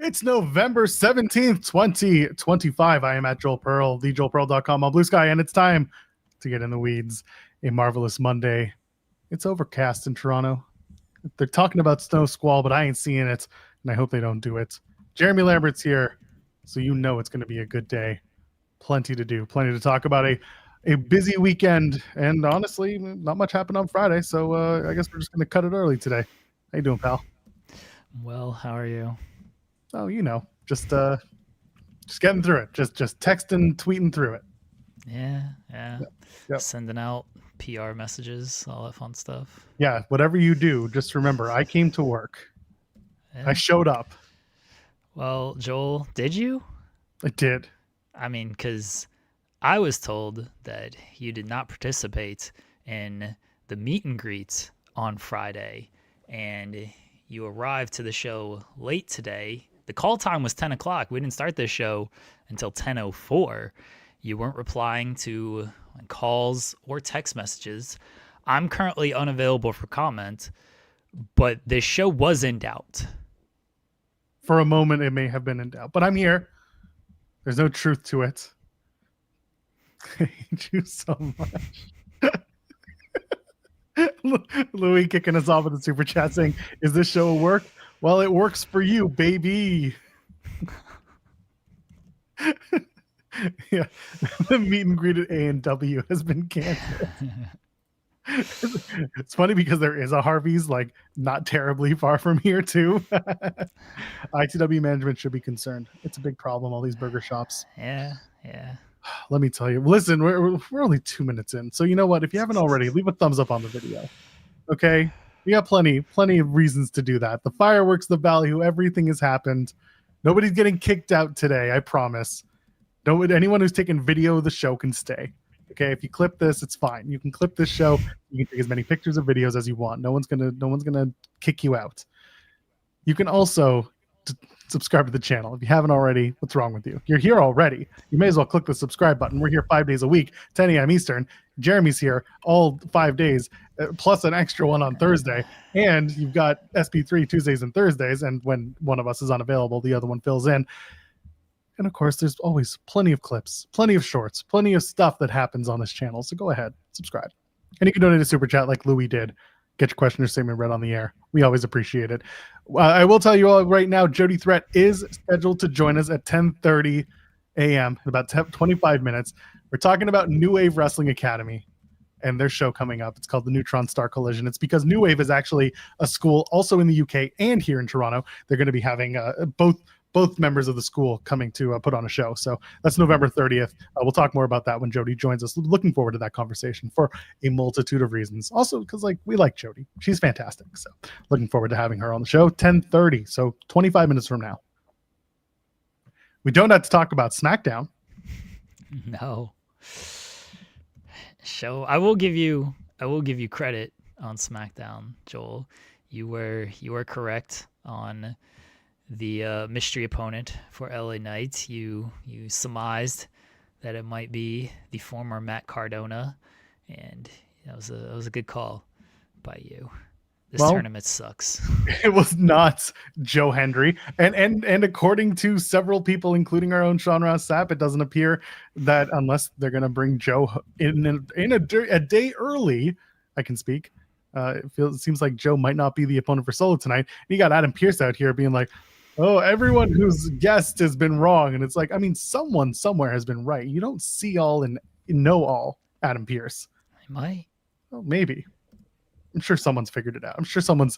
It's November 17th, 2025. I am at Joel Pearl, thejoelpearl.com on Blue Sky, and it's time to get in the weeds. A marvelous Monday. It's overcast in Toronto. They're talking about snow squall, but I ain't seeing it, and I hope they don't do it. Jeremy Lambert's here, so you know it's going to be a good day. Plenty to do, plenty to talk about. A busy weekend, and honestly, not much happened on Friday, so I guess we're just going to cut it early today. How you doing, pal? Well, how are you? Oh, you know, just getting through it. Just texting, tweeting through it. Yeah. Yep. Sending out PR messages, all that fun stuff. Yeah, whatever you do, just remember, I came to work. Yeah. I showed up. Well, Joel, did you? I did. I mean, because I was told that you did not participate in the meet and greet on Friday, and you arrived to the show late today. The call time was 10 o'clock. We didn't start this show until 10:04. You weren't replying to calls or text messages. I'm currently unavailable for comment, but this show was in doubt. For a moment, it may have been in doubt, but I'm here. There's no truth to it. I hate you so much. Louis kicking us off with the super chat saying, "Is this show a work?" Well, it works for you, baby. Yeah, the meet and greet at A&W has been canceled. It's funny because there is a Harvey's like not terribly far from here too. ITW management should be concerned. It's a big problem, all these burger shops. Yeah. Let me tell you. Listen, we're only 2 minutes in, so you know what? If you haven't already, leave a thumbs up on the video. Okay, we got plenty of reasons to do that. The fireworks, the value, everything has happened. Nobody's getting kicked out today. I promise. Anyone who's taking video of the show can stay. Okay, if you clip this, it's fine. You can clip this show. You can take as many pictures or videos as you want. No one's gonna kick you out. You can also subscribe to the channel if you haven't already. What's wrong with you? You're here already. You may as well click the subscribe button. We're here 5 days a week, 10 a.m. Eastern. Jeremy's here all 5 days, plus an extra one on Thursday. And you've got SP3 Tuesdays and Thursdays. And when one of us is unavailable, the other one fills in. And of course, there's always plenty of clips, plenty of shorts, plenty of stuff that happens on this channel. So go ahead, subscribe. And you can donate a super chat like Louis did. Get your question or statement read on the air. We always appreciate it. I will tell you all right now, Jody Threat is scheduled to join us at 10:30 a.m. in about 25 minutes. We're talking about New Wave Wrestling Academy and their show coming up. It's called the Neutron Star Collision. It's because New Wave is actually a school also in the UK and here in Toronto. They're going to be having both members of the school coming to put on a show. So that's November 30th. We'll talk more about that when Jody joins us. Looking forward to that conversation for a multitude of reasons. Also, because we like Jody. She's fantastic. So looking forward to having her on the show. 10:30. So 25 minutes from now. We don't have to talk about SmackDown. No. I will give you credit on SmackDown, Joel. You were correct on the mystery opponent for LA Knight. You surmised that it might be the former Matt Cardona, and that was a good call by you. This tournament sucks. It was not Joe Hendry, and according to several people, including our own Sean Ross Sapp, it doesn't appear that unless they're going to bring Joe in a day early, I can speak. It seems like Joe might not be the opponent for Solo tonight. And you got Adam Pearce out here being like, "Oh, everyone who's guessed has been wrong," and it's like, I mean, someone somewhere has been right. You don't see all and know all, Adam Pearce. I might. Well, maybe. I'm sure someone's figured it out. I'm sure someone's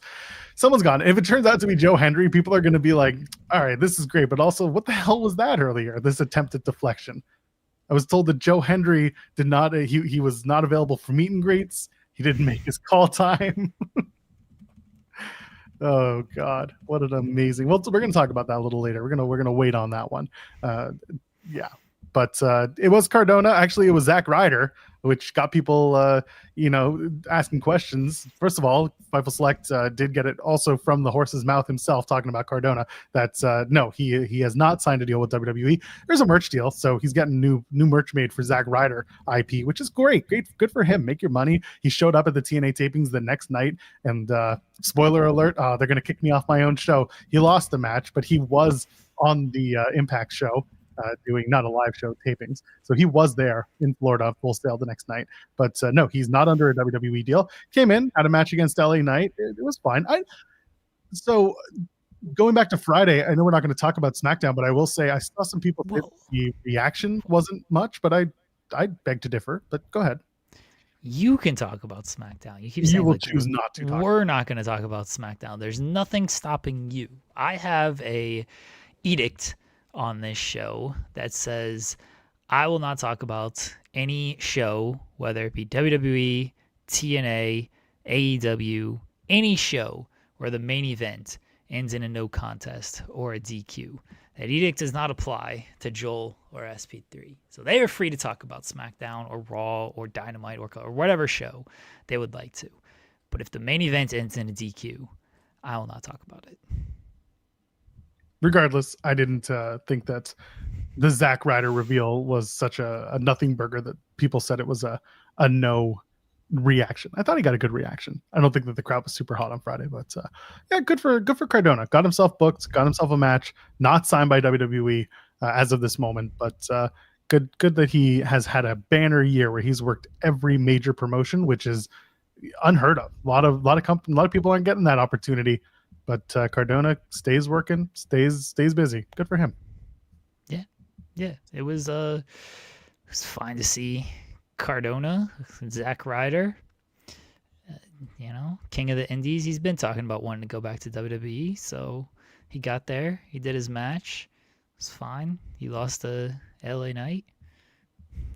gone. If it turns out to be Joe Hendry, people are going to be like, all right, this is great. But also, what the hell was that earlier? This attempted deflection. I was told that Joe Hendry did not, he was not available for meet and greets. He didn't make his call time. Oh God, what an amazing. Well, we're going to talk about that a little later. We're going to wait on that one. Yeah. But it was Cardona. Actually, it was Zack Ryder which got people, asking questions. First of all, Fightful Select did get it also from the horse's mouth himself, talking about Cardona. That no, he has not signed a deal with WWE. There's a merch deal, so he's getting new merch made for Zack Ryder IP, which is great. Good for him. Make your money. He showed up at the TNA tapings the next night, and spoiler alert, they're gonna kick me off my own show. He lost the match, but he was on the Impact show. Doing not a live show, tapings. So he was there in Florida, Full Sail the next night. But no, he's not under a WWE deal. Came in, had a match against LA Knight. It was fine. So going back to Friday, I know we're not going to talk about SmackDown, but I will say I saw some people say the reaction wasn't much, but I beg to differ. But go ahead. You can talk about SmackDown. You keep saying will choose not to. We're not going to talk about SmackDown. There's nothing stopping you. I have a edict on this show that says I will not talk about any show, whether it be WWE, TNA, AEW, any show where the main event ends in a no contest or a DQ. That edict does not apply to Joel or SP3. So they are free to talk about SmackDown or Raw or Dynamite or whatever show they would like to. But if the main event ends in a DQ, I will not talk about it. Regardless, I didn't think that the Zack Ryder reveal was such a nothing burger that people said it was a no reaction. I thought he got a good reaction. I don't think that the crowd was super hot on Friday, but yeah, good for Cardona. Got himself booked, got himself a match, not signed by WWE as of this moment, but good that he has had a banner year where he's worked every major promotion, which is unheard of. A lot of people aren't getting that opportunity. But Cardona stays working, stays busy. Good for him. Yeah. It was fine to see Cardona, Zack Ryder, King of the Indies. He's been talking about wanting to go back to WWE, so he got there. He did his match. It was fine. He lost to LA Knight.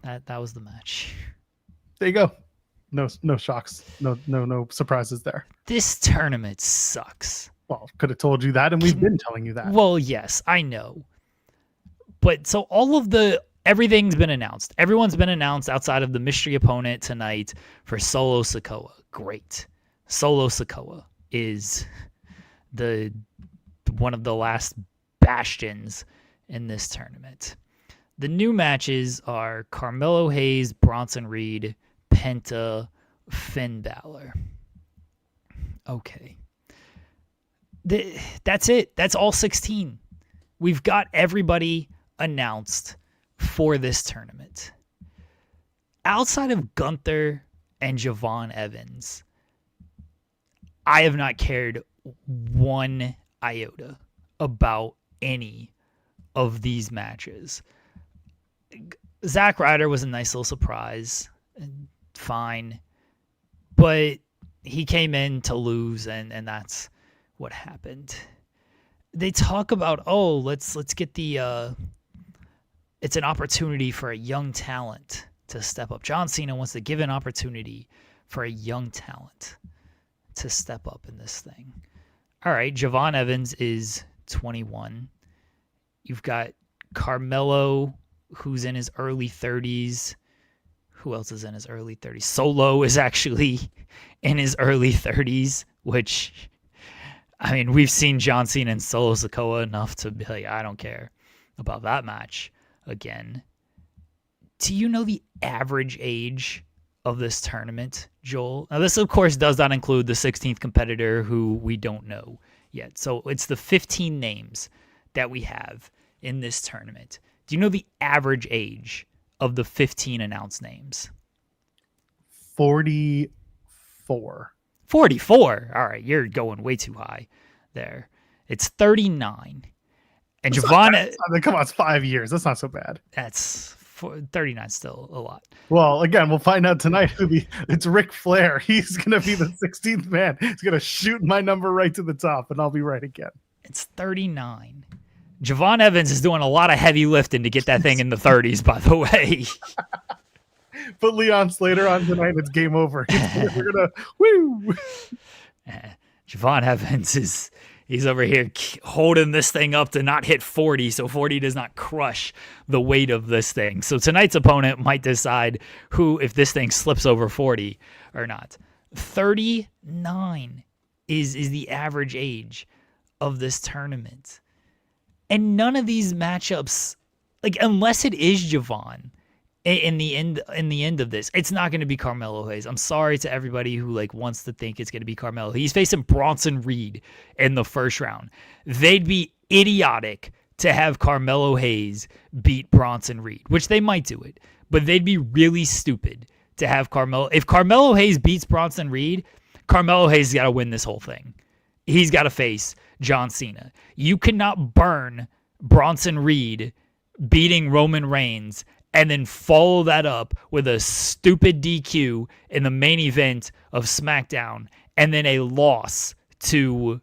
That was the match. There you go. No shocks. No surprises there. This tournament sucks. Well, could have told you that, and we've been telling you that. Well, yes, I know. But so everything's been announced. Everyone's been announced outside of the mystery opponent tonight for Solo Sikoa. Great. Solo Sikoa is one of the last bastions in this tournament. The new matches are Carmelo Hayes, Bronson Reed, Penta, Finn Balor. Okay. That's it. That's all 16. We've got everybody announced for this tournament. Outside of Gunther and Javon Evans, I have not cared one iota about any of these matches. Zack Ryder was a nice little surprise. Fine. But he came in to lose, and that's what happened. They talk about, let's get the it's an opportunity for a young talent to step up. John Cena wants to give an opportunity for a young talent to step up in this thing. All right, Javon Evans is 21. You've got Carmelo, who's in his early 30s. Who else is in his early 30s? Solo is actually in his early 30s, which, I mean, we've seen John Cena and Solo Sikoa enough to be like, I don't care about that match again. Do you know the average age of this tournament, Joel? Now, this, of course, does not include the 16th competitor who we don't know yet. So it's the 15 names that we have in this tournament. Do you know the average age of the 15 announced names? 44. 44? All right, you're going way too high there. It's 39. And Javon... Come on, it's 5 years. That's not so bad. That's 39 still a lot. Well, again, we'll find out tonight. It's Ric Flair. He's going to be the 16th man. He's going to shoot my number right to the top, and I'll be right again. It's 39. Javon Evans is doing a lot of heavy lifting to get that thing in the 30s, by the way. Put Leon Slater on tonight, it's game over. We're going to, woo! Javon Evans is He's over here holding this thing up to not hit 40, so 40 does not crush the weight of this thing. So tonight's opponent might decide if this thing slips over 40 or not. 39 is the average age of this tournament. And none of these matchups, like, unless it is Javon, in the end of this, it's not going to be Carmelo Hayes. I'm sorry to everybody who like wants to think it's going to be Carmelo. He's facing Bronson Reed in the first round. They'd be idiotic to have Carmelo Hayes beat Bronson Reed, which they might do it, but they'd be really stupid to have Carmelo. If Carmelo Hayes beats Bronson Reed, Carmelo Hayes got to win this whole thing. He's got to face John Cena. You cannot burn Bronson Reed beating Roman Reigns and then follow that up with a stupid DQ in the main event of SmackDown, and then a loss to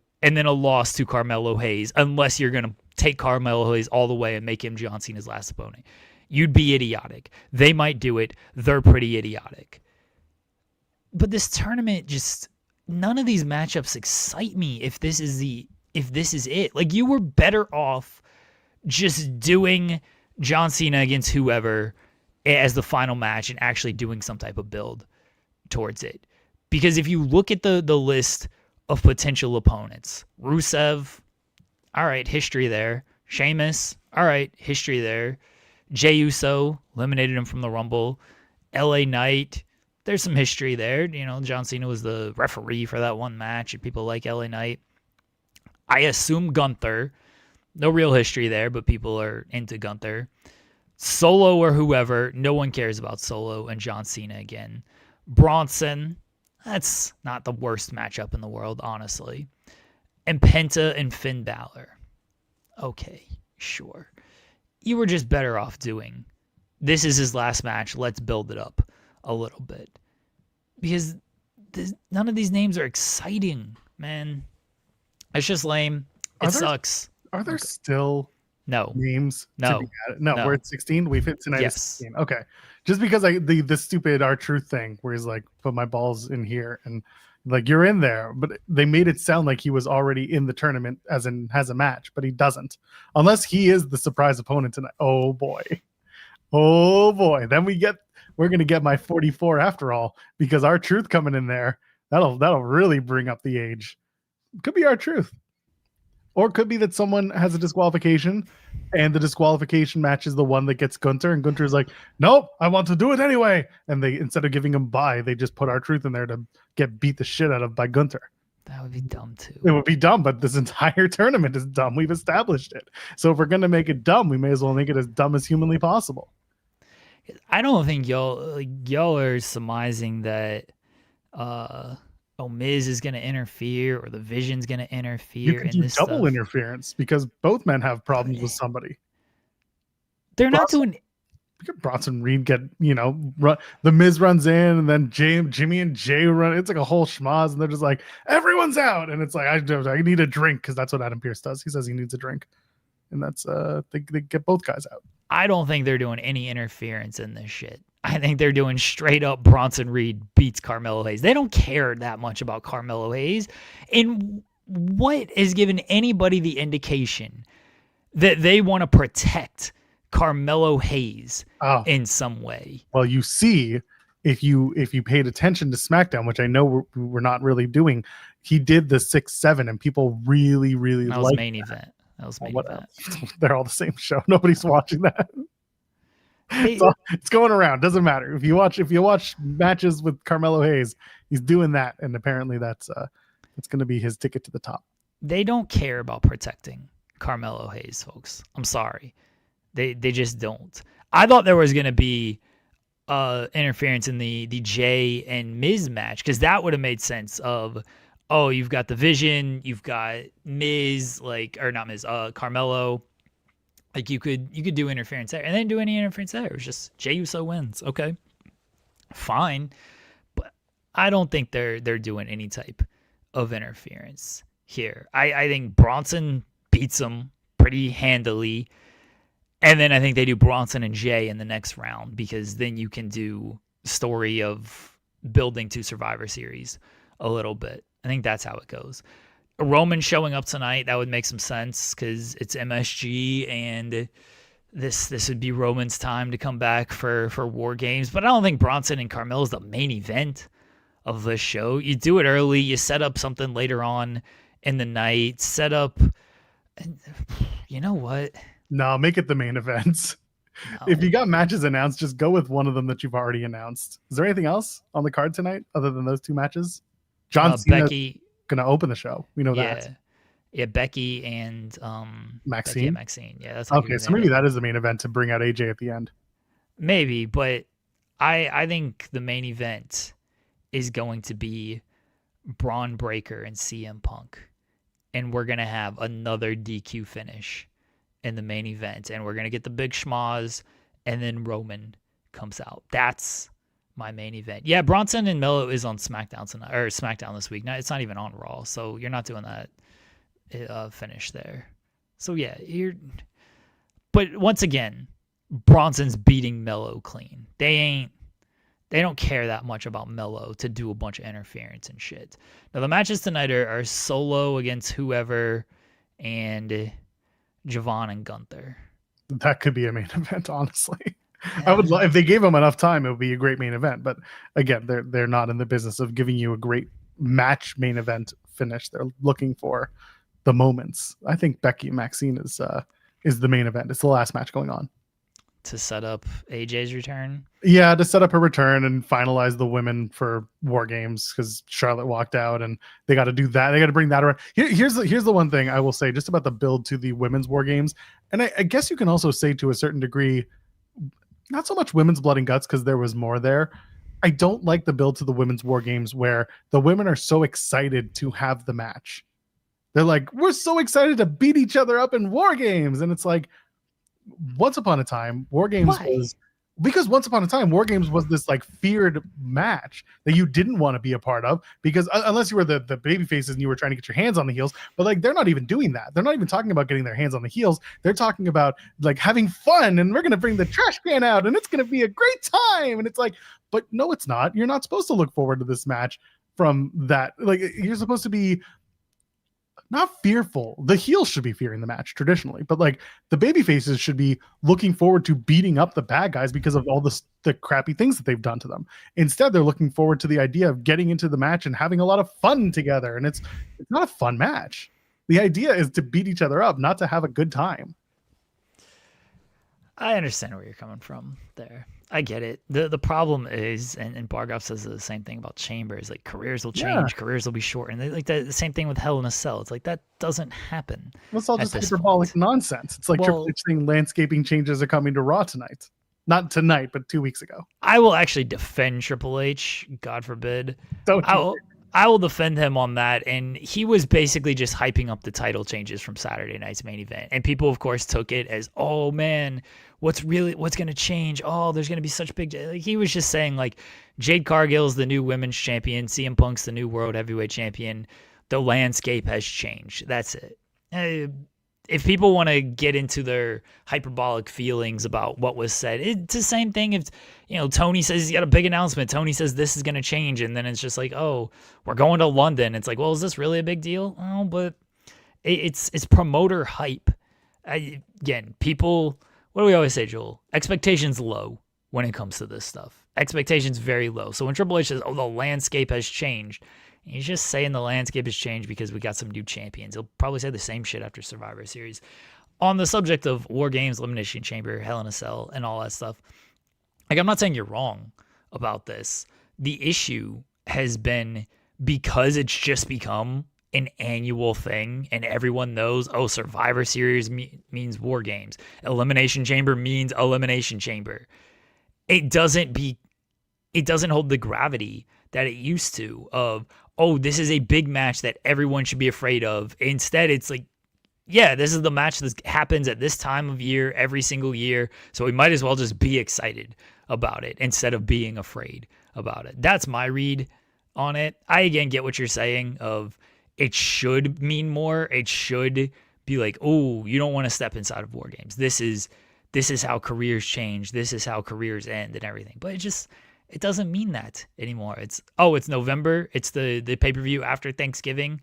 Carmelo Hayes, unless you're going to take Carmelo Hayes all the way and make him John Cena's last opponent. You'd be idiotic. They might do it. They're pretty idiotic. But this tournament, just none of these matchups excite me if this is it. Like, you were better off just doing John Cena against whoever as the final match and actually doing some type of build towards it. Because if you look at the list of potential opponents, Rusev, all right, history there. Sheamus, all right, history there. Jey Uso, eliminated him from the Rumble. LA Knight, there's some history there. You know, John Cena was the referee for that one match, and people like LA Knight. I assume Gunther. No real history there, but people are into Gunther. Solo or whoever, no one cares about Solo and John Cena again. Bronson, that's not the worst matchup in the world, honestly. And Penta and Finn Balor. Okay, sure. You were just better off doing, this is his last match, let's build it up a little bit. Because none of these names are exciting, man. It's just lame. It sucks. Are there still names? No. No, we're at 16. We've hit tonight. Yes. 16. Okay. Just because the stupid R-Truth thing where he's like, put my balls in here and like, you're in there, but they made it sound like he was already in the tournament as in has a match, but he doesn't. Unless he is the surprise opponent tonight. Oh boy. Then we're going to get my 44 after all, because R-Truth coming in there, that'll really bring up the age. Could be R-Truth. Or it could be that someone has a disqualification and the disqualification match is the one that gets Gunther, and Gunther's like, nope, I want to do it anyway. And they, instead of giving him bye, they just put R-Truth in there to get beat the shit out of by Gunther. That would be dumb too. It would be dumb, but this entire tournament is dumb. We've established it. So if we're going to make it dumb, we may as well make it as dumb as humanly possible. I don't think y'all are surmising that Miz is going to interfere or the Vision's going to interfere. You could do double interference because both men have problems with somebody. They're not doing. Bronson Reed get, the Miz runs in, and then Jimmy and Jay run. It's like a whole schmoz, and they're just like, everyone's out, and it's like, I need a drink, because that's what Adam Pearce does. He says he needs a drink, and that's they get both guys out. I don't think they're doing any interference in this shit. I think they're doing straight up Bronson Reed beats Carmelo Hayes. They don't care that much about Carmelo Hayes. And what has given anybody the indication that they want to protect Carmelo Hayes in some way? Well, you see, if you paid attention to SmackDown, which I know we're not really doing, he did the 6-7, and people really liked that. That was main event. They're all the same show. Nobody's watching that. It's going around. Doesn't matter. If you watch matches with Carmelo Hayes, he's doing that, and apparently that's going to be his ticket to the top. They don't care about protecting Carmelo Hayes, folks. I'm sorry. They just don't. I thought there was going to be interference in the Jay and Miz match, because that would have made sense of, you've got the Vision, you've got Miz, Carmelo. Like, you could do interference there, and they didn't do any interference there. It was just Jey Uso wins. Okay, fine, but I don't think they're doing any type of interference here. I think Bronson beats him pretty handily, and then I think they do Bronson and Jay in the next round, because then you can do story of building to Survivor Series a little bit. I think that's how it goes. Roman showing up tonight, that would make some sense because it's MSG and this would be Roman's time to come back for War Games. But I don't think Bronson and Carmella is the main event of this show. You do it early, you set up something later on in the night, set up, you know what? No, make it the main event. No. If you got matches announced, just go with one of them that you've already announced. Is there anything else on the card tonight other than those two matches? John Cena Becky gonna open the show. We know that. Yeah, Becky and Maxine. Becky and Maxine. Yeah, that's okay. So maybe that is the main event to bring out AJ at the end. Maybe, but I think the main event is going to be Braun Breaker and CM Punk, and we're gonna have another DQ finish in the main event, and we're gonna get the big schmoz, and then Roman comes out. That's my main event. Yeah, Bronson and Melo is on SmackDown tonight, or SmackDown this week. No, it's not even on Raw, so you're not doing that finish there. So yeah, but once again, Bronson's beating Melo clean. They don't care that much about Melo to do a bunch of interference and shit. Now the matches tonight are Solo against whoever and Javon and Gunther. That could be a main event, honestly. Yeah. I would if they gave them enough time, it would be a great main event. But again, they're not in the business of giving you a great match main event finish. They're looking for the moments. I think Becky and Maxine is the main event. It's the last match going on to set up AJ's return. Yeah, to set up her return and finalize the women for War Games because Charlotte walked out, and they got to do that. They got to bring that around. Here's the one thing I will say just about the build to the women's War Games, and I guess you can also say to a certain degree, not so much women's Blood and Guts because there was more there. I don't like the build to the women's War Games where the women are so excited to have the match. They're like, we're so excited to beat each other up in War Games, and it's like, once upon a time, War Games was this like feared match that you didn't want to be a part of because unless you were the baby faces and you were trying to get your hands on the heels, but like they're not even doing that. They're not even talking about getting their hands on the heels. They're talking about like having fun and we're going to bring the trash can out and it's going to be a great time. And it's like, but no, it's not. You're not supposed to look forward to this match from that. Like you're supposed to be not fearful. The heels should be fearing the match traditionally, but like the baby faces should be looking forward to beating up the bad guys because of all the crappy things that they've done to them. Instead, they're looking forward to the idea of getting into the match and having a lot of fun together. And it's not a fun match. The idea is to beat each other up, not to have a good time. I understand where you're coming from there. I get it. The problem is, and Bargoff says the same thing about Chambers, like careers will change, careers will be shortened. Like the same thing with Hell in a Cell. It's like that doesn't happen. It's all just hyperbolic nonsense. It's like Triple H saying landscaping changes are coming to Raw tonight. Not tonight, but 2 weeks ago. I will actually defend Triple H, God forbid. I will defend him on that. And he was basically just hyping up the title changes from Saturday night's main event. And people, of course, took it as, oh, man, what's going to change? Oh, there's going to be such big... Like, he was just saying, like, Jade Cargill's the new women's champion. CM Punk's the new world heavyweight champion. The landscape has changed. That's it. If people want to get into their hyperbolic feelings about what was said, it's the same thing. If Tony says he's got a big announcement, Tony says this is going to change, and then it's just like, oh, we're going to London. It's like, well, is this really a big deal? Oh, but it's promoter hype. Again, people, what do we always say, Joel? Expectations low when it comes to this stuff. Expectations very low. So when Triple H says, oh, the landscape has changed, he's just saying the landscape has changed because we got some new champions. He'll probably say the same shit after Survivor Series. On the subject of War Games, Elimination Chamber, Hell in a Cell, and all that stuff, like, I'm not saying you're wrong about this. The issue has been because it's just become an annual thing and everyone knows, oh, Survivor Series means War Games. Elimination Chamber means Elimination Chamber. It doesn't hold the gravity that it used to of, oh, this is a big match that everyone should be afraid of. Instead, it's like, yeah, this is the match that happens at this time of year every single year, so we might as well just be excited about it instead of being afraid about it. That's my read on it. I, again, get what you're saying of it should mean more. It should be like, oh, you don't want to step inside of War Games. This is how careers change. This is how careers end and everything. But it doesn't mean that anymore. It's November. It's the pay-per-view after Thanksgiving.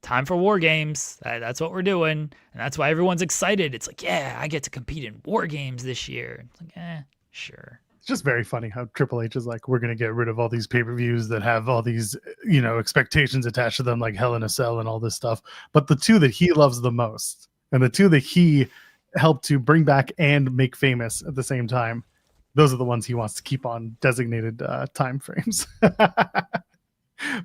time for War Games. That's what we're doing. And that's why everyone's excited. It's like, yeah, I get to compete in War Games this year. It's like, sure. It's just very funny how Triple H is like, we're going to get rid of all these pay-per-views that have all these, expectations attached to them, like Hell in a Cell and all this stuff. But the two that he loves the most, and the two that he helped to bring back and make famous at the same time, those are the ones he wants to keep on designated time frames.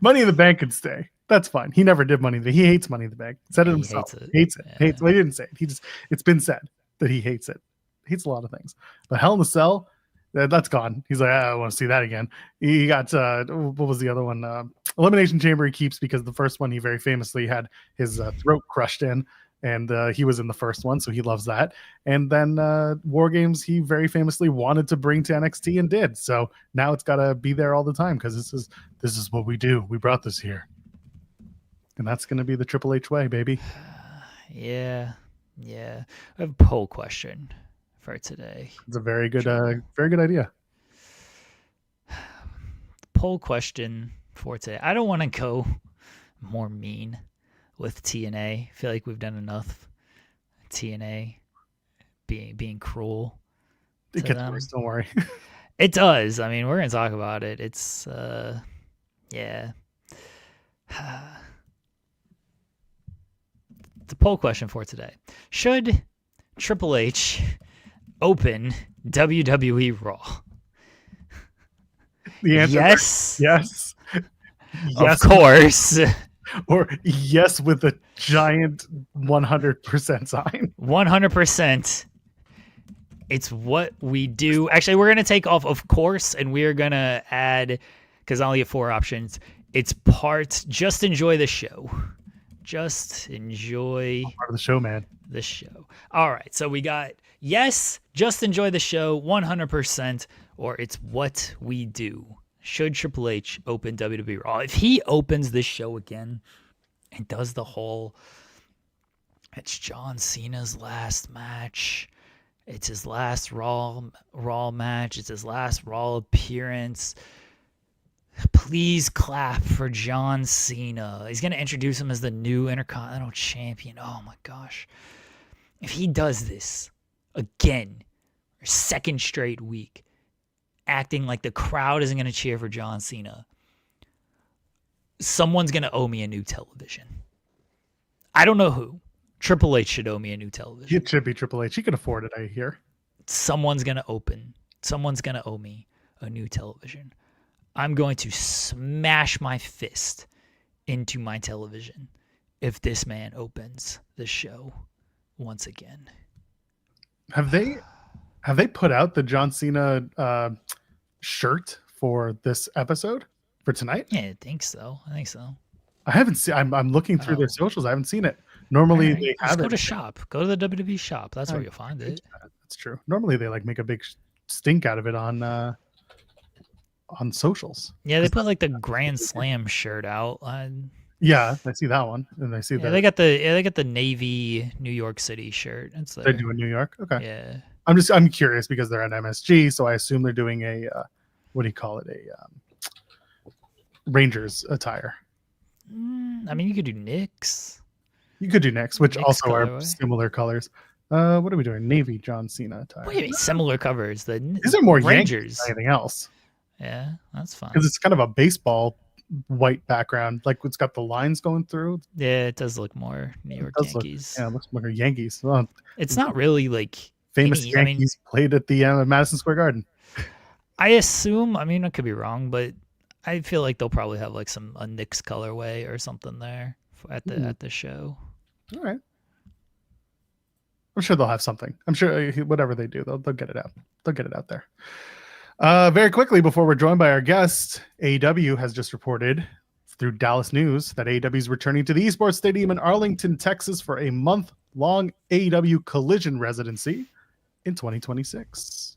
Money in the Bank could stay. That's fine. He never did Money in the Bank. He hates Money in the Bank. Said it himself. Hates it. Hates. Well, he didn't say it. It's been said that he hates it. Hates a lot of things. But Hell in a Cell, that's gone. He's like, I want to see that again. He got what was the other one? Elimination Chamber he keeps because the first one he very famously had his throat crushed in, and he was in the first one, so he loves that. And then War Games he very famously wanted to bring to NXT and did. So now it's got to be there all the time because this is what we do. We brought this here, and that's going to be the Triple H way, baby. Yeah. I have a poll question for today. It's a very good idea. Poll question for today. I don't want to go more mean with TNA. I feel like we've done enough TNA being cruel. It gets worse, don't worry. It does. I mean, we're going to talk about it. It's yeah. The poll question for today. Should Triple H open WWE RAW? The answer yes. Yes. Of course. Or yes with a giant 100% sign. 100%. It's what we do. Actually, we're going to take off of course, and we're going to add, because I only have 4 options. It's part just enjoy the show. Just enjoy part of the show, man. The show. All right. So we got yes, just enjoy the show 100%, or it's what we do. Should Triple H open WWE Raw? If he opens this show again and does the whole, it's John Cena's last match, it's his last Raw match, it's his last Raw appearance, please clap for John Cena. He's going to introduce him as the new Intercontinental Champion. Oh my gosh. If he does this again, second straight week, acting like the crowd isn't going to cheer for John Cena, someone's going to owe me a new television. I don't know who. Triple H should owe me a new television. It should be Triple H. He can afford it, I hear. Someone's going to owe me a new television. I'm going to smash my fist into my television if this man opens the show once again. Have they put out the John Cena shirt for this episode for tonight? Yeah, I think so. I haven't seen. I'm looking through their socials. I haven't seen it. Normally they have go it. to shop. Go to the WWE shop. That's where you'll find it. That's true. Normally they make a big stink out of it on socials. Yeah, they put the Grand Slam shirt out. Yeah, I see that one, and I see that they got the Navy New York City shirt. They do in New York. Okay. Yeah. I'm curious because they're at MSG, so I assume they're doing a what do you call it? A Rangers attire. I mean, you could do Knicks. You could do Knicks, which Knicks also colorway. are similar colors. What are we doing? Navy John Cena attire. Wait, similar covers. These are more Rangers than anything else. Yeah, that's fine. Because it's kind of a baseball white background, it's got the lines going through. Yeah, it does look more New York Yankees. It looks like a Yankees. Well, it's not really famous Yankees played at the Madison Square Garden. I assume. I mean, I could be wrong, but I feel like they'll probably have a Knicks colorway or something there at the show. All right. I'm sure they'll have something. I'm sure whatever they do, they'll get it out. They'll get it out there. Very quickly, before we're joined by our guest, AEW has just reported through Dallas News that AEW is returning to the Esports Stadium in Arlington, Texas for a month-long AEW Collision residency in 2026.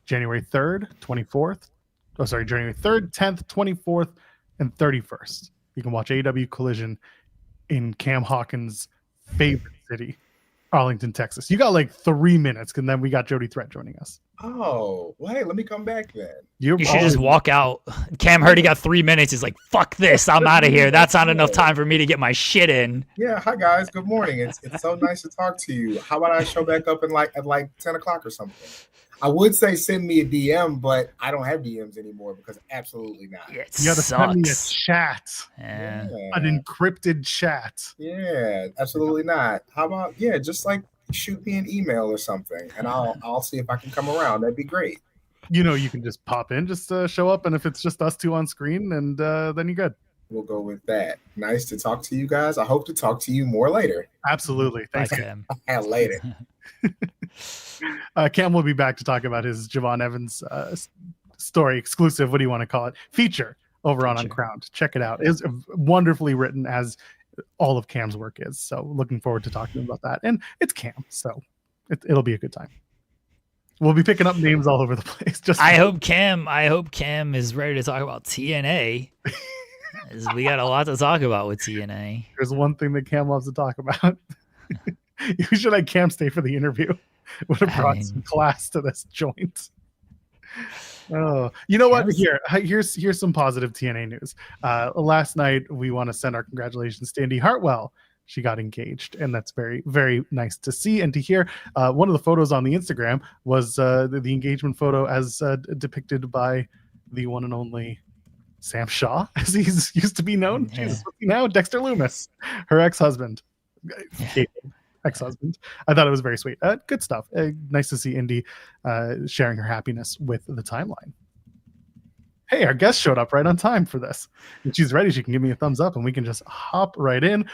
January 3rd, 24th. Oh, sorry, January 3rd, 10th, 24th, and 31st. You can watch AEW Collision in Cam Hawkins' favorite city, Arlington, Texas. You got 3 minutes, and then we got Jody Threat joining us. Oh, well, hey, let me come back then. You're You should just always walk out. Cam heard he got 3 minutes. He's like, "Fuck this! I'm out of here. That's not enough time for me to get my shit in." Yeah, hi guys. Good morning. It's so nice to talk to you. How about I show back up in like 10 o'clock or something? I would say send me a DM, but I don't have DMs anymore because absolutely not. Yeah, it you got to send me a sucks. chat, Yeah. Yeah, an encrypted chat. yeah, absolutely not. How about yeah, just like shoot me an email or something, and I'll see if I can come around. That'd be great. You can just pop in, just show up, and if it's just us two on screen, and then you're good. We'll go with that. Nice to talk to you guys. I hope to talk to you more later. Absolutely. Bye, Thanks. Cam. Later. Cam will be back to talk about his Javon Evans story exclusive. What do you want to call it? Feature over on Feature. Uncrowned. Check it out. It's wonderfully written, as all of Cam's work is. So looking forward to talking about that. And it's Cam, so it'll be a good time. We'll be picking up names all over the place. I hope Cam is ready to talk about TNA. We got a lot to talk about with TNA. There's one thing that Cam loves to talk about. You should have Cam stay for the interview. Would have brought some class to this joint. Oh, you know what? Here's some positive TNA news. Last night, we want to send our congratulations to Indy Hartwell. She got engaged, and that's very, very nice to see and to hear. One of the photos on the Instagram was the engagement photo as depicted by the one and only Sam Shaw, as he's used to be known. Yeah. Jesus, now Dexter Loomis, her ex-husband. Ex-husband. I thought it was very sweet. Good stuff. Nice to see Indy sharing her happiness with the timeline. Hey, our guest showed up right on time for this. If she's ready, she can give me a thumbs up and we can just hop right in.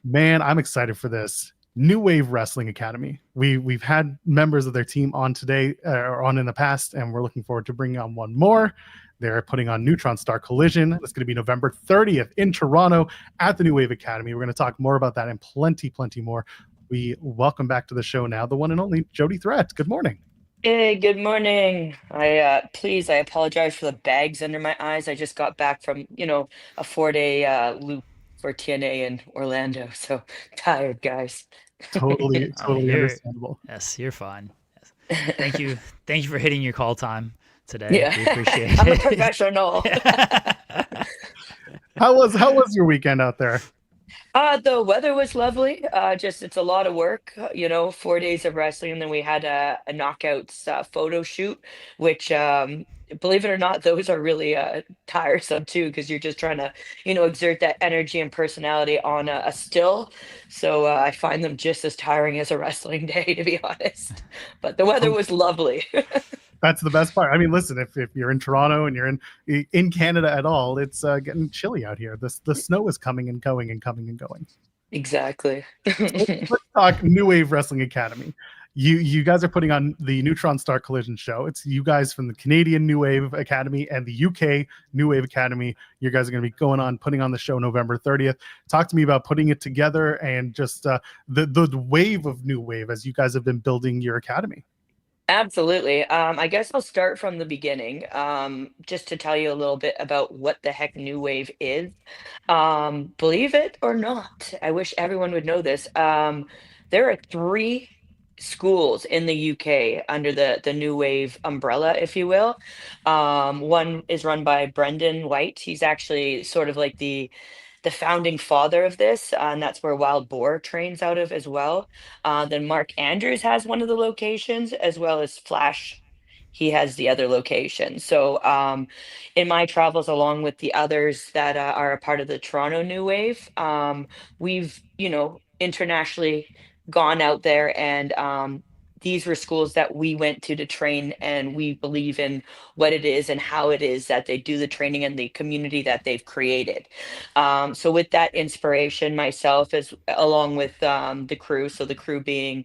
Man, I'm excited for this. New Wave Wrestling Academy. We've had members of their team on today or on in the past, and we're looking forward to bringing on one more. They're putting on Neutron Star Collision. That's going to be November 30th in Toronto at the New Wave Academy. We're going to talk more about that and plenty more. We welcome back to the show now the one and only Jody Threat. Good morning. Hey, good morning. I apologize for the bags under my eyes. I just got back from, a 4-day loop for TNA in Orlando. So tired, guys. Totally you're- understandable. Yes, you're fine. Yes. Thank you for hitting your call time today. Yeah. We appreciate I'm a it. professional. How was your weekend out there? The weather was lovely. Just it's a lot of work, 4 days of wrestling, and then we had a knockouts photo shoot, which believe it or not, those are really tiresome too, because you're just trying to, exert that energy and personality on a still. So I find them just as tiring as a wrestling day, to be honest. But the weather was lovely. That's the best part. I mean, listen, if you're in Toronto and you're in Canada at all, it's getting chilly out here. The snow is coming and going and coming and going. Exactly. Let's talk New Wave Wrestling Academy. You guys are putting on the Neutron Star Collision show. It's you guys from the Canadian New Wave Academy and the UK New Wave Academy. You guys are going to be putting on the show November 30th. Talk to me about putting it together and just the wave of New Wave as you guys have been building your academy. Absolutely. I guess I'll start from the beginning, just to tell you a little bit about what the heck New Wave is. Believe it or not, I wish everyone would know this. There are three schools in the UK under the New Wave umbrella, if you will. One is run by Brendan White. He's actually sort of like the founding father of this, and that's where Wild Boar trains out of as well. Then Mark Andrews has one of the locations, as well as Flash. He has the other location. So, in my travels, along with the others that are a part of the Toronto New Wave, we've internationally gone out there, and these were schools that we went to train, and we believe in what it is and how it is that they do the training and the community that they've created. So with that inspiration, myself, as along with the crew, so the crew being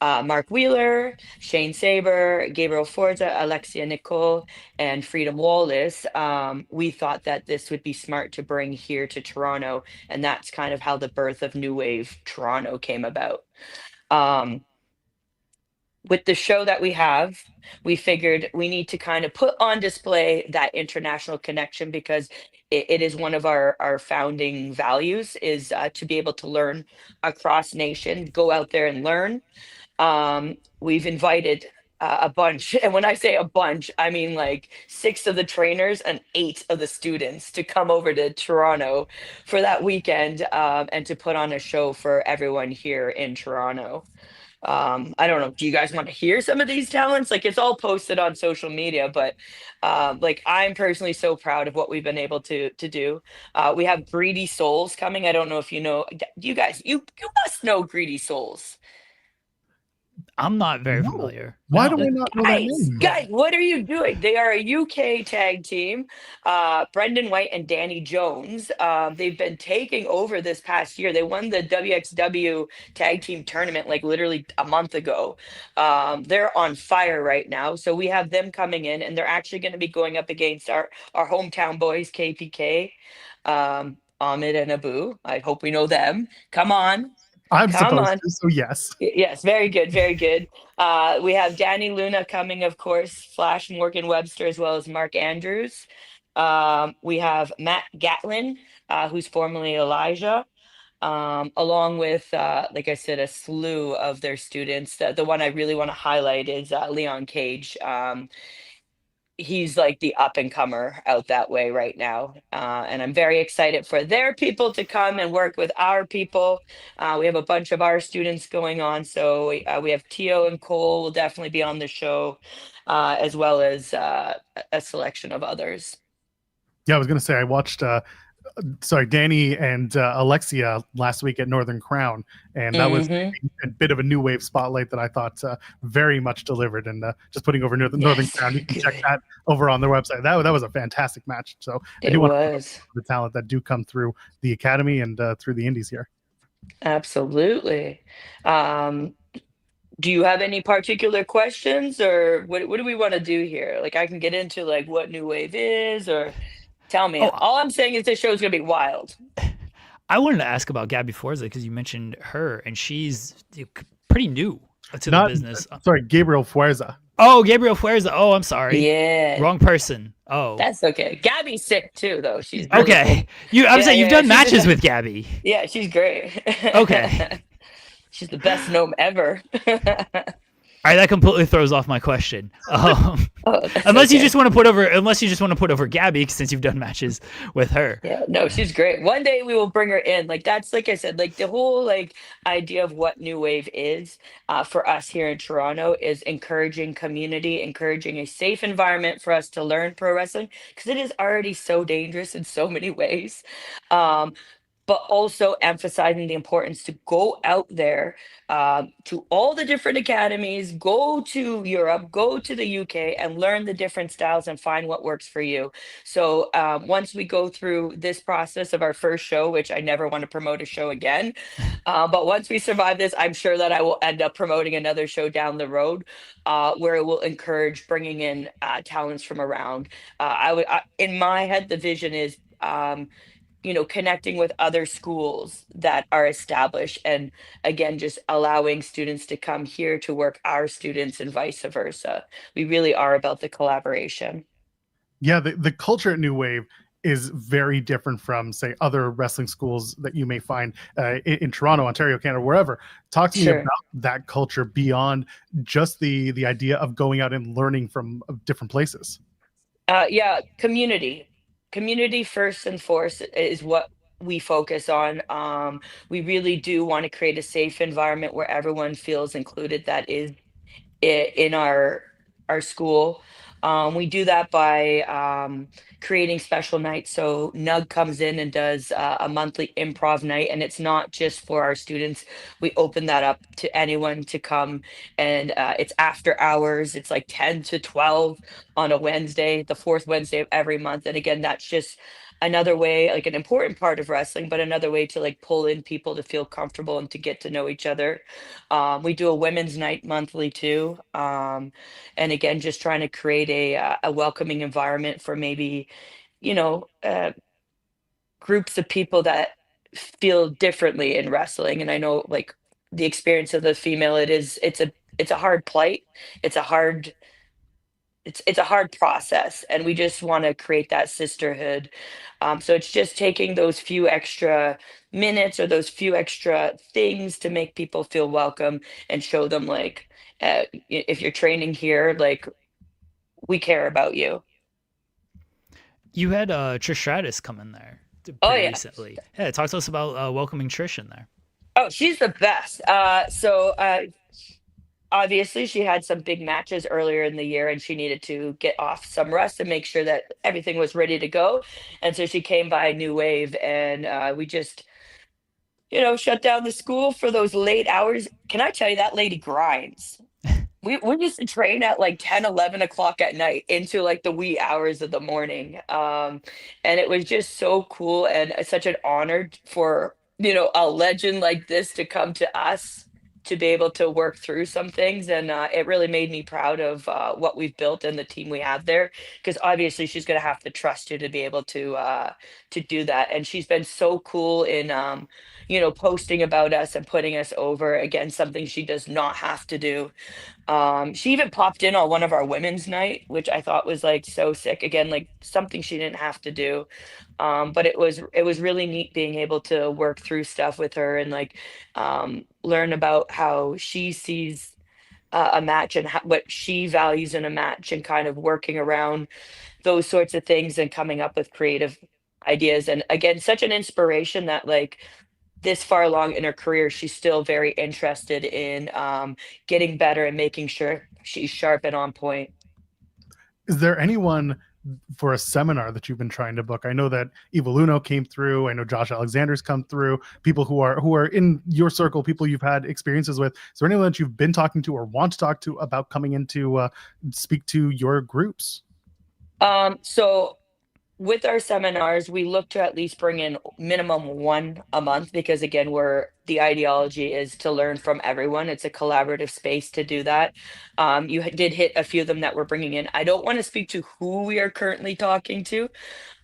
Mark Wheeler, Shane Saber, Gabriel Forza, Alexia Nicole, and Freedom Wallace, we thought that this would be smart to bring here to Toronto, and that's kind of how the birth of New Wave Toronto came about. With the show that we have, we figured we need to kind of put on display that international connection, because it is one of our founding values, is to be able to learn across nation, go out there and learn. We've invited a bunch. And when I say a bunch, I mean like 6 of the trainers and 8 of the students to come over to Toronto for that weekend, and to put on a show for everyone here in Toronto. I don't know, do you guys want to hear some of these talents? Like, it's all posted on social media, but like, I'm personally so proud of what we've been able to do. We have Greedy Souls coming. I don't know if you know, you guys, you must know Greedy Souls. I'm not very No. familiar. Why do No. we not know that Guys, name? guys, what are you doing? They are a UK tag team. Brendan White and Danny Jones. They've been taking over this past year. They won the WXW tag team tournament like literally a month ago. They're on fire right now. So we have them coming in, and they're actually going to be going up against our hometown boys, KPK, Ahmed and Abu. I hope we know them. Come on. I'm Come supposed on. to, so yes. Yes, very good, very good. We have Danny Luna coming, of course, Flash Morgan Webster, as well as Mark Andrews. We have Matt Gatlin, who's formerly Elijah, along with, like I said, a slew of their students. The one I really want to highlight is Leon Cage. He's like the up and comer out that way right now. And I'm very excited for their people to come and work with our people. We have a bunch of our students going on. So we have Tio and Cole will definitely be on the show, as well as a selection of others. Yeah, I was gonna say I watched Danny and Alexia last week at Northern Crown, and that was Mhm. a bit of a new wave spotlight that I thought very much delivered. And just putting over Northern Yes, Crown, you can check good. that over on their website. That was a fantastic match. So I It do want to was. the talent that do come through the academy and through the indies here. Absolutely. Um, do you have any particular questions, or what do we want to do here? Like, I can get into like what New Wave is, or tell me. Oh, All I'm saying is this show is gonna be wild. I wanted to ask about Gabby Forza because you mentioned her, and she's pretty new to the Not business. sorry, Gabriel Fuerza. Oh, Gabriel Fuerza. Oh, I'm sorry. Yeah, Wrong person. Oh, that's okay. Gabby's sick too, though. She's really okay. cool. I'm Yeah, saying you've yeah, done she's matches the, with Gabby. yeah, she's great. Okay. She's the best gnome ever. All right, that completely throws off my question. Oh, that's Unless you okay. just want to put over Gabby since you've done matches with her. Yeah, no, she's great. One day we will bring her in. Like, that's like I said, like the whole like idea of what New Wave is, for us here in Toronto, is encouraging community, encouraging a safe environment for us to learn pro wrestling, because it is already so dangerous in so many ways. Um, but also emphasizing the importance to go out there, to all the different academies, go to Europe, go to the UK, and learn the different styles and find what works for you. So once we go through this process of our first show, which I never want to promote a show again, but once we survive this, I'm sure that I will end up promoting another show down the road, where it will encourage bringing in talents from around. In my head, the vision is. Connecting with other schools that are established, and again, just allowing students to come here to work our students and vice versa. We really are about the collaboration. Yeah, the culture at New Wave is very different from, say, other wrestling schools that you may find in Toronto, Ontario, Canada, wherever. Talk to me Sure. about that culture beyond just the idea of going out and learning from different places. Yeah, community first and foremost is what we focus on. We really do want to create a safe environment where everyone feels included, that is in our school. We do that by creating special nights. So Nug comes in and does a monthly improv night, and it's not just for our students. We open that up to anyone to come, and it's after hours. It's like 10 to 12 on a Wednesday, the fourth Wednesday of every month. And again, that's just another way, like an important part of wrestling, but another way to like pull in people to feel comfortable and to get to know each other. We do a women's night monthly too, and again, just trying to create a welcoming environment for maybe, you know, uh, groups of people that feel differently in wrestling. And I know, like, the experience of the female, it's a hard plight. It's a hard it's a hard process, and we just want to create that sisterhood. So it's just taking those few extra minutes or those few extra things to make people feel welcome and show them like, if you're training here, like we care about you. You had Trish Stratus come in there Oh pretty yeah. recently. Yeah, talk to us about welcoming Trish in there. Oh, she's the best. Obviously she had some big matches earlier in the year and she needed to get off some rest and make sure that everything was ready to go. And so she came by New Wave and we just, shut down the school for those late hours. Can I tell you that lady grinds? We used to train at like 10, 11 o'clock at night into like the wee hours of the morning. And it was just so cool and such an honor for, a legend like this to come to us to be able to work through some things. And it really made me proud of what we've built and the team we have there. Because obviously she's going to have to trust you to be able to do that. And she's been so cool in, posting about us and putting us over. Again, something she does not have to do. She even popped in on one of our women's night, which I thought was like so sick. Again, like something she didn't have to do. But it was really neat being able to work through stuff with her and like learn about how she sees a match and what she values in a match and kind of working around those sorts of things and coming up with creative ideas. And again, such an inspiration that like this far along in her career, she's still very interested in getting better and making sure she's sharp and on point. Is there anyone for a seminar that you've been trying to book? I know that Evil Uno came through. I know Josh Alexander's come through. People who are in your circle, people you've had experiences with. Is there anyone that you've been talking to or want to talk to about coming into speak to your groups? So with our seminars, we look to at least bring in minimum one a month because again, the ideology is to learn from everyone. It's a collaborative space to do that. You did hit a few of them that we're bringing in. I don't want to speak to who we are currently talking to,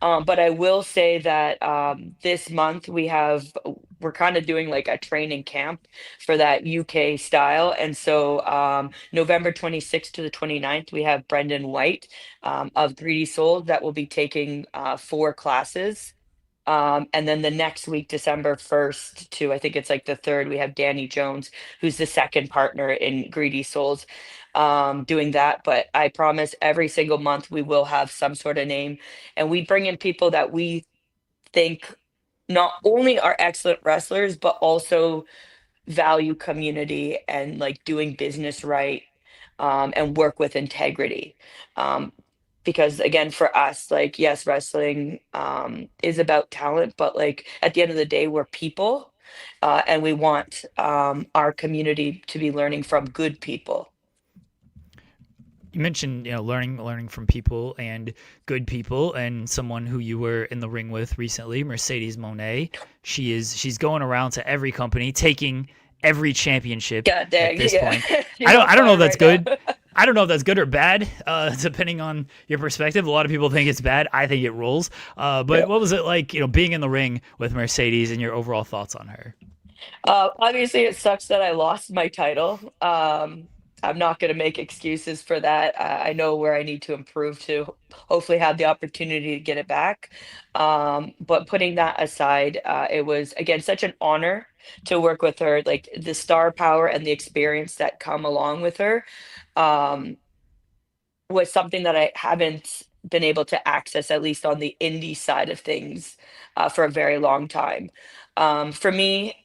but I will say that this month we're kind of doing like a training camp for that UK style. And so November 26th to the 29th, we have Brendan White of Greedy Souls that will be taking 4 classes. And then the next week, December 1st to I think it's like the 3rd, we have Danny Jones, who's the second partner in Greedy Souls, doing that. But I promise every single month we will have some sort of name. And we bring in people that we think not only are excellent wrestlers, but also value community and like doing business right, and work with integrity. Um, because again, for us, like, yes, wrestling is about talent, but like at the end of the day, we're people, and we want our community to be learning from good people. You mentioned learning from people and good people, and someone who you were in the ring with recently, Mercedes Monet. She's going around to every company, taking every championship God dang, at this yeah. point. She's I on don't know if fire that's right good. now. I don't know if that's good or bad, depending on your perspective. A lot of people think it's bad. I think it rules. But Yeah. what was it like, being in the ring with Mercedes and your overall thoughts on her? Obviously, it sucks that I lost my title. I'm not going to make excuses for that. I know where I need to improve to hopefully have the opportunity to get it back. But putting that aside, it was, again, such an honor to work with her. Like the star power and the experience that come along with her um, was something that I haven't been able to access, at least on the indie side of things, for a very long time. For me,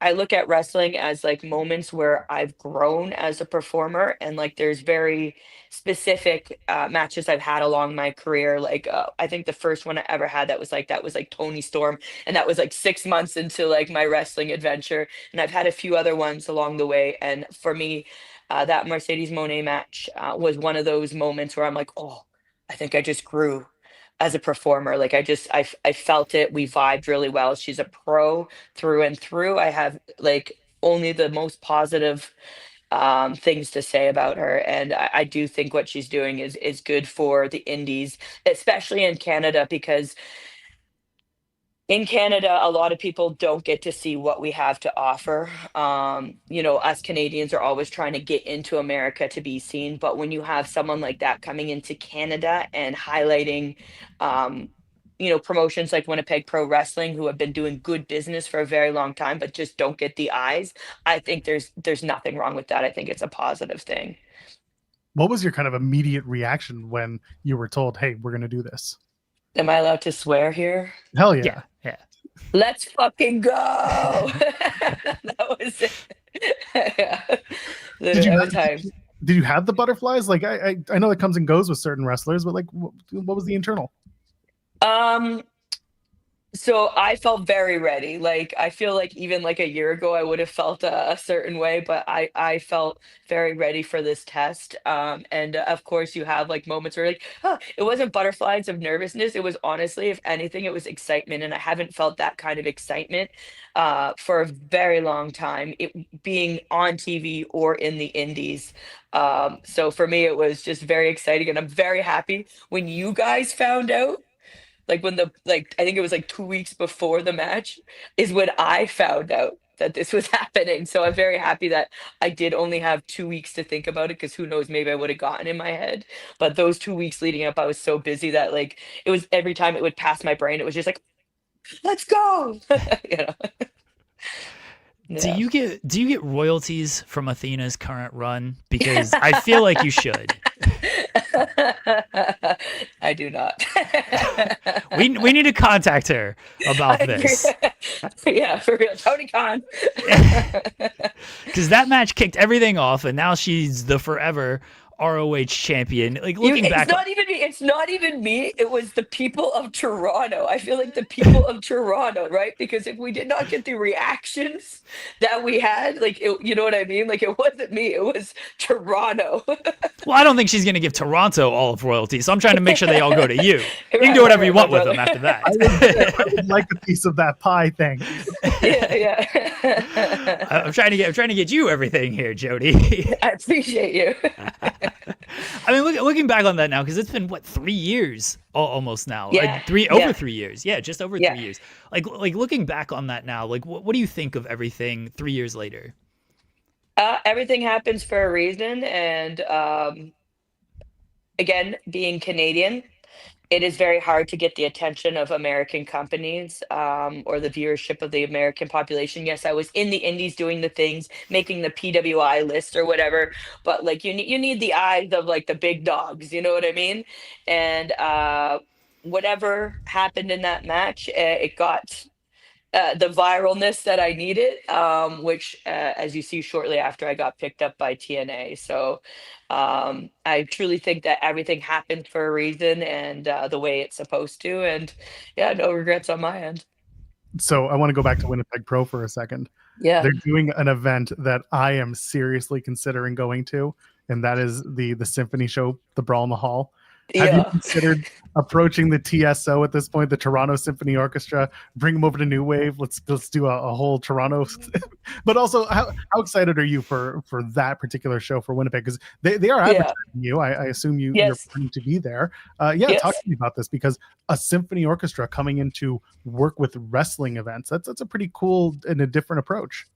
I look at wrestling as like moments where I've grown as a performer, and like there's very specific matches I've had along my career. Like I think the first one I ever had that was like Tony Storm, and that was like 6 months into like my wrestling adventure. And I've had a few other ones along the way. And for me, that Mercedes Monet match was one of those moments where I'm like, oh, I think I just grew as a performer. Like I felt it. We vibed really well. She's a pro through and through. I have like only the most positive things to say about her, and I do think what she's doing is good for the indies, especially in Canada, because in Canada, a lot of people don't get to see what we have to offer. Us Canadians are always trying to get into America to be seen, but when you have someone like that coming into Canada and highlighting, promotions like Winnipeg Pro Wrestling, who have been doing good business for a very long time, but just don't get the eyes. I think there's nothing wrong with that. I think it's a positive thing. What was your kind of immediate reaction when you were told, "Hey, we're going to do this"? Am I allowed to swear here? Hell yeah. Yeah. Let's fucking go. That was it. Yeah. Did you have the butterflies? Like I know it comes and goes with certain wrestlers, but like what was the internal? So I felt very ready. Like I feel like even like a year ago I would have felt a certain way, but I felt very ready for this test. And of course you have like moments where like, it wasn't butterflies of nervousness. It was honestly, if anything, it was excitement, and I haven't felt that kind of excitement for a very long time. It being on TV or in the indies. So for me, it was just very exciting, and I'm very happy when you guys found out. Like when I think it was like 2 weeks before the match is when I found out that this was happening. So I'm very happy that I did only have 2 weeks to think about it, because who knows, maybe I would have gotten in my head. But those 2 weeks leading up, I was so busy that like it was every time it would pass my brain, it was just like, let's go. Yeah. Do you get royalties from Athena's current run? Because I feel like you should. I do not. we need to contact her about this. Yeah, for real. Tony Khan. Because that match kicked everything off, and now she's the forever ROH champion. Like looking back, it's not even me. It was the people of Toronto. I feel like the people of Toronto, right? Because if we did not get the reactions that we had, like, you know what I mean? Like, it wasn't me. It was Toronto. Well, I don't think she's going to give Toronto all of royalty, so I'm trying to make sure they all go to you. You can do whatever you want with them after that. I would like a piece of that pie, thank you. Yeah. I'm trying to get you everything here, Jody. I appreciate you. I mean, looking back on that now, because it's been 3 years almost now. Yeah. Like over 3 years. Yeah, just over 3 years. Like looking back on that now, like what do you think of everything 3 years later? Everything happens for a reason, and again, being Canadian, it is very hard to get the attention of American companies, or the viewership of the American population. Yes, I was in the indies doing the things, making the PWI list or whatever, but like you need the eyes of like the big dogs, you know what I mean? And whatever happened in that match, it got the viralness that I needed, which, as you see shortly after, I got picked up by TNA. So I truly think that everything happened for a reason, and the way it's supposed to. And yeah, no regrets on my end. So I want to go back to Winnipeg Pro for a second. Yeah. They're doing an event that I am seriously considering going to, and that is the Symphony Show, the Brawl in the Hall. Have you considered approaching the TSO at this point, the Toronto Symphony Orchestra, bring them over to New Wave? Let's do a whole Toronto. But also, how excited are you for that particular show for Winnipeg? Because they are advertising you. I assume you're planning to be there. Talk to me about this, because a symphony orchestra coming in to work with wrestling events, that's a pretty cool and a different approach.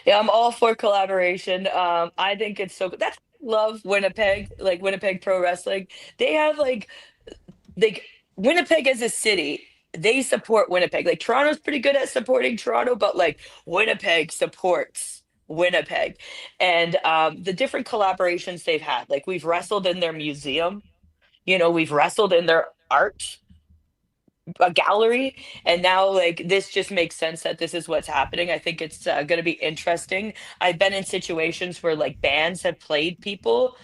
Yeah, I'm all for collaboration. I think it's so good. That's love Winnipeg, like Winnipeg Pro Wrestling. They have like Winnipeg as a city, they support Winnipeg. Like Toronto's pretty good at supporting Toronto, but like Winnipeg supports Winnipeg. And the different collaborations they've had, like we've wrestled in their museum, we've wrestled in their art a gallery, and now like this just makes sense that this is what's happening. I think it's going to be interesting. I've been in situations where like bands have played people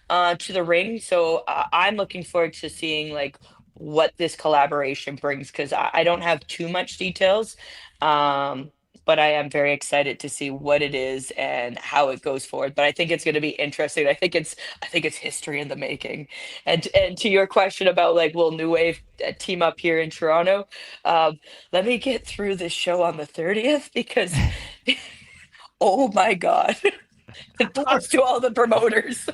to the ring, so I'm looking forward to seeing like what this collaboration brings, because I don't have too much details, but I am very excited to see what it is and how it goes forward. But I think it's going to be interesting. I think it's history in the making. And to your question about like, will New Wave team up here in Toronto? Let me get through this show on the 30th, because oh my God. Talks to all the promoters.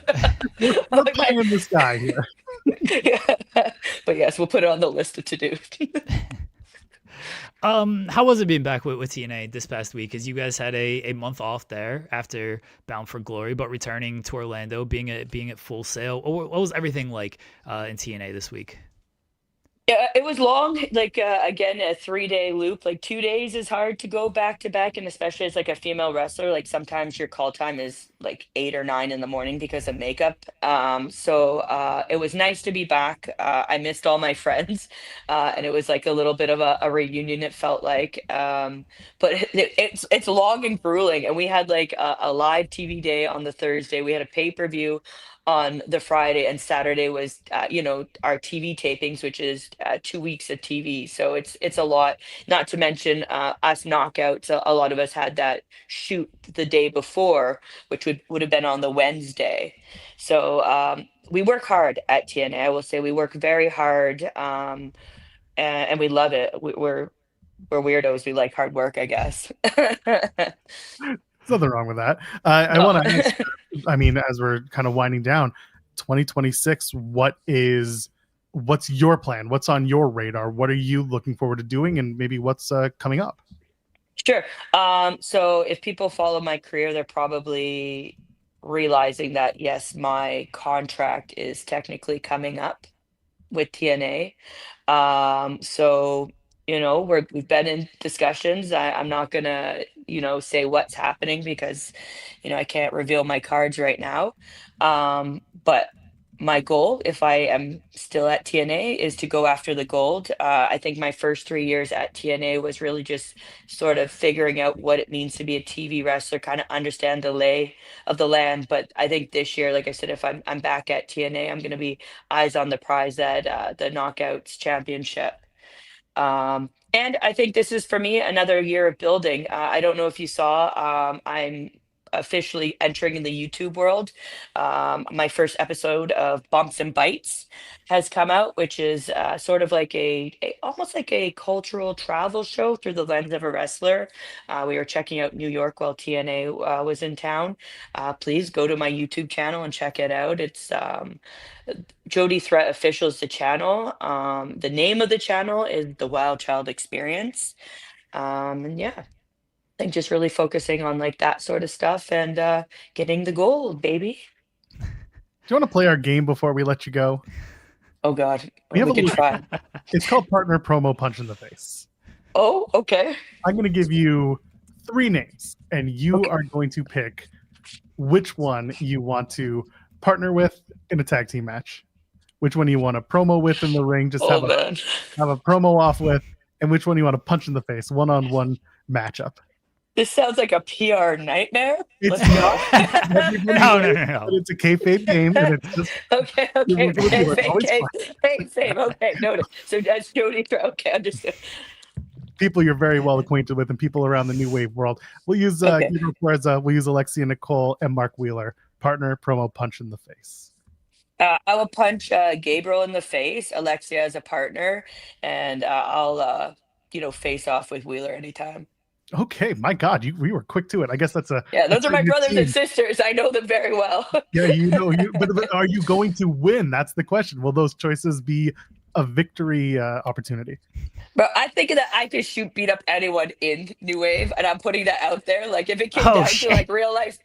We're playing this guy here. Yeah. But yes, we'll put it on the list of to-do. How was it being back with TNA this past week? Because you guys had a month off there after Bound for Glory, but returning to Orlando, being at Full Sail. What was everything like in TNA this week? Yeah, it was long. Like again, a 3-day loop. Like 2 days is hard to go back to back, and especially as like a female wrestler, like sometimes your call time is like 8 or 9 in the morning because of makeup. So it was nice to be back. I missed all my friends, and it was like a little bit of a reunion. It felt like, but it's long and grueling. And we had like a live TV day on the Thursday. We had a pay-per-view on the Friday, and Saturday was our TV tapings, which is 2 weeks of TV. So it's a lot. Not to mention us knockouts. A lot of us had that shoot the day before, which would have been on the Wednesday. So we work hard at TNA. I will say we work very hard, and we love it. We're weirdos. We like hard work, I guess. There's nothing wrong with that. I No. want to ask, I mean, as we're kind of winding down, 2026, what's your plan? What's on your radar? What are you looking forward to doing? And maybe what's coming up? Sure. So if people follow my career, they're probably realizing that yes, my contract is technically coming up with TNA. So we've been in discussions. I'm not gonna say what's happening because I can't reveal my cards right now. But my goal, if I am still at TNA, is to go after the gold. I think my first 3 years at TNA was really just sort of figuring out what it means to be a TV wrestler, kind of understand the lay of the land. But I think this year, like I said, if I'm back at TNA, I'm going to be eyes on the prize at the Knockouts Championship. And I think this is for me another year of building. I don't know if you saw, I'm officially entering in the YouTube world. My first episode of Bumps and Bites has come out, which is sort of like almost like a cultural travel show through the lens of a wrestler. We were checking out New York while TNA was in town. Please go to my YouTube channel and check it out. It's Jody Threat Official is the channel. The name of the channel is The Wild Child Experience. And yeah, I think just really focusing on like that sort of stuff and getting the gold, baby. Do you want to play our game before we let you go? Oh God, We have we a could little- try. It's called Partner Promo Punch in the Face. Oh, okay. I'm going to give you 3 names, and you Okay. are going to pick which one you want to partner with in a tag team match, which one you want to promo with in the ring, just Oh have man. a promo off with, and which one you want to punch in the face, one-on-one matchup. This sounds like a PR nightmare. It's Let's not. go. Everybody No, knows no, that no. it's a kayfabe game, and it's just Okay. We're gonna do it. Always Same. Okay, noted. So that's Jody. Okay, understood. people you're very well acquainted with and people around the new wave world. We'll use Okay. Gabriel Cuerza, we'll use Alexia Nicole and Mark Wheeler. Partner promo punch in the face. I will punch Gabriel in the face, Alexia as a partner, and I'll face off with Wheeler anytime. Okay, my God, we were quick to it. I guess that's a Yeah, those are my good brothers team. and sisters. I know them very well. Yeah, but are you going to win? That's the question. Will those choices be a victory opportunity? But I think that I could beat up anyone in New Wave, and I'm putting that out there. Like, if it came Oh, down shit. to like real life,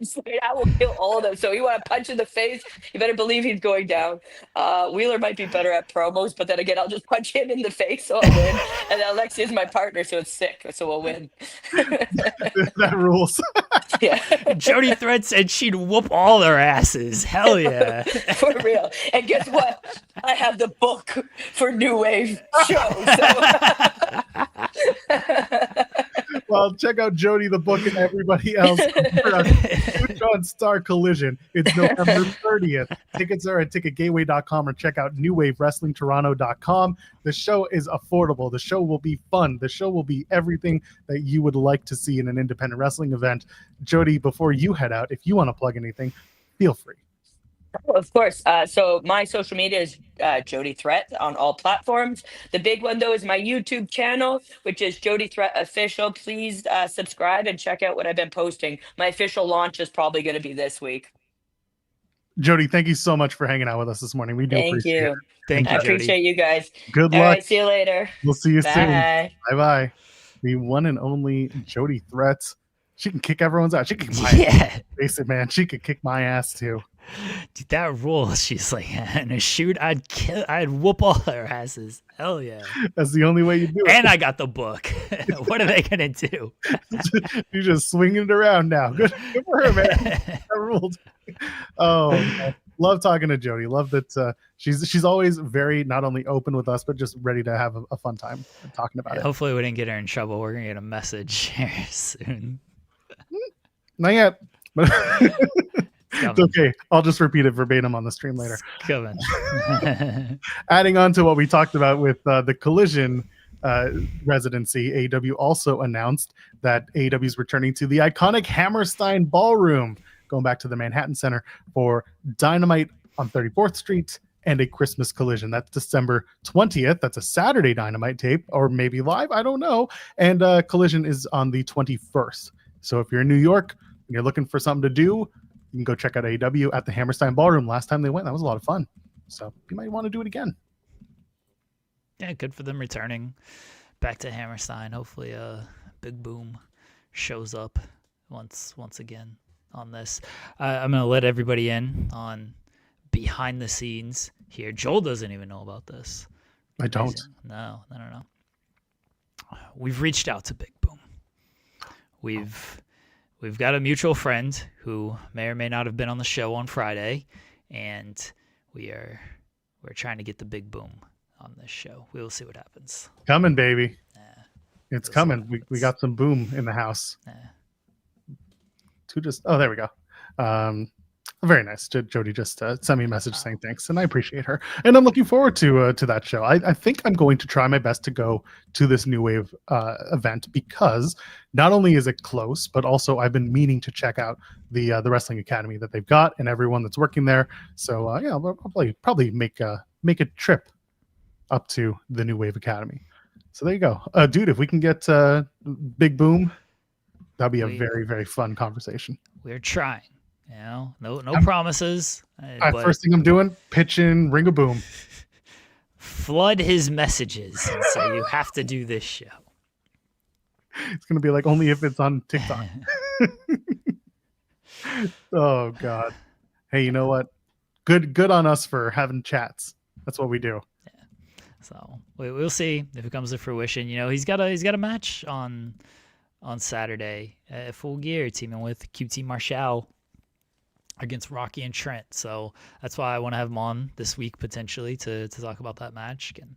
I will kill all of them. So you want to punch in the face? You better believe he's going down. Wheeler might be better at promos, but then again, I'll just punch him in the face, so I'll win. And then Alexia's my partner, so it's sick, so we'll win. That rules. Yeah, Jody Threat said she'd whoop all their asses. Hell yeah. for real. And guess what? I have the book for New Wave shows. Well, check out Jody the book and everybody else on Star Collision. It's November 30th. Tickets are at ticketgateway.com or check out newwavewrestlingtoronto.com. The show is affordable. The show will be fun. The show will be everything that you would like to see in an independent wrestling event. Jody, before you head out, if you want to plug anything, feel free. Of course. So my social media is Jody Threat on all platforms. The big one, though, is my YouTube channel, which is Jody Threat Official. Please subscribe and check out what I've been posting. My official launch is probably going to be this week. Jody, thank you so much for hanging out with us this morning. We do Thank appreciate you. it. Thank I you, Jody. appreciate you guys. Good All luck. right. See you later. We'll see you soon. Bye. Bye-bye. The one and only Jody Threat. She can kick everyone's out. She can kick my Yeah. face it, man. She could kick my ass too. Dude, that rule, she's like, in a shoot, I'd whoop all their asses. Hell yeah. That's the only way you do it. And I got the book. What are they going to do? You're just swinging it around now. Good for her, man. That ruled. Oh, man. Love talking to Jody. Love that she's always very not only open with us, but just ready to have a fun time talking about it. Hopefully we didn't get her in trouble. We're going to get a message here soon. Not yet. But it's okay. I'll just repeat it verbatim on the stream later. It's coming. Adding on to what we talked about with the Collision residency, AEW also announced that AEW is returning to the iconic Hammerstein Ballroom, going back to the Manhattan Center for Dynamite on 34th Street and a Christmas Collision. That's December 20th. That's a Saturday Dynamite tape, or maybe live. I don't know. And Collision is on the 21st. So if you're in New York and you're looking for something to do, you can go check out AEW at the Hammerstein Ballroom. Last time they went, that was a lot of fun. So you might want to do it again. Yeah, good for them returning back to Hammerstein. Hopefully Big Boom shows up once again on this. I'm going to let everybody in on behind the scenes here. Joel doesn't even know about this. I don't. No. We've reached out to Big Boom. We've got a mutual friend who may or may not have been on the show on Friday, and we're trying to get the Big Boom on this show. We will see what happens. Coming, baby. It's coming. We got some boom in the house. There we go. Very nice. Jody just sent me a message saying thanks, and I appreciate her. And I'm looking forward to that show. I think I'm going to try my best to go to this New Wave event, because not only is it close, but also I've been meaning to check out the Wrestling Academy that they've got and everyone that's working there. So I'll probably make a trip up to the New Wave Academy. So there you go, dude. If we can get Big Boom, that'd be a very, very fun conversation. We're trying. No promises. First thing I'm doing, pitching Ring of Boom. Flood his messages and say you have to do this show. It's gonna be like only if it's on TikTok. Oh God. Hey, you know what? Good on us for having chats. That's what we do. Yeah. So we'll see if it comes to fruition. He's got a match on Saturday at Full Gear, teaming with QT Marshall against Rocky and Trent. So that's why I want to have him on this week potentially to talk about that match. Again,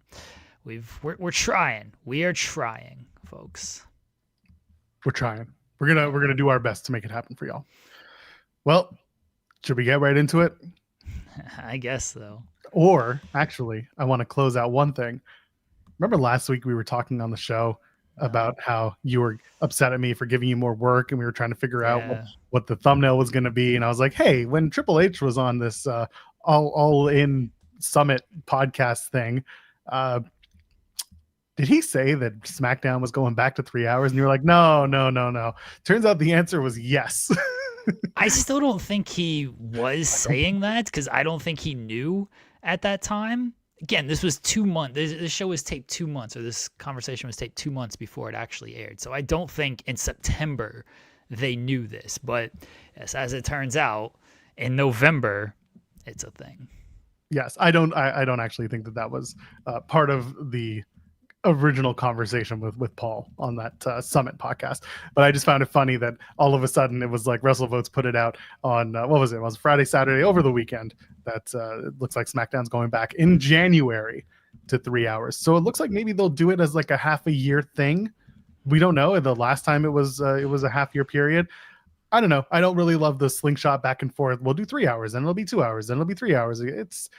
we're trying. We are trying, folks. We're trying. We're gonna do our best to make it happen for y'all. Well, should we get right into it? I guess so. Or actually, I want to close out one thing. Remember last week we were talking on the show about how you were upset at me for giving you more work, and we were trying to figure out what the thumbnail was going to be. And I was like, hey, when Triple H was on this all in Summit podcast thing, did he say that SmackDown was going back to 3 hours? And you were like, no. Turns out the answer was yes. I still don't think he was saying that, because I don't think he knew at that time. Again, this was 2 months. This show was taped 2 months, or this conversation was taped 2 months before it actually aired. So I don't think in September they knew this. But yes, as it turns out, in November, it's a thing. Yes, I don't actually think that was part of the original conversation with Paul on that Summit podcast. But I just found it funny that all of a sudden it was like WrestleVotes put it out on what was it? It was Friday, Saturday, over the weekend. That it looks like SmackDown's going back in January to 3 hours. So it looks like maybe they'll do it as like a half a year thing. We don't know. The last time it was a half year period. I don't know. I don't really love the slingshot back and forth. We'll do 3 hours, then it'll be 2 hours, then it'll be 3 hours. It's,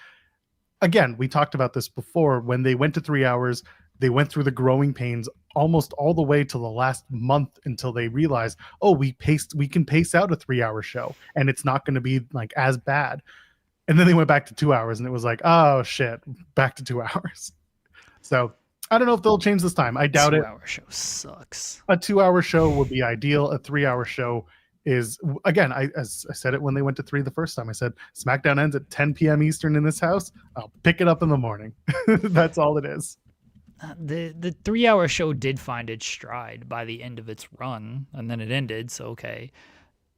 again, we talked about this before. When they went to 3 hours, they went through the growing pains almost all the way to the last month until they realized, oh, we can pace out a 3 hour show and it's not going to be like as bad. And then they went back to 2 hours and it was like, oh shit, back to 2 hours. So I don't know if they'll change this time. I doubt it. 2 hour show sucks. A 2 hour show would be ideal. A 3 hour show is, again, as I said it when they went to 3 the first time, I said SmackDown ends at 10 p.m. Eastern in this house. I'll pick it up in the morning. That's all it is. The 3 hour show did find its stride by the end of its run, and then it ended. So okay,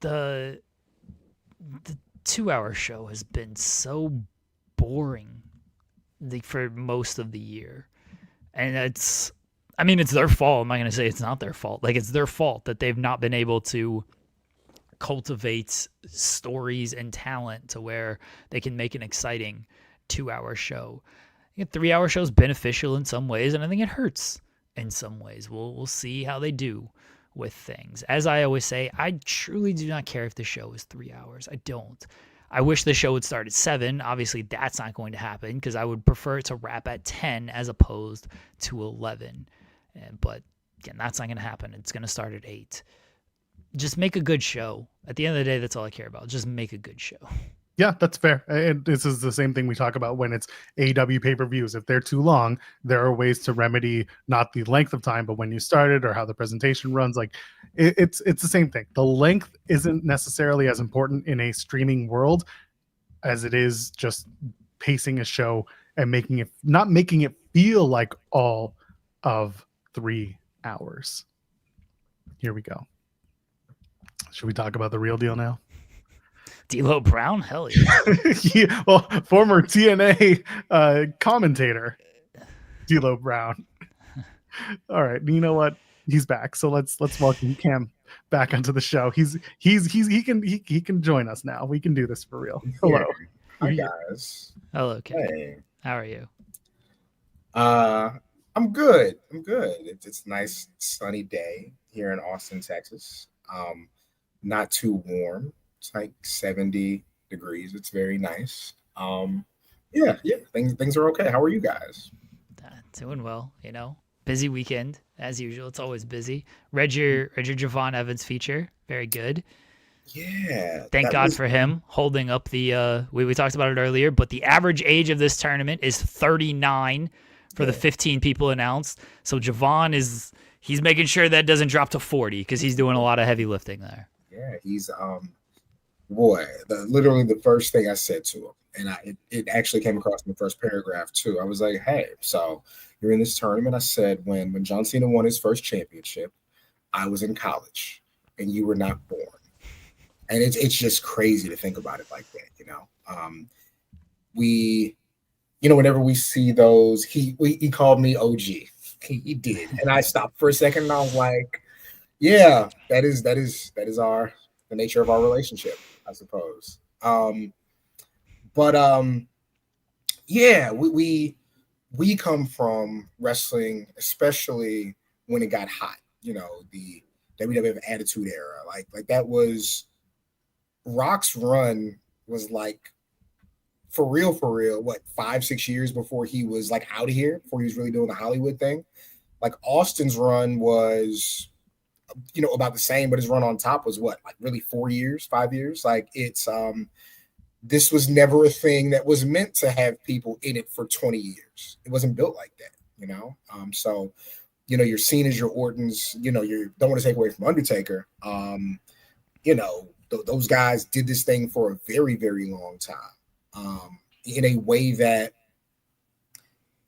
the 2-hour show has been so boring for most of the year. And it's their fault. I'm not going to say it's not their fault. Like, it's their fault that they've not been able to cultivate stories and talent to where they can make an exciting 2-hour show. I think a 3-hour show is beneficial in some ways, and I think it hurts in some ways. We'll see how they do with things. As I always say, I truly do not care if the show is 3 hours. I don't. I wish the show would start at 7. Obviously, that's not going to happen because I would prefer it to wrap at 10 as opposed to 11. But again, that's not going to happen. It's going to start at 8. Just make a good show. At the end of the day, that's all I care about. Just make a good show. Yeah, that's fair. And this is the same thing we talk about when it's AEW pay-per-views. If they're too long, there are ways to remedy not the length of time, but when you started or how the presentation runs. Like, it's the same thing. The length isn't necessarily as important in a streaming world as it is just pacing a show and not making it feel like all of 3 hours. Here we go. Should we talk about the real deal now? D'Lo Brown? Hell yeah. Well, former TNA commentator, D'Lo Brown. All right, you know what? He's back. So let's welcome Cam back onto the show. He can join us now. We can do this for real. Hello. Hi guys. Hello, Cam. Hey. How are you? I'm good. It's a nice sunny day here in Austin, Texas. Not too warm. It's like 70 degrees. It's very nice. Yeah. Things are okay. How are you guys? Doing well. Busy weekend as usual. It's always busy. Read your Javon Evans feature. Very good. Yeah. Thank God for him holding up the. We talked about it earlier, but the average age of this tournament is 39 for the 15 people announced. So Javon he's making sure that doesn't drop to 40 because he's doing a lot of heavy lifting there. Yeah, he's literally the first thing I said to him, and it actually came across in the first paragraph too. I was like, hey, so you're in this tournament. I said when John Cena won his first championship, I was in college and you were not born. And it's just crazy to think about it like that, whenever we see those, he called me OG. He did, and I stopped for a second and I was like, yeah, that is the nature of our relationship, I suppose. Yeah, we come from wrestling, especially when it got hot. The WWF Attitude Era, like that was Rock's run was like for real. What 5-6 years before he was like out of here, before he was really doing the Hollywood thing. Like Austin's run was, about the same, but his run on top was what, like really 4 years, 5 years. Like it's this was never a thing that was meant to have people in it for 20 years. It wasn't built like that, So, your Cena's, your Ortons, you don't want to take away from Undertaker. Those guys did this thing for a very, very long time, in a way that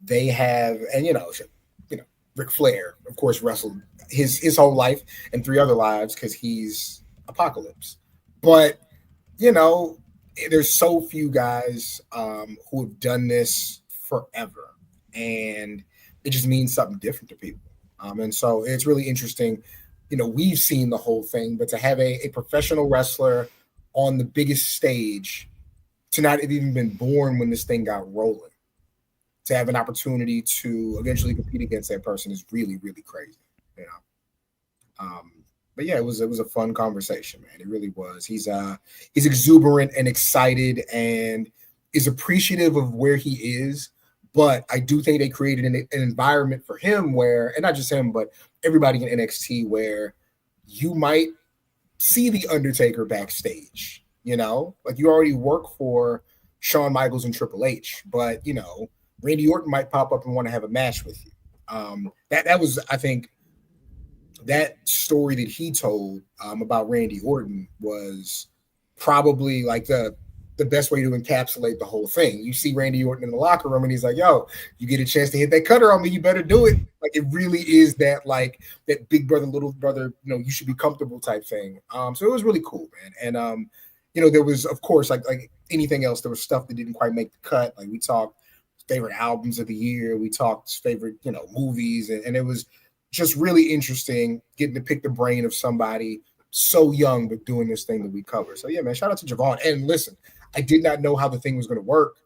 they have, and Ric Flair, of course, wrestled his whole life and 3 other lives because he's Apocalypse. But there's so few guys who have done this forever, and it just means something different to people. And so it's really interesting. We've seen the whole thing, but to have a professional wrestler on the biggest stage, to not have even been born when this thing got rolling, to have an opportunity to eventually compete against that person is really, really crazy, But yeah, it was a fun conversation, man. It really was. He's exuberant and excited and is appreciative of where he is. But I do think they created an environment for him where, and not just him, but everybody in NXT, where you might see the Undertaker backstage. Like you already work for Shawn Michaels and Triple H, but Randy Orton might pop up and want to have a match with you. That was, I think, that story that he told about Randy Orton was probably like the best way to encapsulate the whole thing. You see Randy Orton in the locker room and he's like, yo, you get a chance to hit that cutter on me, you better do it. Like it really is that, like that big brother, little brother, you should be comfortable type thing. So it was really cool, man. And there was, of course, like anything else, there was stuff that didn't quite make the cut. Like we talked favorite albums of the year, we talked favorite, movies, and it was just really interesting getting to pick the brain of somebody so young but doing this thing that we cover. So yeah, man, shout out to Javon. And listen, I did not know how the thing was going to work.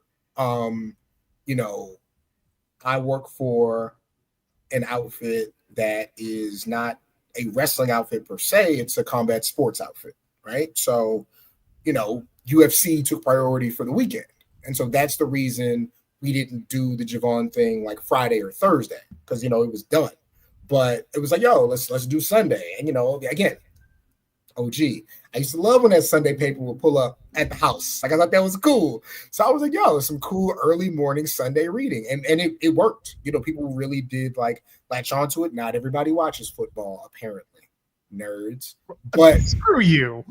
I work for an outfit that is not a wrestling outfit per se, it's a combat sports outfit, right? So, UFC took priority for the weekend. And so that's the reason we didn't do the Javon thing like Friday or Thursday, because, it was done. But it was like, yo, let's do Sunday. And, again, OG. I used to love when that Sunday paper would pull up at the house. Like, I thought that was cool. So I was like, yo, some cool early morning Sunday reading. And it worked. People really did like latch onto it. Not everybody watches football, apparently. Nerds. But screw you.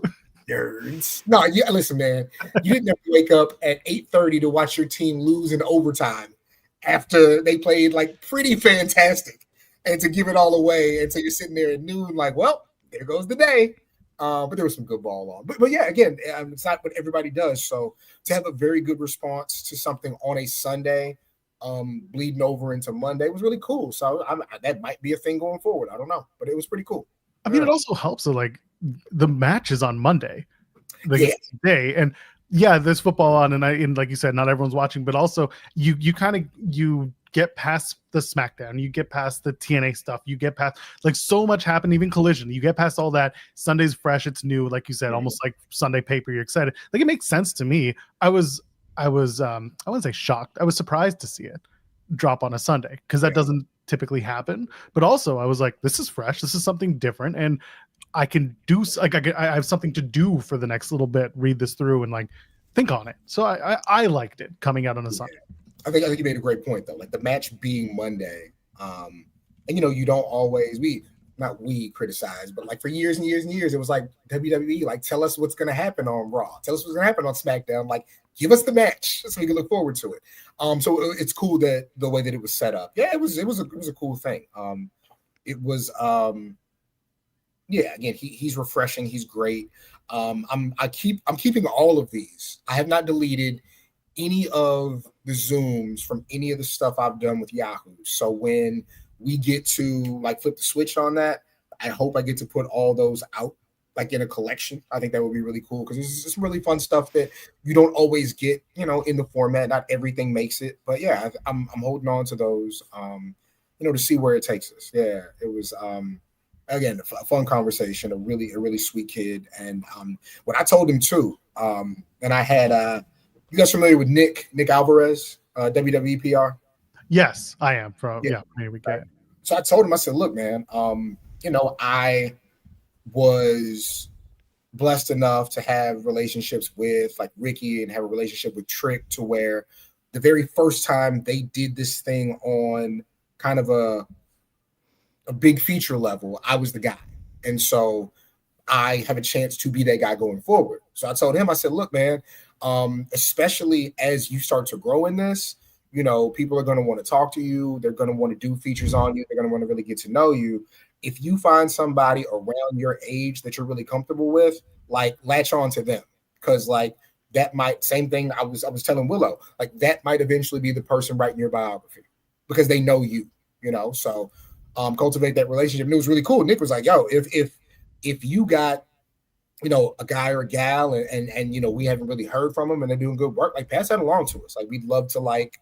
Nerds. No, yeah, listen, man. You didn't have to wake up at 8:30 to watch your team lose in overtime after they played like pretty fantastic and to give it all away. And so you're sitting there at noon like, well, there goes the day. But there was some good ball on. But yeah, again, it's not what everybody does. So to have a very good response to something on a Sunday, bleeding over into Monday was really cool. So that might be a thing going forward. I don't know, but it was pretty cool. I mean, it also helps that like the match is on Monday, day, and yeah, there's football on, and like you said, not everyone's watching, but also you get past the SmackDown, you get past the TNA stuff, you get past like so much happened, even Collision, you get past all that. Sunday's fresh, it's new, like you said, almost like Sunday paper. You're excited, like it makes sense to me. I wouldn't say shocked. I was surprised to see it drop on a Sunday because that doesn't typically happen. But also, I was like, this is fresh. This is something different, and I can do I have something to do for the next little bit. Read this through and like think on it. So I liked it coming out on a Sunday. I think you made a great point though. Like the match being Monday, and you don't always we criticize, but like for years and years and years, it was like WWE, like tell us what's going to happen on Raw, tell us what's going to happen on SmackDown, like give us the match so we can look forward to it. So it's cool that the way that it was set up. Yeah, it was a cool thing. It was again, he's refreshing, he's great. I'm keeping all of these. I have not deleted any of the Zooms from any of the stuff I've done with Yahoo. So when we get to like flip the switch on that, I hope I get to put all those out like in a collection. I think that would be really cool because it's some really fun stuff that you don't always get, in the format. Not everything makes it, but yeah, I'm holding on to those, to see where it takes us. Yeah, it was again a fun conversation, a really sweet kid, and what I told him too, and I had you guys familiar with Nick Alvarez, WWE PR? Yes, I am. Here we go. So I told him, I said, look, man, I was blessed enough to have relationships with like Ricky and have a relationship with Trick to where the very first time they did this thing on kind of a big feature level, I was the guy. And so I have a chance to be that guy going forward. So I told him, I said, look, man, especially as you start to grow in this, people are going to want to talk to you. They're going to want to do features on you. They're going to want to really get to know you. If you find somebody around your age that you're really comfortable with, like latch on to them. Because like that might, same thing I was telling Willow, like that might eventually be the person writing your biography because they know you, so cultivate that relationship. And it was really cool. Nick was like, yo, if you got, a guy or a gal and we haven't really heard from them and they're doing good work, like pass that along to us. Like we'd love to like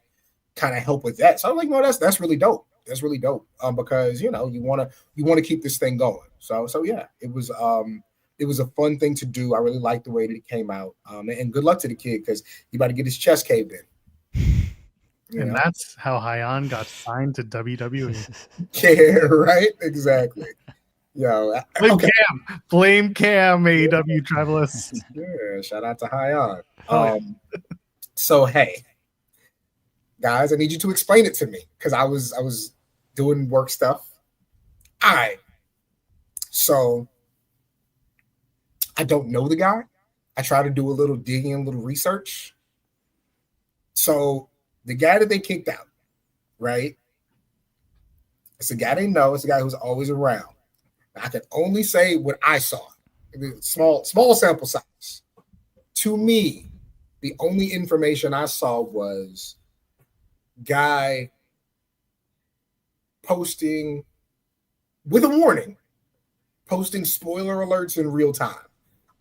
kind of help with that. So I'm like, no, that's really dope. That's really dope. Because you want to keep this thing going. So yeah, it was a fun thing to do. I really liked the way that it came out. And good luck to the kid because he about to get his chest caved in. And that's how Hyon got signed to WWE. Yeah, right. Exactly. Blame Cam, AEW Tribalist. Yeah, shout out to Hyon. So hey, guys, I need you to explain it to me because I was doing work stuff. All right. So I don't know the guy. I try to do a little digging, a little research. So the guy that they kicked out, right? It's a guy they know. It's a guy who's always around. I can only say what I saw. Small sample size. To me, the only information I saw was guy posting with a warning, posting spoiler alerts in real time.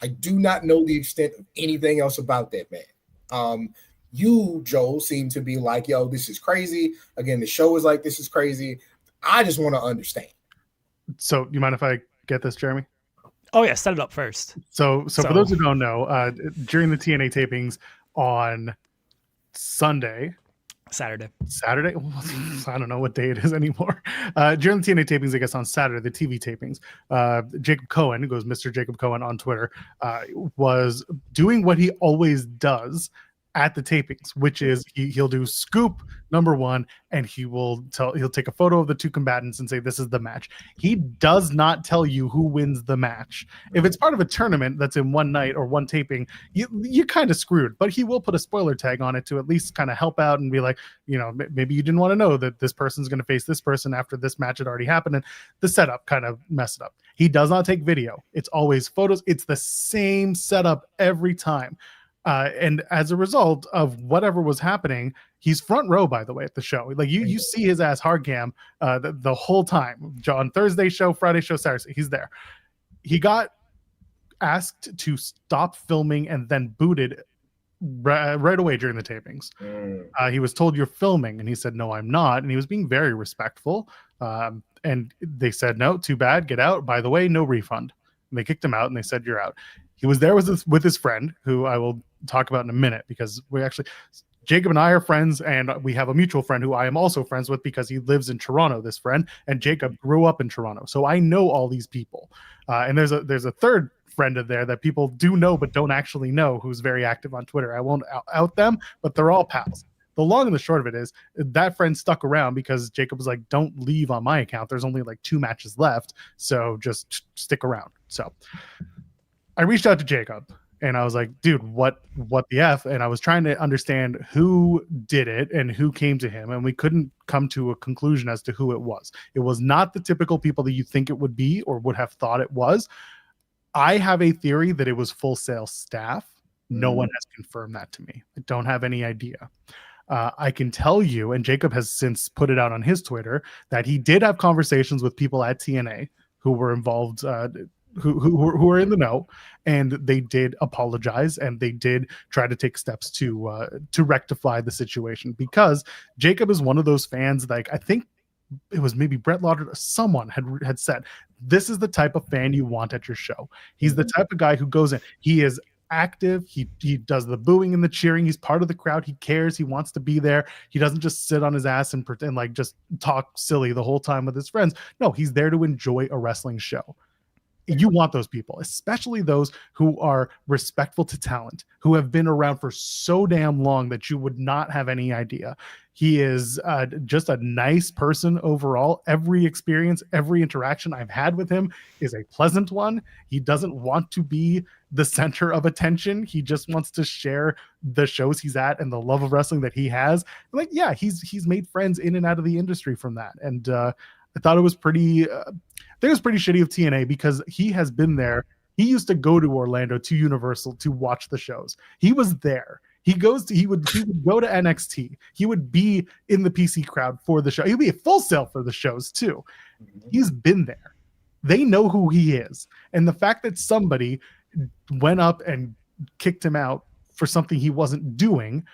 I do not know the extent of anything else about that man. You, Joel, seem to be like, yo, this is crazy. Again, the show is like, this is crazy. I just want to understand. So you mind if I get this, Jeremy? Oh yeah, set it up first. So for those who don't know, during the TNA tapings on Saturday, I don't know what day it is anymore. During the TNA tapings, I guess on Saturday, the TV tapings, Jacob Cohen, who goes Mr. Jacob Cohen on Twitter, was doing what he always does at the tapings, which is he'll do scoop number one, and he'll take a photo of the two combatants and say, this is the match. He does not tell you who wins the match. If it's part of a tournament that's in one night or one taping, you're kind of screwed, but he will put a spoiler tag on it to at least kind of help out and be like, maybe you didn't want to know that this person's going to face this person after this match had already happened, and the setup kind of messed it up. He does not take video. It's always photos. It's the same setup every time. And as a result of whatever was happening, he's front row, by the way, at the show. Like you see his ass hard cam the whole time. On Thursday show, Friday show, Saturday, he's there. He got asked to stop filming and then booted right away during the tapings. He was told, you're filming, and he said, no, I'm not. And he was being very respectful. And they said, no, too bad, get out. By the way, no refund. And they kicked him out, and they said, you're out. He was there with his friend, who I will talk about in a minute, because Jacob and I are friends, and we have a mutual friend who I am also friends with because he lives in Toronto, this friend, and Jacob grew up in Toronto. So I know all these people. And there's a third friend of there that people do know but don't actually know, who's very active on Twitter. I won't out them, but they're all pals. The long and the short of it is that friend stuck around because Jacob was like, don't leave on my account. There's only like 2 matches left, so just stick around. So I reached out to Jacob and I was like, dude, what the F? And I was trying to understand who did it and who came to him. And we couldn't come to a conclusion as to who it was. It was not the typical people that you think it would be or would have thought it was. I have a theory that it was Full Sail staff. No one has confirmed that to me. I don't have any idea. I can tell you, and Jacob has since put it out on his Twitter, that he did have conversations with people at TNA who were involved, who are in the know, and they did apologize and they did try to take steps to rectify the situation, because Jacob is one of those fans, like I think it was maybe Brett Lauder, someone had said, this is the type of fan you want at your show. He's the type of guy who goes in, he is active, he does the booing and the cheering, he's part of the crowd, he cares, he wants to be there, he doesn't just sit on his ass and pretend like just talk silly the whole time with his friends. No, he's there to enjoy a wrestling show. You want those people, especially those who are respectful to talent, who have been around for so damn long that you would not have any idea. He is just a nice person overall. Every experience, every interaction I've had with him is a pleasant one. He doesn't want to be the center of attention. He just wants to share the shows he's at and the love of wrestling that he has. And like, yeah, he's made friends in and out of the industry from that. And I thought it was pretty... I think it was pretty shitty of TNA because he has been there. He used to go to Orlando, to Universal, to watch the shows. He was there. He would go to NXT. He would be in the PC crowd for the show. He'd be a Full Sail for the shows too. He's been there. They know who he is. And the fact that somebody went up and kicked him out for something he wasn't doing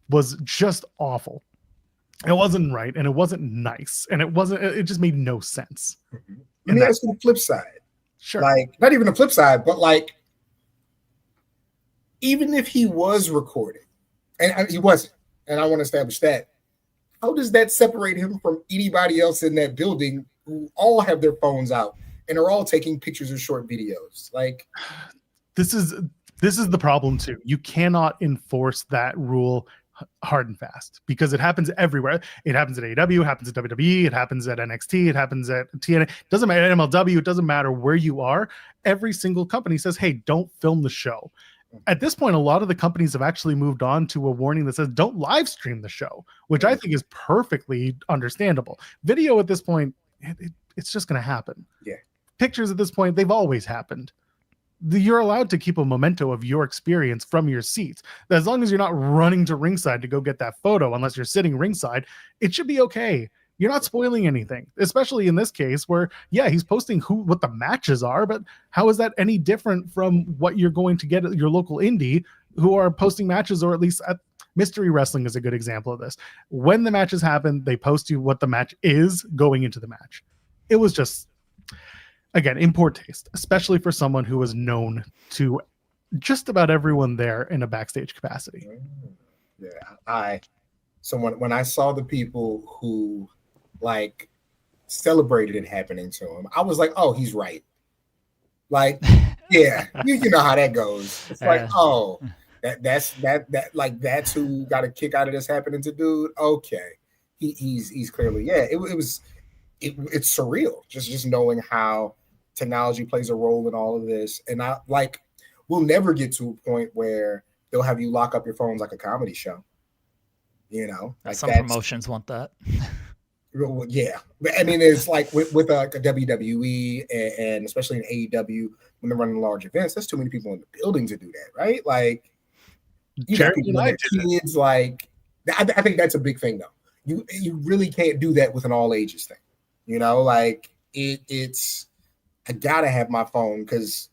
was just awful. It wasn't right, and it wasn't nice, and it just made no sense. Let me ask you the flip side. Sure. Like, not even the flip side, but like, even if he was recording, and he wasn't, and I want to establish that, how does that separate him from anybody else in that building who all have their phones out and are all taking pictures or short videos? Like, this is the problem too. You cannot enforce that rule hard and fast because it happens everywhere. It happens at AEW, it happens at WWE, it happens at NXT, it happens at TNA. It doesn't matter at MLW, it doesn't matter where you are. Every single company says, hey, don't film the show. At this point, a lot of the companies have actually moved on to a warning that says don't live stream the show, which I think is perfectly understandable. Video at this point, it's just going to happen. Yeah. Pictures at this point, they've always happened. you're allowed to keep a memento of your experience from your seat. As long as you're not running to ringside to go get that photo, unless you're sitting ringside, it should be okay. You're not spoiling anything, especially in this case where, yeah, he's posting what the matches are, but how is that any different from what you're going to get at your local indie who are posting matches, or at least at Mystery Wrestling is a good example of this. When the matches happen, they post you what the match is going into the match. It was just, again, in poor taste, especially for someone who was known to just about everyone there in a backstage capacity. Yeah, so when I saw the people who like celebrated it happening to him, I was like, oh, he's right. Like, yeah, you know how that goes. It's like, oh, that's that's who got a kick out of this happening to dude. Okay, he's clearly, yeah. It's surreal just knowing how technology plays a role in all of this, and we'll never get to a point where they'll have you lock up your phones like a comedy show. You know, like some promotions want that. Yeah, I mean, it's like with a WWE and especially in AEW when they're running large events. There's too many people in the building to do that, right? Like, you got people with kids. Like, I think that's a big thing, though. You really can't do that with an all ages thing. You know, like it's I gotta have my phone because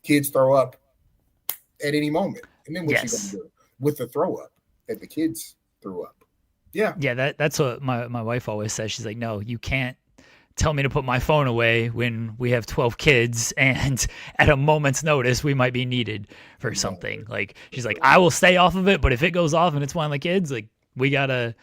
kids throw up at any moment, and then what's she gonna do with the throw up that the kids threw up? Yeah, that's what my wife always says. She's like, no, you can't tell me to put my phone away when we have 12 kids and at a moment's notice we might be needed for something. Like, she's like, I will stay off of it, but if it goes off and it's one of the kids, like, we gotta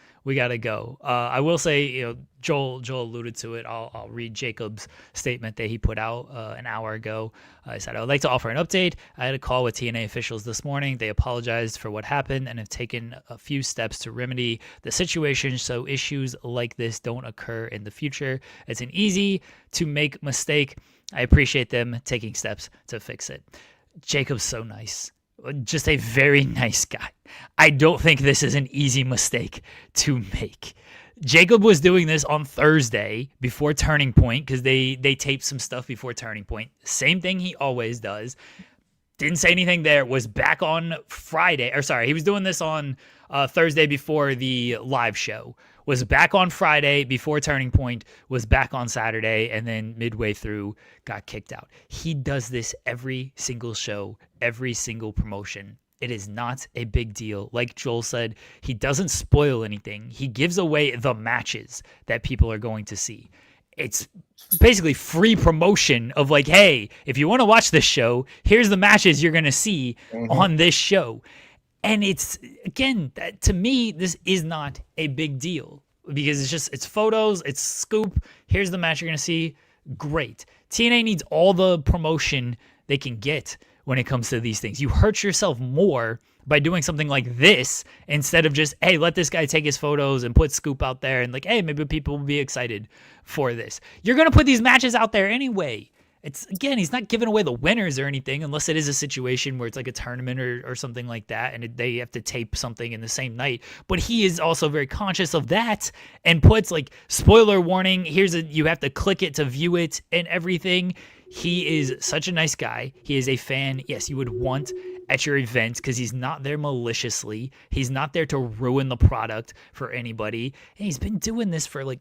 go. I will say, Joel alluded to it. I'll read Jacob's statement that he put out an hour ago. He said, I would like to offer an update. I had a call with TNA officials this morning. They apologized for what happened and have taken a few steps to remedy the situation so issues like this don't occur in the future. It's an easy to make mistake. I appreciate them taking steps to fix it. Jacob's so nice. Just a very nice guy. I don't think this is an easy mistake to make. Jacob was doing this on Thursday before Turning Point because they taped some stuff before Turning Point. Same thing he always does. Didn't say anything there. Was back on Friday. Or sorry, he was doing this on Thursday before the live show. Was back on Friday before Turning Point. Was back on Saturday, and then midway through got kicked out. He does this every single show, every single promotion. It is not a big deal. Like Joel said, he doesn't spoil anything. He gives away the matches that people are going to see. It's basically free promotion of like, hey, if you want to watch this show, here's the matches you're going to see on this show. And it's, again, to me, this is not a big deal because it's photos, it's scoop. Here's the match you're going to see. Great. TNA needs all the promotion they can get when it comes to these things. You hurt yourself more by doing something like this instead of just, hey, let this guy take his photos and put scoop out there and like, hey, maybe people will be excited for this. You're going to put these matches out there anyway. It's, again, he's not giving away the winners or anything unless it is a situation where it's like a tournament or something like that and they have to tape something in the same night. But he is also very conscious of that and puts like, spoiler warning, you have to click it to view it and everything. He is such a nice guy. He is a fan, yes, you would want at your event because he's not there maliciously. He's not there to ruin the product for anybody. And he's been doing this for like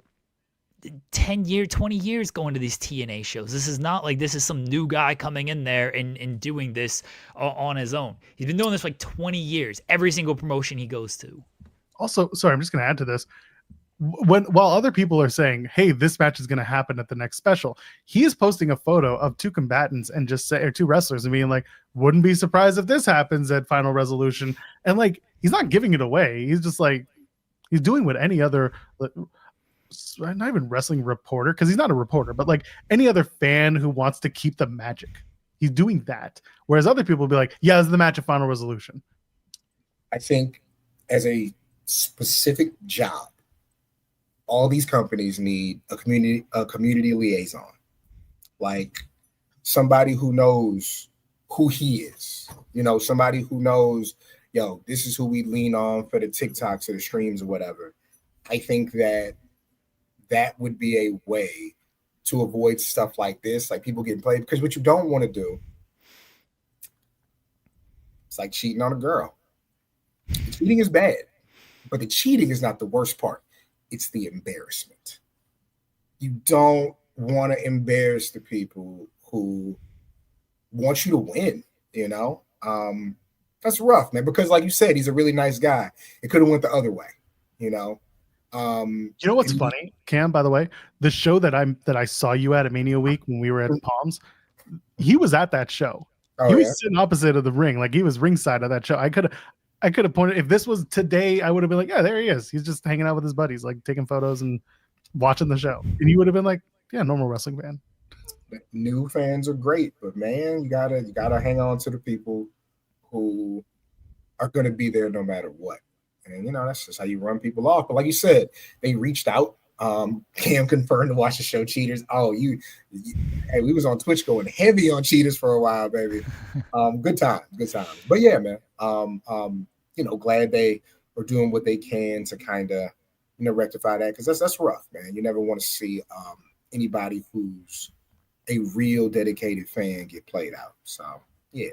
10 years, 20 years going to these TNA shows. This is not like this is some new guy coming in there and doing this on his own. He's been doing this for like 20 years, every single promotion he goes to. Also, sorry, I'm just going to add to this. While other people are saying, hey, this match is going to happen at the next special, he is posting a photo of two combatants and or two wrestlers and being like, wouldn't be surprised if this happens at Final Resolution. And like, he's not giving it away. He's just like, he's doing what any other, not even wrestling reporter, because he's not a reporter, but like any other fan who wants to keep the magic. He's doing that. Whereas other people will be like, yeah, this is the match at Final Resolution. I think as a specific job, all these companies need a community liaison, like somebody who knows who he is, somebody who knows, this is who we lean on for the TikToks or the streams or whatever. I think that would be a way to avoid stuff like this, like people getting played, because what you don't want to do It's like cheating on a girl. The cheating is bad, but the cheating is not the worst part. It's the embarrassment. You don't want to embarrass the people who want you to win, you know? That's rough, man, because like you said, he's a really nice guy. It could have went the other way, you know? You know what's funny, Cam, by the way? The show that I saw you at Mania Week when we were at Palms, he was at that show. He was sitting opposite of the ring. Like, he was ringside of that show. I could have pointed, if this was today, I would have been like, yeah, there he is. He's just hanging out with his buddies, like taking photos and watching the show. And you would have been like, yeah, normal wrestling fan. New fans are great, but man, you gotta hang on to the people who are gonna be there no matter what. And you know, that's just how you run people off. But like you said, they reached out. Cam confirmed to watch the show Cheaters. Oh, hey, we was on Twitch going heavy on Cheaters for a while, baby. Good times. But yeah, man. You know, glad they are doing what they can to kind of, you know, rectify that, because that's rough, man. You never want to see anybody who's a real dedicated fan get played out. So yeah.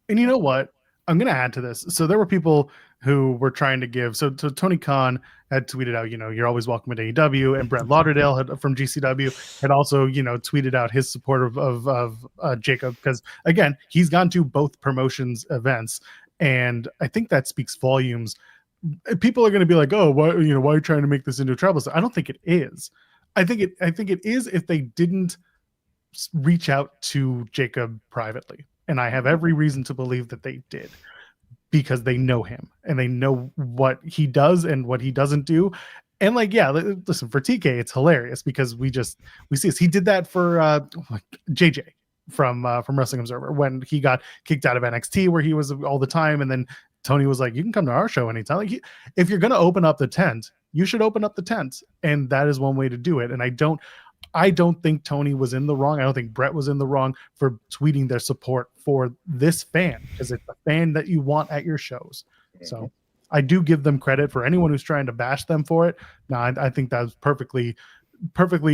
And you know what? I'm going to add to this. So there were people who were trying to give. So Tony Khan had tweeted out, you know, you're always welcome at AEW, and Brett Lauderdale from GCW had also, you know, tweeted out his support of Jacob, because again, he's gone to both promotions events, and I think that speaks volumes. People are going to be like, oh, why are you trying to make this into a trouble? So I don't think it is. I think it is if they didn't reach out to Jacob privately. And I have every reason to believe that they did, because they know him and they know what he does and what he doesn't do. And like, yeah, listen, for TK, it's hilarious because we see this. He did that for JJ from Wrestling Observer when he got kicked out of NXT, where he was all the time. And then Tony was like, you can come to our show anytime. Like, if you're going to open up the tent, you should open up the tent. And that is one way to do it. And I don't think Tony was in the wrong. I don't think Brett was in the wrong for tweeting their support for this fan, because it's a fan that you want at your shows. So I do give them credit. For anyone who's trying to bash them for it, no, I think that was perfectly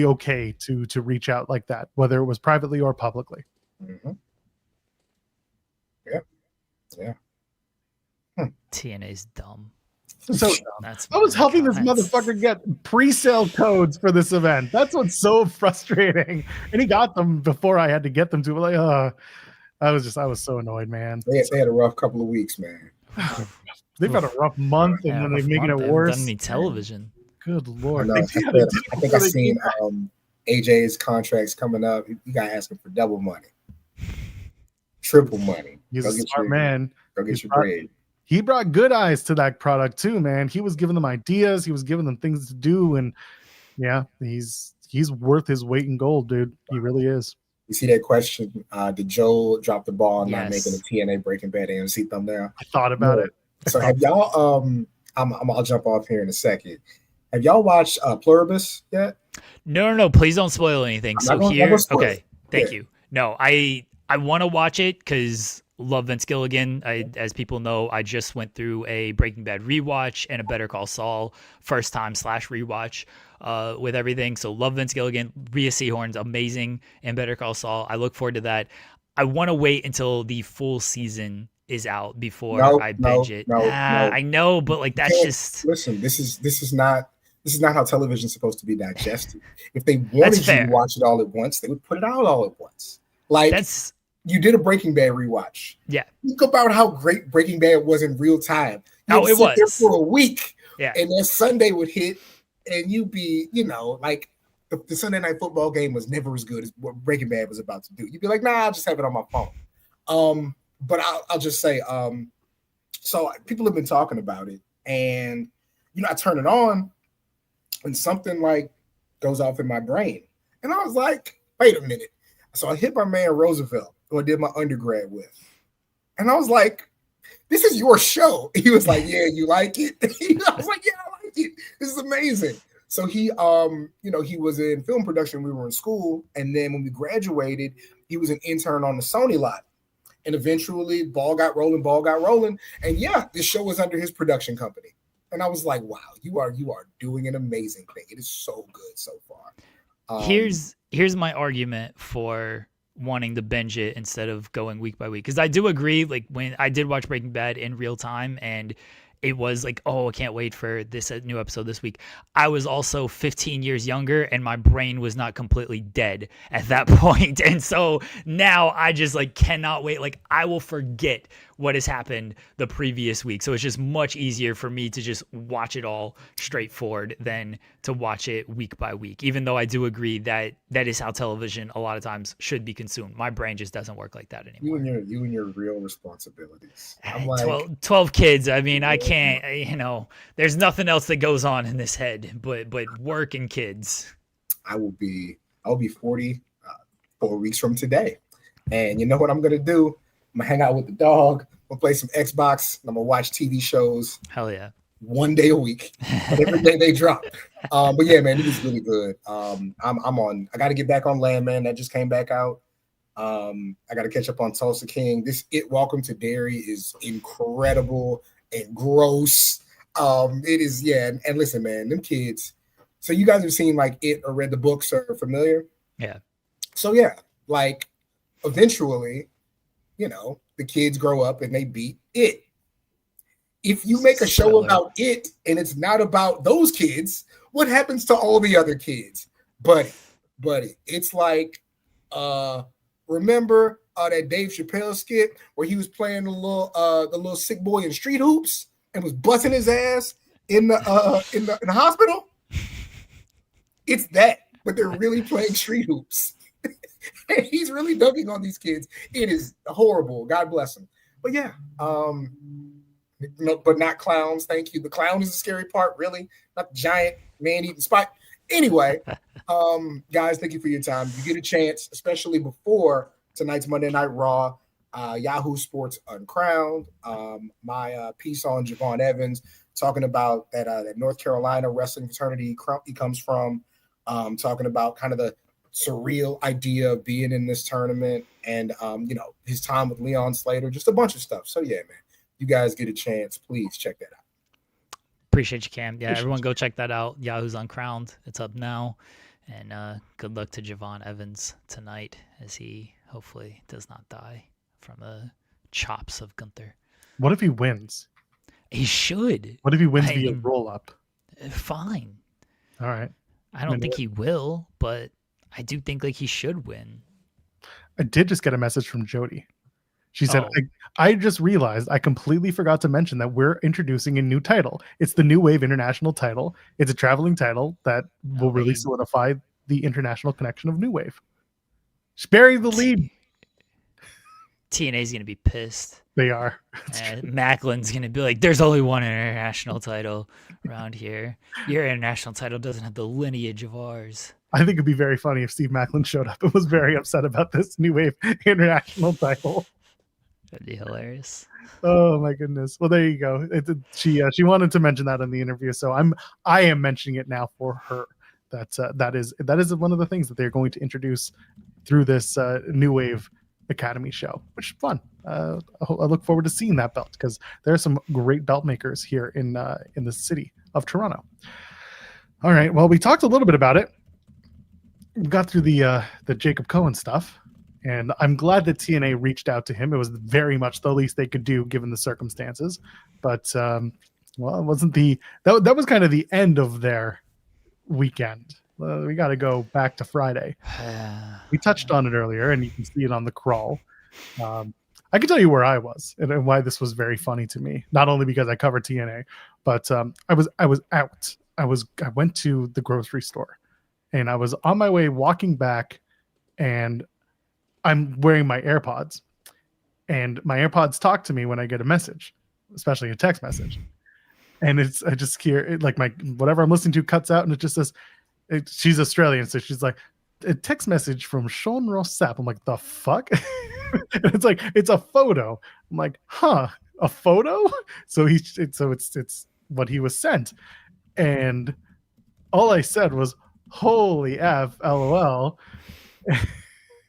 okay to reach out like that, whether it was privately or publicly. Mm-hmm. Yeah. TNA's dumb. So I was helping this motherfucker get pre-sale codes for this event. That's what's so frustrating. And he got them before I had to get them to. Like, I was so annoyed, man. They had a rough couple of weeks, man. They've had a rough month, and then they're making it worse. Done any television? Good Lord. I think I've seen AJ's contracts coming up. You got asking for double money, triple money. He's a smart man. Go get your bread. He brought good eyes to that product too, man. He was giving them ideas. He was giving them things to do, and yeah, he's worth his weight in gold, dude. He really is. You see that question? Did Joe drop the ball on not making a TNA Breaking Bad AMC thumbnail? I thought about it. So have y'all? I'll jump off here in a second. Have y'all watched Pluribus yet? No. Please don't spoil anything. Okay, thank you. No, I want to watch it because love Vince Gilligan. As people know, I just went through a Breaking Bad rewatch and a Better Call Saul first time / rewatch with everything. So love Vince Gilligan. Rhea Seehorn's amazing in Better Call Saul. I look forward to that. I want to wait until the full season is out before I binge it. I know, but like that's just listen. This is not how television's supposed to be digested. If they wanted you to watch it all at once, they would put it out all at once. Like you did a Breaking Bad rewatch. Yeah. Think about how great Breaking Bad was in real time. It was there for a week. Yeah. And then Sunday would hit, and you'd be, like the Sunday night football game was never as good as what Breaking Bad was about to do. You'd be like, nah, I'll just have it on my phone. But I'll just say, so people have been talking about it, and I turn it on, and something like goes off in my brain, and I was like, wait a minute. So I hit my man Roosevelt, who I did my undergrad with, and I was like, this is your show. He was like, yeah, you like it? I was like, yeah, I like it. This is amazing. So he, he was in film production. We were in school, and then when we graduated, he was an intern on the Sony lot. And eventually, ball got rolling. And yeah, this show was under his production company. And I was like, wow, you are doing an amazing thing. It is so good so far. Here's my argument for wanting to binge it instead of going week by week. Because I do agree, like when I did watch Breaking Bad in real time and it was like, oh, I can't wait for this new episode this week. I was also 15 years younger and my brain was not completely dead at that point. And so now I just like cannot wait. Like I will forget what has happened the previous week. So it's just much easier for me to just watch it all straightforward than to watch it week by week. Even though I do agree that that is how television a lot of times should be consumed. My brain just doesn't work like that anymore. You and your real responsibilities. I'm like 12 kids. I mean, I can't, there's nothing else that goes on in this head but work and kids. I'll be 40 4 weeks from today. And you know what I'm going to do? I'm going to hang out with the dog. I'm going to play some Xbox. I'm going to watch TV shows. Hell yeah. One day a week. But every day they drop. But yeah, man, it is really good. I got to get back on Landman. That just came back out. I got to catch up on Tulsa King. This Welcome to Derry is incredible and gross. It is, yeah. And listen, man, them kids. So you guys have seen like it or read the books or familiar? Yeah. So yeah, like eventually, the kids grow up and they beat it. If you make a show about it and it's not about those kids, what happens to all the other kids? Buddy, it's like, remember that Dave Chappelle skit where he was playing the little sick boy in Street Hoops and was busting his ass in the hospital? It's that, but they're really playing Street Hoops. And he's really dunking on these kids. It is horrible. God bless him. But yeah, no, but not clowns. Thank you. The clown is the scary part, really, not the giant man-eating spike. Anyway, guys, thank you for your time. You get a chance, especially before tonight's Monday Night Raw, Yahoo Sports Uncrowned, my piece on Javon Evans, talking about that North Carolina wrestling fraternity he comes from, talking about kind of the surreal idea of being in this tournament and, his time with Leon Slater, just a bunch of stuff. So, yeah, man, you guys get a chance, please check that out. Appreciate you, Cam. Yeah, everyone go check that out. Yahoo's Uncrowned. It's up now. And good luck to Javon Evans tonight as he hopefully does not die from the chops of Gunther. What if he wins? He should. What if he wins via roll-up? Fine. All right. I don't think he will, but I do think like he should win. I did just get a message from Jody. She said, I just realized I completely forgot to mention that we're introducing a new title. It's the New Wave International title. It's a traveling title that will really solidify the international connection of New Wave. Bury the lead. TNA's going to be pissed. They are. Macklin's going to be like, there's only one international title around here. Your international title doesn't have the lineage of ours. I think it'd be very funny if Steve Macklin showed up and was very upset about this New Wave International title. That'd be hilarious. Oh my goodness. Well, there you go. She wanted to mention that in the interview, so I am mentioning it now for her. That is one of the things that they're going to introduce through this New Wave Academy show, which is fun. I look forward to seeing that belt because there are some great belt makers here in the city of Toronto. All right. Well, we talked a little bit about it. We got through the Jacob Cohen stuff. And I'm glad that TNA reached out to him. It was very much the least they could do given the circumstances. But, it wasn't that was kind of the end of their weekend. We got to go back to Friday. We touched on it earlier, and you can see it on the crawl. I can tell you where I was and why this was very funny to me. Not only because I covered TNA, but I was out. I went to the grocery store, and I was on my way walking back, and I'm wearing my AirPods, and my AirPods talk to me when I get a message, especially a text message. And I just hear it, like whatever I'm listening to cuts out, and it just says, she's Australian, so she's like, a text message from Sean Ross Sapp. I'm like, the fuck? And it's like, it's a photo. I'm like, huh, a photo? So it's what he was sent, and all I said was, holy F, LOL.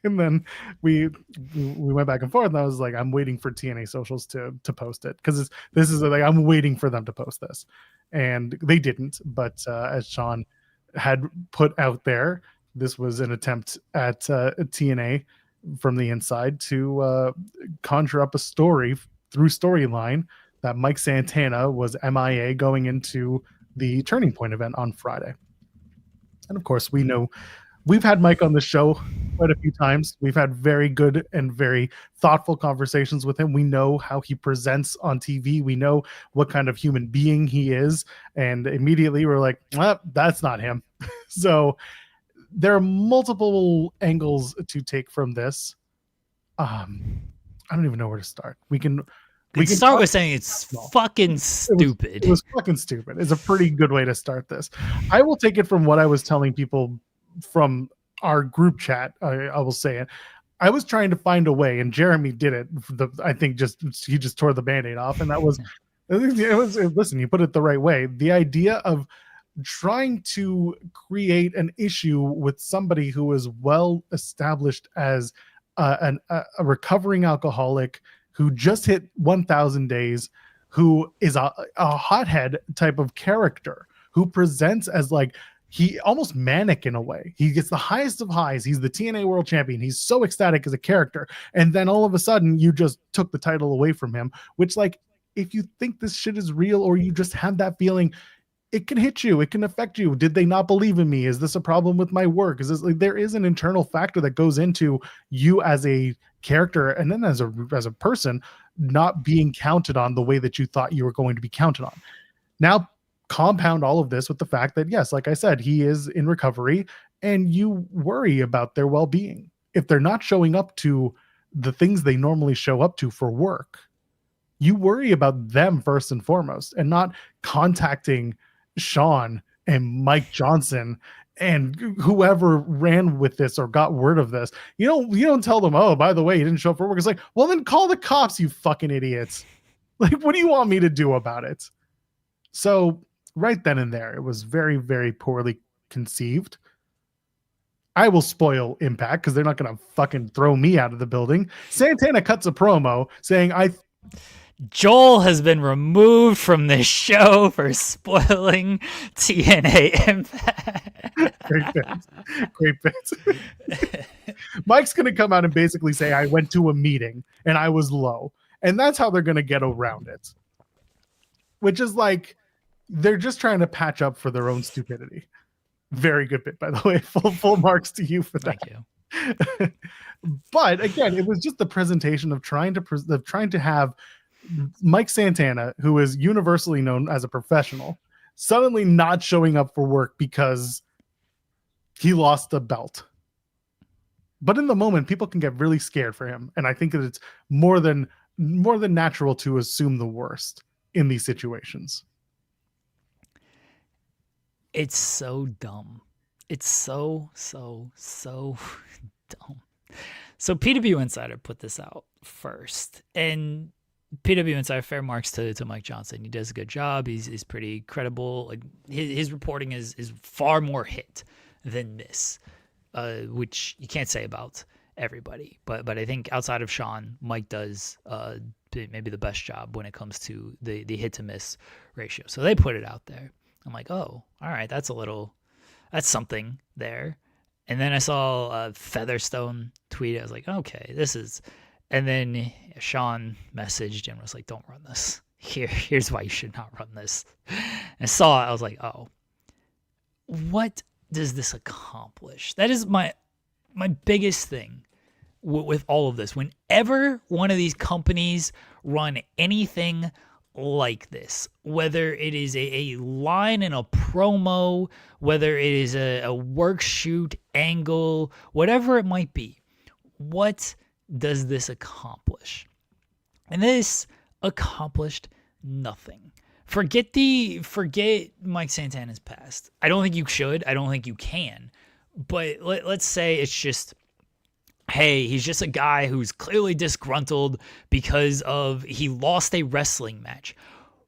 And then we went back and forth, and I was like, I'm waiting for TNA socials to post it because this is like I'm waiting for them to post this, and they didn't. But as Sean had put out there, this was an attempt at TNA from the inside to conjure up a story through storyline that Mike Santana was MIA going into the Turning Point event on Friday. And of course, we know we've had Mike on the show quite a few times. We've had very good and very thoughtful conversations with him. We know how he presents on TV. We know what kind of human being he is. And immediately we're like, that's not him. So there are multiple angles to take from this. I don't even know where to start. We can start with saying it's fucking stupid. It was fucking stupid. It's a pretty good way to start this. I will take it from what I was telling people from our group chat. I will say it. I was trying to find a way, and Jeremy did it. I think he just tore the Band-Aid off, and that was listen, you put it the right way. The idea of trying to create an issue with somebody who is well established as a recovering alcoholic who just hit 1,000 days, who is a hothead type of character, who presents as like, he almost manic in a way. He gets the highest of highs. He's the TNA world champion. He's so ecstatic as a character. And then all of a sudden you just took the title away from him, which, like, if you think this shit is real or you just have that feeling, it can hit you. It can affect you. Did they not believe in me? Is this a problem with my work? Is this like, there is an internal factor that goes into you as a character and then as a person not being counted on the way that you thought you were going to be counted on. Now compound all of this with the fact that, yes, like I said, he is in recovery, and you worry about their well-being. If they're not showing up to the things they normally show up to for work, you worry about them first and foremost, and not contacting Sean and Mike Johnson and whoever ran with this or got word of this. You don't tell them, oh, by the way, you didn't show up for work. It's like, well, then call the cops, you fucking idiots. Like, what do you want me to do about it? So right then and there, it was very, very poorly conceived. I will spoil Impact because they're not going to fucking throw me out of the building. Santana cuts a promo saying, Joel has been removed from this show for spoiling TNA Impact. Great bits. Mike's going to come out and basically say, I went to a meeting and I was low. And that's how they're going to get around it. Which is like, they're just trying to patch up for their own stupidity. Very good bit, by the way. Full marks to you for that. Thank you. But again, it was just the presentation of trying to have Mike Santana, who is universally known as a professional, suddenly not showing up for work because he lost a belt. But in the moment, people can get really scared for him, and I think that it's more than natural to assume the worst in these situations. It's so dumb. It's so dumb. So PW Insider put this out first, and PW Insider, fair marks to Mike Johnson. He does a good job. He's pretty credible. Like his reporting is far more hit than this, which you can't say about everybody. But I think outside of Sean, Mike does maybe the best job when it comes to the hit to miss ratio. So they put it out there. I'm like, oh, all right, that's something there. And then I saw Featherstone tweet. I was like, okay, this is. And then Sean messaged and was like, don't run this. Here's why you should not run this. And I saw it. I was like, oh, what does this accomplish? That is my biggest thing with all of this. Whenever one of these companies run anything like this, whether it is a line in a promo, whether it is a work shoot angle, whatever it might be, what does this accomplish? And this accomplished nothing. Forget Mike Santana's past. I don't think you should. I don't think you can. But let's say it's just, hey, he's just a guy who's clearly disgruntled because he lost a wrestling match.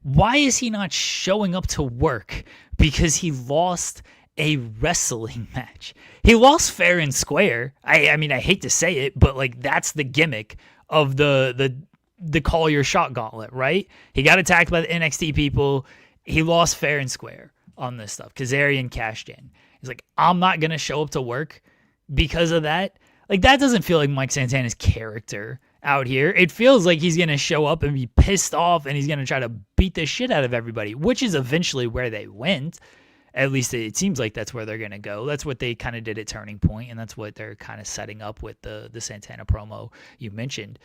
Why is he not showing up to work because he lost a wrestling match? He lost fair and square. I mean, I hate to say it, but like that's the gimmick of the call your shot gauntlet, right? He got attacked by the NXT people. He lost fair and square on this stuff. Kazarian cashed in. He's like, I'm not going to show up to work because of that. Like, that doesn't feel like Mike Santana's character out here. It feels like he's going to show up and be pissed off and he's going to try to beat the shit out of everybody, which is eventually where they went. At least it seems like that's where they're going to go. That's what they kind of did at Turning Point, and that's what they're kind of setting up with the Santana promo you mentioned.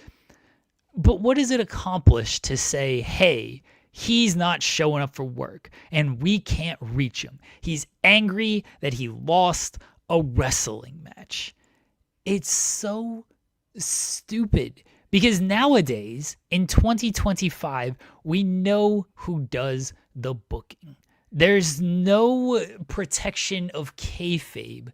But what does it accomplish to say, hey, he's not showing up for work and we can't reach him? He's angry that he lost a wrestling match. It's so stupid because nowadays in 2025, we know who does the booking. There's no protection of kayfabe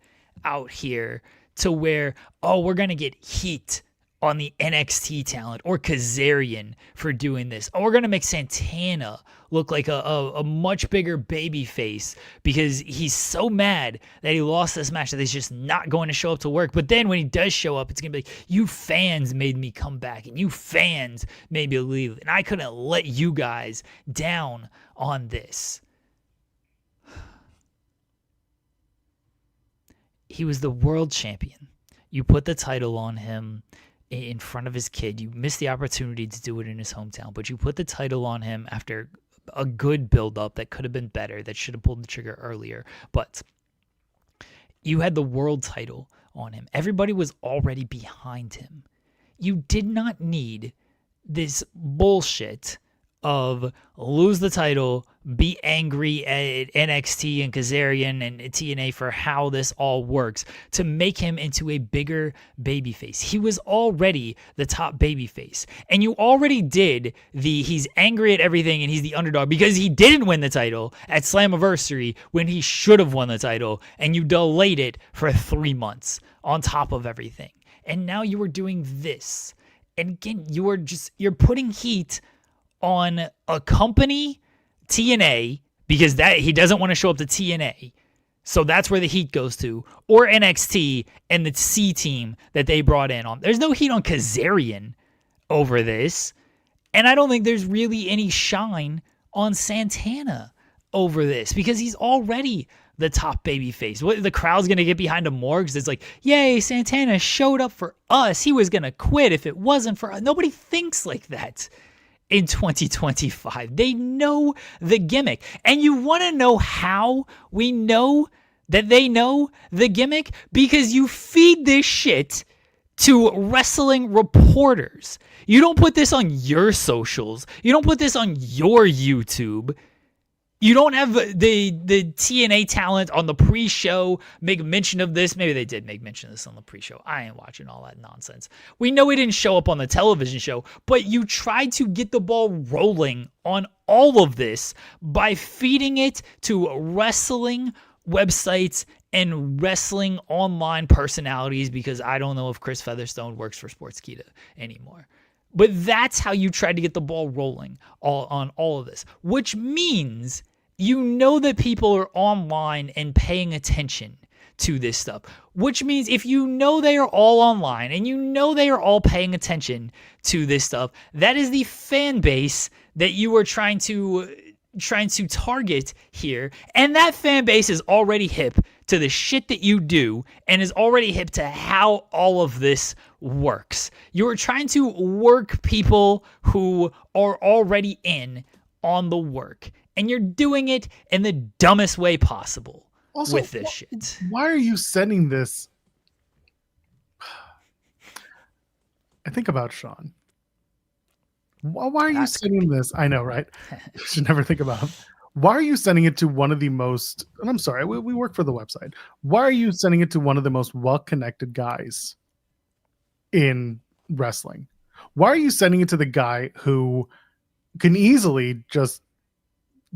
out here to where, oh, we're going to get heat on the NXT talent or Kazarian for doing this. Oh, we're going to make Santana look like a much bigger baby face because he's so mad that he lost this match that he's just not going to show up to work. But then when he does show up, it's going to be like, you fans made me come back and you fans made me leave. And I couldn't let you guys down on this. He was the world champion. You put the title on him in front of his kid. You missed the opportunity to do it in his hometown, but you put the title on him after a good build-up that could have been better, that should have pulled the trigger earlier. But you had the world title on him. Everybody was already behind him. You did not need this bullshit of lose the title, be angry at NXT and Kazarian and TNA for how this all works to make him into a bigger babyface. He was already the top babyface. And you already did he's angry at everything and he's the underdog because he didn't win the title at Slammiversary when he should have won the title, and you delayed it for 3 months on top of everything. And now you are doing this. And again, you're putting heat on a company, TNA, because that he doesn't want to show up to TNA. So that's where the heat goes to. Or NXT and the C team that they brought in on. There's no heat on Kazarian over this. And I don't think there's really any shine on Santana over this because he's already the top babyface. What, the crowd's going to get behind him more because it's like, yay, Santana showed up for us. He was going to quit if it wasn't for us. Nobody thinks like that. In 2025, they know the gimmick. And you want to know how we know that they know the gimmick? Because you feed this shit to wrestling reporters. You don't put this on your socials. You don't put this on your YouTube. You don't have the TNA talent on the pre-show make mention of this. Maybe they did make mention of this on the pre-show. I ain't watching all that nonsense. We know he didn't show up on the television show, but you tried to get the ball rolling on all of this by feeding it to wrestling websites and wrestling online personalities, because I don't know if Chris Featherstone works for Sportskeeda anymore. But that's how you tried to get the ball rolling on all of this, which means you know that people are online and paying attention to this stuff, which means if you know they are all online and you know they are all paying attention to this stuff, that is the fan base that you are trying to target here. And that fan base is already hip to the shit that you do and is already hip to how all of this works. You're trying to work people who are already in on the work, and you're doing it in the dumbest way possible also, with this shit. Why are you sending this? I think about Sean. Why are you sending this? I know, right? You should never think about it. Why are you sending it to one of the most, and I'm sorry, we work for the website. Why are you sending it to one of the most well-connected guys in wrestling? Why are you sending it to the guy who can easily just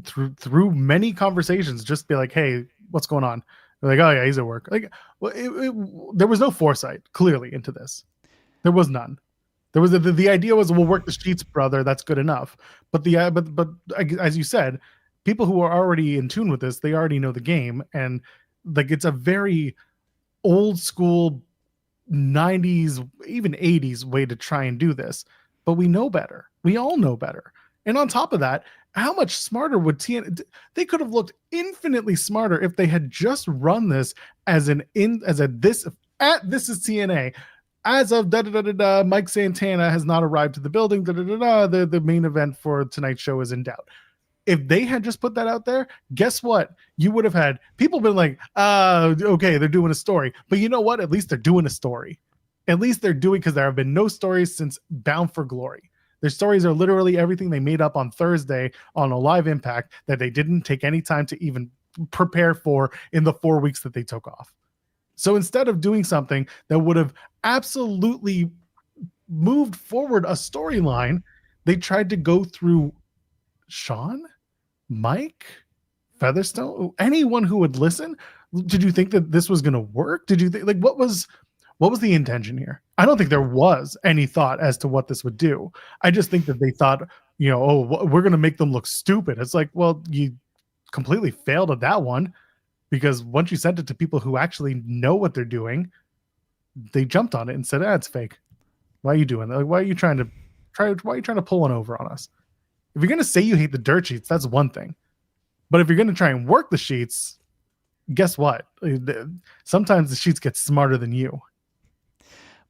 through many conversations just be like, hey, what's going on? They're like, oh yeah, he's at work. Like, well, there was no foresight clearly into this. There was none. There was the idea was we'll work the sheets, brother. That's good enough. But but as you said, people who are already in tune with this, they already know the game, and like it's a very old school 90s, even 80s way to try and do this. But we know better. We all know better. And on top of that, how much smarter would TNA? They could have looked infinitely smarter if they had just run this as this at This Is TNA. As of Mike Santana has not arrived to the building. The main event for tonight's show is in doubt. If they had just put that out there, guess what? You would have had people been like, okay, they're doing a story. But you know what? At least they're doing a story. At least they're doing, because there have been no stories since Bound for Glory. Their stories are literally everything they made up on Thursday on a live Impact that they didn't take any time to even prepare for in the 4 weeks that they took off. So instead of doing something that would have absolutely moved forward a storyline, they tried to go through Sean, Mike, Featherstone, anyone who would listen. Did you think that this was going to work? Did you think, like, what was the intention here? I don't think there was any thought as to what this would do. I just think that they thought, we're going to make them look stupid. It's like, well, you completely failed at that one, because once you sent it to people who actually know what they're doing, they jumped on it and said, it's fake. Why are you doing that? Like, why are you trying to pull one over on us? If you're going to say you hate the dirt sheets, that's one thing. But if you're going to try and work the sheets, guess what? Sometimes the sheets get smarter than you.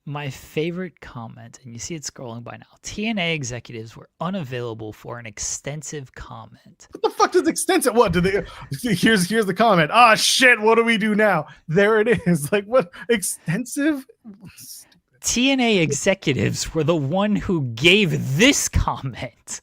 My favorite comment, and you see it scrolling by now, TNA executives were unavailable for an extensive comment. What the fuck does extensive? What do they? Here's the comment. Ah, shit. What do we do now? There it is. Like, what? Extensive? TNA executives were the one who gave this comment.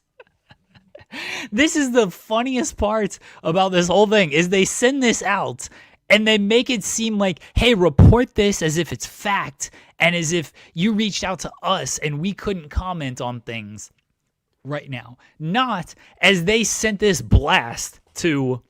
This is the funniest part about this whole thing, is they send this out and they make it seem like, hey, report this as if it's fact and as if you reached out to us and we couldn't comment on things right now. Not as they sent this blast to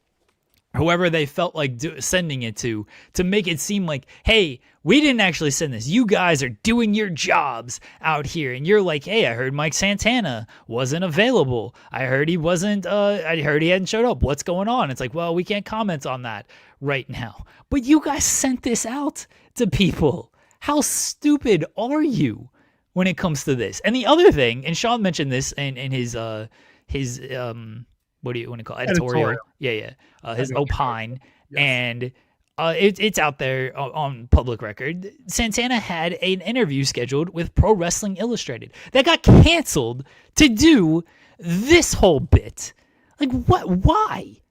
whoever they felt like sending it to make it seem like, hey, we didn't actually send this. You guys are doing your jobs out here. And you're like, hey, I heard Mike Santana wasn't available. I heard he wasn't, I heard he hadn't showed up. What's going on? It's like, well, we can't comment on that right now. But you guys sent this out to people. How stupid are you when it comes to this? And the other thing, and Sean mentioned this in his what do you want to call it? Editorial? Yeah. His opine. Yes. And it's out there on public record. Santana had an interview scheduled with Pro Wrestling Illustrated that got canceled to do this whole bit. Like, what? Why?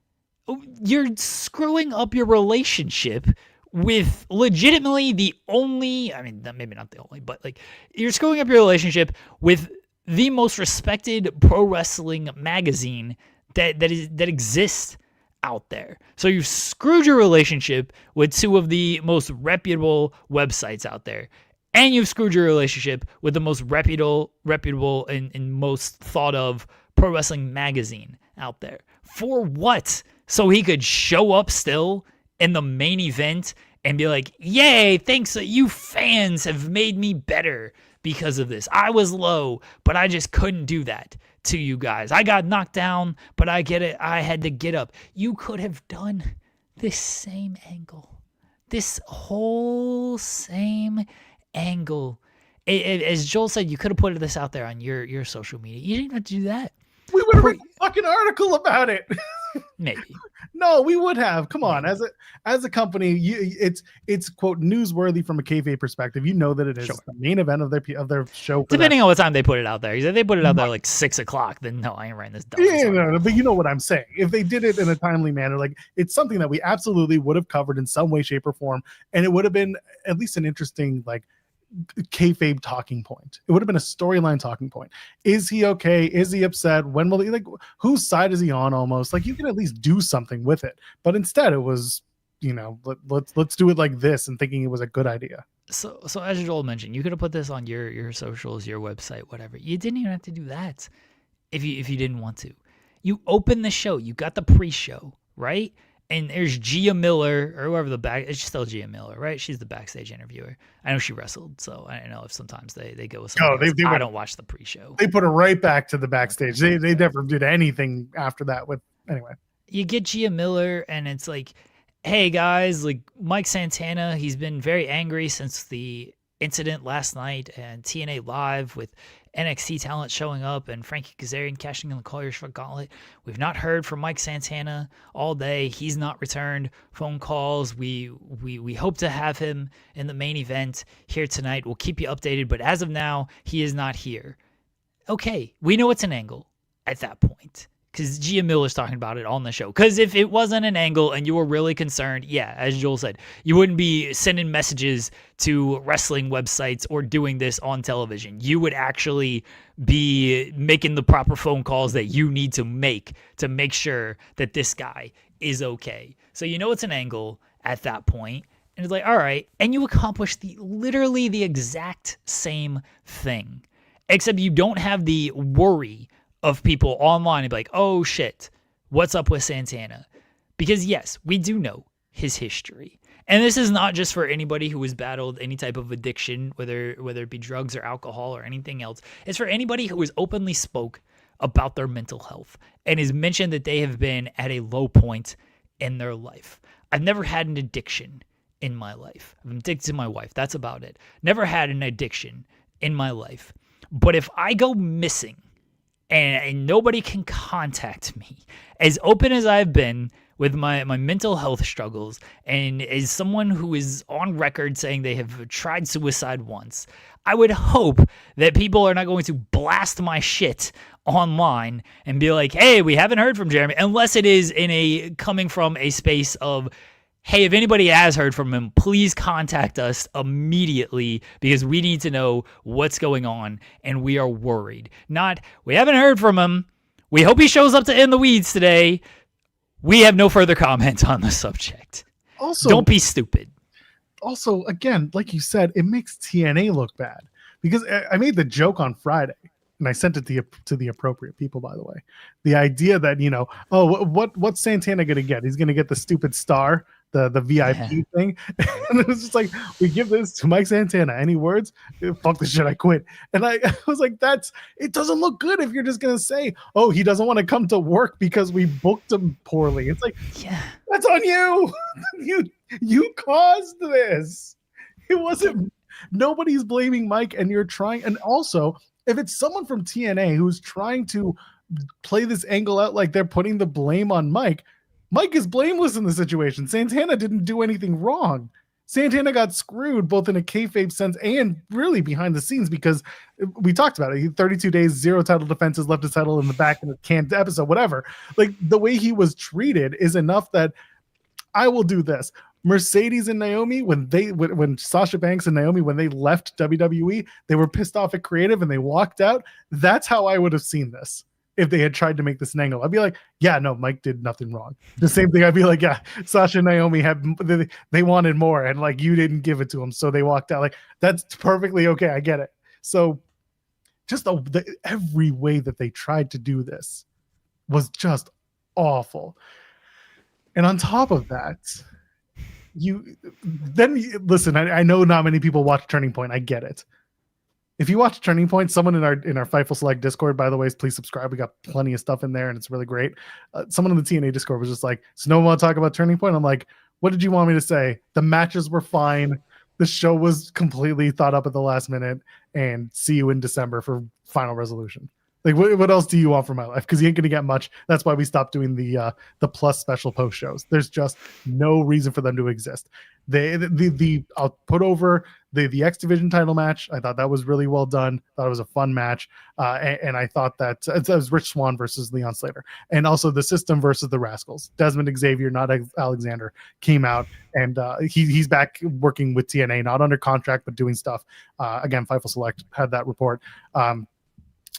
You're screwing up your relationship with legitimately the only, I mean, maybe not the only, but like, you're screwing up your relationship with the most respected pro wrestling magazine that exists out there. So you've screwed your relationship with two of the most reputable websites out there. And you've screwed your relationship with the most reputable and most thought of pro wrestling magazine out there. For what? So he could show up still in the main event and be like, yay, thanks, you fans have made me better because of this. I was low, but I just couldn't do that to you guys. I got knocked down, but I get it. I had to get up. You could have done this same angle. This whole same angle. As Joel said, you could have put this out there on your social media. You didn't have to do that. We would have written a fucking article about it. Maybe. No, we would have. Come on, as a company, it's quote newsworthy from a kayfabe perspective. You know that it is the main event of their show. Depending on what time they put it out there. If they put it out there like 6:00, then no, I ain't writing this down. Yeah, no, but you know what I'm saying. If they did it in a timely manner, like it's something that we absolutely would have covered in some way, shape, or form, and it would have been at least an interesting like kayfabe talking point. It would have been a storyline talking point. Is he okay? Is he upset? When will he, like, whose side is he on? Almost like you can at least do something with it. But instead it was, let's do it like this, and thinking it was a good idea. So as Joel mentioned, you could have put this on your socials, your website, whatever. You didn't even have to do that if you didn't want to. You opened the show. You got the pre-show, right? And there's Gia Miller, or whoever it's still Gia Miller, right? She's the backstage interviewer. I know she wrestled, so I don't know if sometimes they go with something. I don't watch the pre-show. They put her right back to the backstage. They never did anything after that. Anyway. You get Gia Miller, and it's like, hey guys, like Mike Santana, he's been very angry since the incident last night and TNA Live with NXT talent showing up and Frankie Kazarian cashing in the Colliers for Gauntlet. We've not heard from Mike Santana all day. He's not returned phone calls. We hope to have him in the main event here tonight. We'll keep you updated, but as of now, he is not here. Okay, we know it's an angle at that point, because Gia Miller's talking about it on the show. Because if it wasn't an angle and you were really concerned, yeah, as Joel said, you wouldn't be sending messages to wrestling websites or doing this on television. You would actually be making the proper phone calls that you need to make sure that this guy is okay. So you know it's an angle at that point, and it's like, all right, and you accomplish literally the exact same thing, except you don't have the worry of people online and be like, oh shit, what's up with Santana? Because yes, we do know his history. And this is not just for anybody who has battled any type of addiction, whether it be drugs or alcohol or anything else. It's for anybody who has openly spoke about their mental health and has mentioned that they have been at a low point in their life. I've never had an addiction in my life. I'm addicted to my wife. That's about it. Never had an addiction in my life. But if I go missing and nobody can contact me, as open as I've been with my mental health struggles, and as someone who is on record saying they have tried suicide once, I would hope that people are not going to blast my shit online and be like, hey, we haven't heard from Jeremy, unless it is coming from a space of, hey, if anybody has heard from him, please contact us immediately because we need to know what's going on and we are worried. Not, we haven't heard from him. We hope he shows up to In the Weeds today. We have no further comment on the subject. Also, don't be stupid. Also, again, like you said, it makes TNA look bad because I made the joke on Friday and I sent it to the appropriate people, by the way. The idea that, what's Santana going to get? He's going to get the stupid star, the VIP thing. And it was just like, we give this to Mike Santana. Any words? Fuck this shit, I quit. And I was like, it doesn't look good if you're just going to say, oh, he doesn't want to come to work because we booked him poorly. It's like, yeah, that's on you. You caused this. It wasn't, nobody's blaming Mike, and you're trying. And also, if it's someone from TNA who's trying to play this angle out like they're putting the blame on Mike, Mike is blameless in the situation. Santana didn't do anything wrong. Santana got screwed both in a kayfabe sense and really behind the scenes because we talked about it. He 32 days, 0 title defenses, left his title in the back in a canned episode, whatever. Like, the way he was treated is enough that I will do this. Mercedes and Naomi, when Sasha Banks and Naomi, when they left WWE, they were pissed off at creative and they walked out. That's how I would have seen this if they had tried to make this an angle. I'd be like, yeah, no, Mike did nothing wrong. The same thing. I'd be like, yeah, Sasha and Naomi they wanted more and like you didn't give it to them, so they walked out. Like, that's perfectly okay. I get it. So just every way that they tried to do this was awful. And on top of that, listen, I know not many people watch Turning Point. I get it. If you watch Turning Point, someone in our Fightful Select Discord, by the way, please subscribe. We got plenty of stuff in there and it's really great. Someone in the TNA Discord was just like, so no one want to talk about Turning Point? I'm like, what did you want me to say? The matches were fine. The show was completely thought up at the last minute, and see you in December for final resolution. Like, what else do you want from my life? Because you ain't gonna get much. That's why we stopped doing the plus special post shows. There's just no reason for them to exist. I'll put over the X Division title match. I thought that was really well done. Thought it was a fun match, and I thought that it was Rich Swann versus Leon Slater, and also the System versus the Rascals. Desmond Xavier, not Alexander, came out, and he's back working with TNA, not under contract but doing stuff. Again, Fightful Select had that report.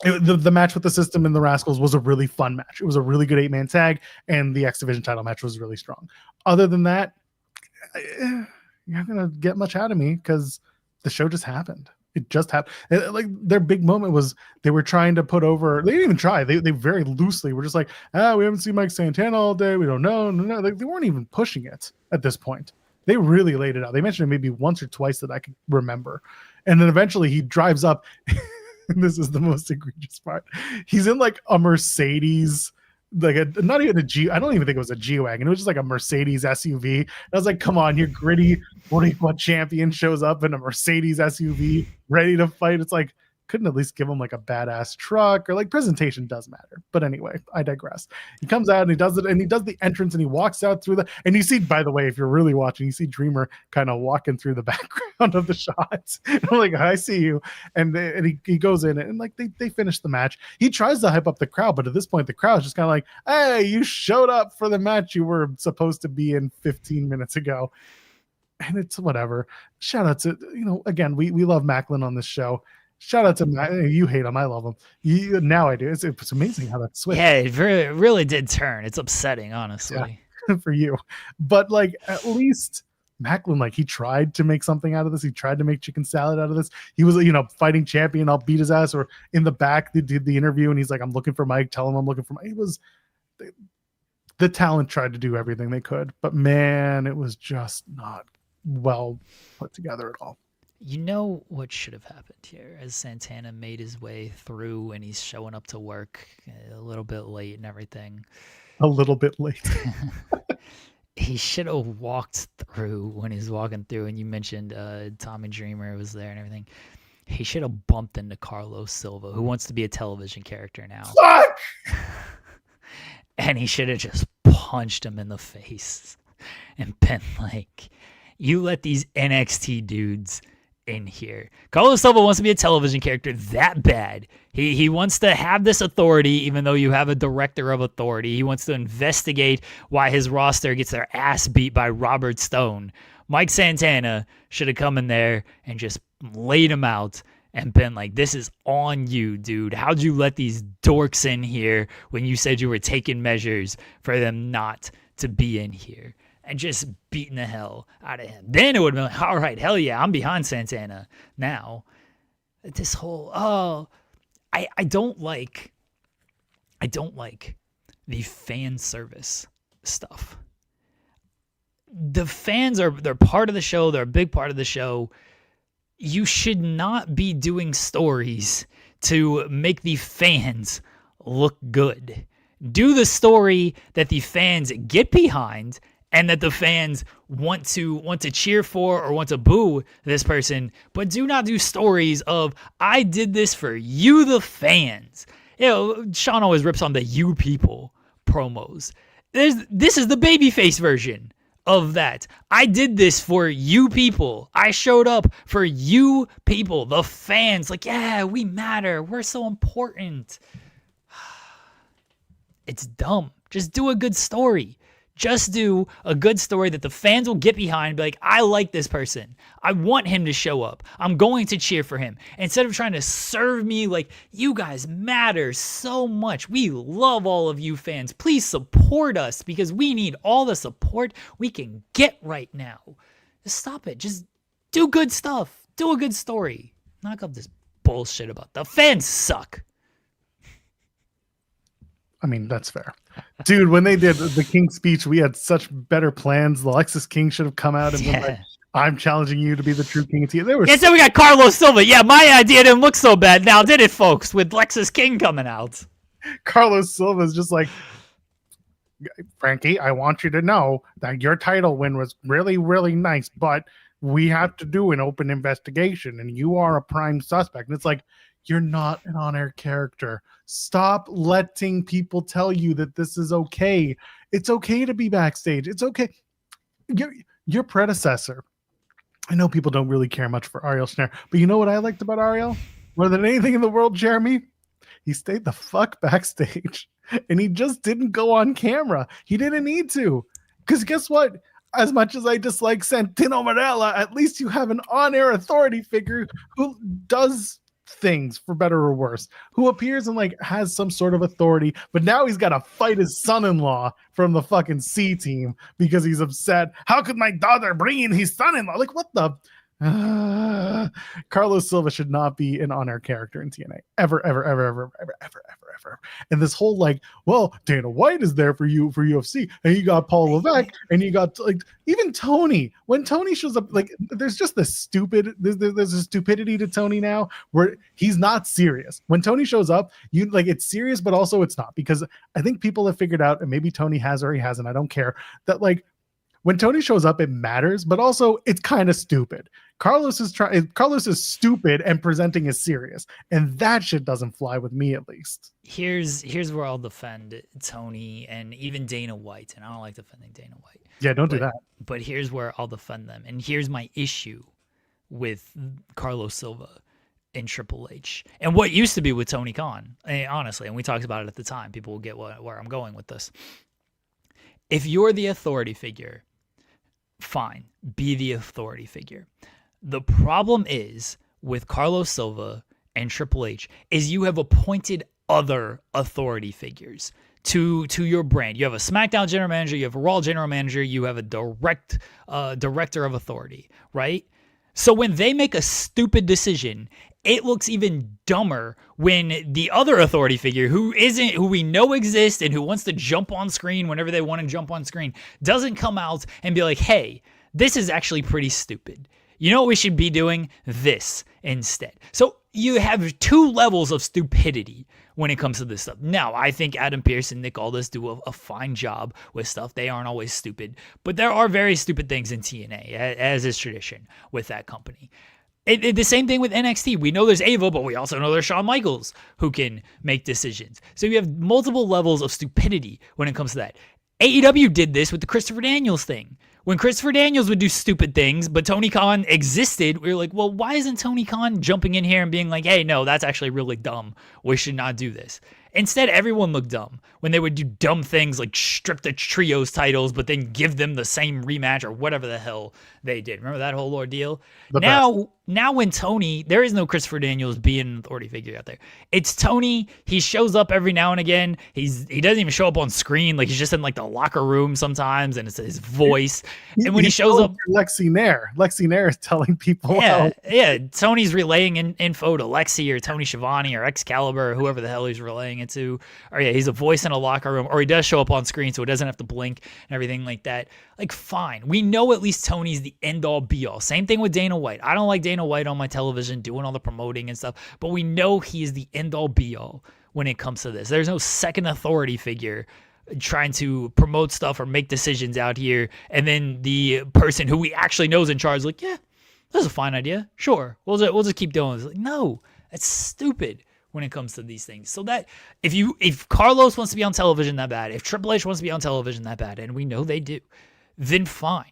The match with the System and the Rascals was a really fun match. It was a really good 8-man tag, and the X Division title match was really strong. Other than that, you're not gonna get much out of me because the show just happened. It just happened. Like, their big moment was they were trying to put over. They didn't even try. They very loosely were just like, we haven't seen Mike Santana all day. We don't know. No. They weren't even pushing it at this point. They really laid it out. They mentioned it maybe once or twice that I could remember, and then eventually he drives up. And this is the most egregious part. He's in like a Mercedes not even a G. I don't even think it was a G-Wagon. It was just like a Mercedes SUV. I was like, come on, your gritty 41 champion shows up in a Mercedes SUV ready to fight. It's like, couldn't at least give him like a badass truck, or like presentation does matter. But anyway, I digress. He comes out and he does it, and he does the entrance, and he walks out through and you see, by the way, if you're really watching, you see Dreamer kind of walking through the background of the shots. I'm like, I see you. And he goes in, and like they finish the match. He tries to hype up the crowd, but at this point the crowd's just kind of like, hey, you showed up for the match you were supposed to be in 15 minutes ago. And it's whatever. Shout out to, again, we love Macklin on this show. Shout out to Matt. You hate him. I love him. Now I do. It's amazing how that switched. Yeah, it really did turn. It's upsetting, honestly. Yeah, for you. But like, at least Macklin, like, he tried to make something out of this. He tried to make chicken salad out of this. He was, fighting champion. I'll beat his ass. Or in the back, they did the interview, and he's like, I'm looking for Mike. Tell him I'm looking for Mike. It was the talent tried to do everything they could, but man, it was just not well put together at all. You know what should have happened here as Santana made his way through and he's showing up to work a little bit late and everything. A little bit late. He should have walked through when he's walking through, and you mentioned Tommy Dreamer was there and everything. He should have bumped into Carlos Silva, who wants to be a television character now. Fuck! And he should have just punched him in the face and been like, you let these NXT dudes in here. Carlos Silva wants to be a television character that bad. He wants to have this authority, even though you have a director of authority. He wants to investigate why his roster gets their ass beat by Robert Stone. Mike Santana should have come in there and just laid him out and been like, this is on you, dude. How'd you let these dorks in here when you said you were taking measures for them not to be in here? And just beating the hell out of him. Then it would have been like, all right, hell yeah, I'm behind Santana. Now, this whole, I don't like the fan service stuff. The fans they're part of the show. They're a big part of the show. You should not be doing stories to make the fans look good. Do the story that the fans get behind and that the fans want to cheer for or want to boo this person, but do not do stories of, I did this for you, the fans. Sean always rips on the you people promos. This is the babyface version of that. I did this for you people. I showed up for you people, the fans. Like, yeah, we matter. We're so important. It's dumb. Just do a good story. Just do a good story that the fans will get behind and be like, I like this person. I want him to show up. I'm going to cheer for him. Instead of trying to serve me like, you guys matter so much. We love all of you fans. Please support us because we need all the support we can get right now. Just stop it. Just do good stuff. Do a good story. Knock up this bullshit about the fans suck. I mean, that's fair. Dude, when they did the King speech, we had such better plans. The Lexus King should have come out and been like, I'm challenging you to be the true King of TNA. So we got Carlos Silva. Yeah, my idea didn't look so bad now, did it, folks? With Lexus King coming out. Carlos Silva is just like, Frankie, I want you to know that your title win was really, really nice, but we have to do an open investigation, and you are a prime suspect. And it's like, you're not an on-air character. Stop letting people tell you that this is okay. It's okay to be backstage. It's okay. Your predecessor. I know people don't really care much for Ariel Schneider, but you know what I liked about Ariel? More than anything in the world, Jeremy? He stayed the fuck backstage, and he just didn't go on camera. He didn't need to. Because guess what? As much as I dislike Santino Marella, at least you have an on-air authority figure who does things for better or worse, who appears and like has some sort of authority, but now he's got to fight his son-in-law from the fucking C team because he's upset. How could my daughter bring in his son-in-law? Like, what the Carlos Silva should not be an on-air character in TNA ever, ever, ever, ever, ever, ever, ever, ever. And this whole like, well, Dana White is there for you for UFC, and you got Paul Levesque, and you got like even Tony. When Tony shows up, like there's just this stupid, there's a stupidity to Tony now where he's not serious. When Tony shows up, you like it's serious, but also it's not, because I think people have figured out, and maybe Tony has or he hasn't, I don't care, that like when Tony shows up, it matters, but also it's kind of stupid. Carlos is stupid and presenting as serious, and that shit doesn't fly with me, at least. Here's where I'll defend Tony and even Dana White, and I don't like defending Dana White. Yeah, don't do that. But here's where I'll defend them, and here's my issue with Carlos Silva and Triple H, and what used to be with Tony Khan, honestly, and we talked about it at the time. People will get where I'm going with this. If you're the authority figure, fine, be the authority figure. The problem is with Carlos Silva and Triple H is you have appointed other authority figures to your brand. You have a SmackDown general manager, you have a Raw general manager, you have a director of authority, right? So when they make a stupid decision, it looks even dumber when the other authority figure who we know exists and who wants to jump on screen whenever they want to jump on screen doesn't come out and be like, hey, this is actually pretty stupid. You know what we should be doing? This instead. So you have two levels of stupidity when it comes to this stuff. Now, I think Adam Pearce and Nick Aldis do a fine job with stuff. They aren't always stupid, but there are very stupid things in TNA, as is tradition with that company. The same thing with NXT. We know there's Ava, but we also know there's Shawn Michaels who can make decisions. So you have multiple levels of stupidity when it comes to that. AEW did this with the Christopher Daniels thing. When Christopher Daniels would do stupid things, but Tony Khan existed, we were like, well, why isn't Tony Khan jumping in here and being like, hey, no, that's actually really dumb. We should not do this. Instead, everyone looked dumb when they would do dumb things like strip the trios titles, but then give them the same rematch or whatever the hell they did. Remember that whole ordeal? Now when Tony, there is no Christopher Daniels being an authority figure out there. It's Tony. He shows up every now and again. He doesn't even show up on screen. Like he's just in like the locker room sometimes, and it's his voice. And when he shows up, Lexi Nair is telling people. Yeah. Tony's relaying info to Lexi or Tony Schiavone or Excalibur or whoever the hell he's relaying it to. Or yeah, he's a voice in a locker room, or he does show up on screen, so it doesn't have to blink and everything like that. Like fine, we know at least Tony's the end all be all. Same thing with Dana White. I don't like Dana White on my television doing all the promoting and stuff, but we know he is the end all be all when it comes to this. There's no second authority figure trying to promote stuff or make decisions out here, and then the person who we actually know is in charge is like, yeah, that's a fine idea. Sure, we'll just keep doing this. Like, no, that's stupid when it comes to these things. So that if Carlos wants to be on television that bad, if Triple H wants to be on television that bad, and we know they do, then fine.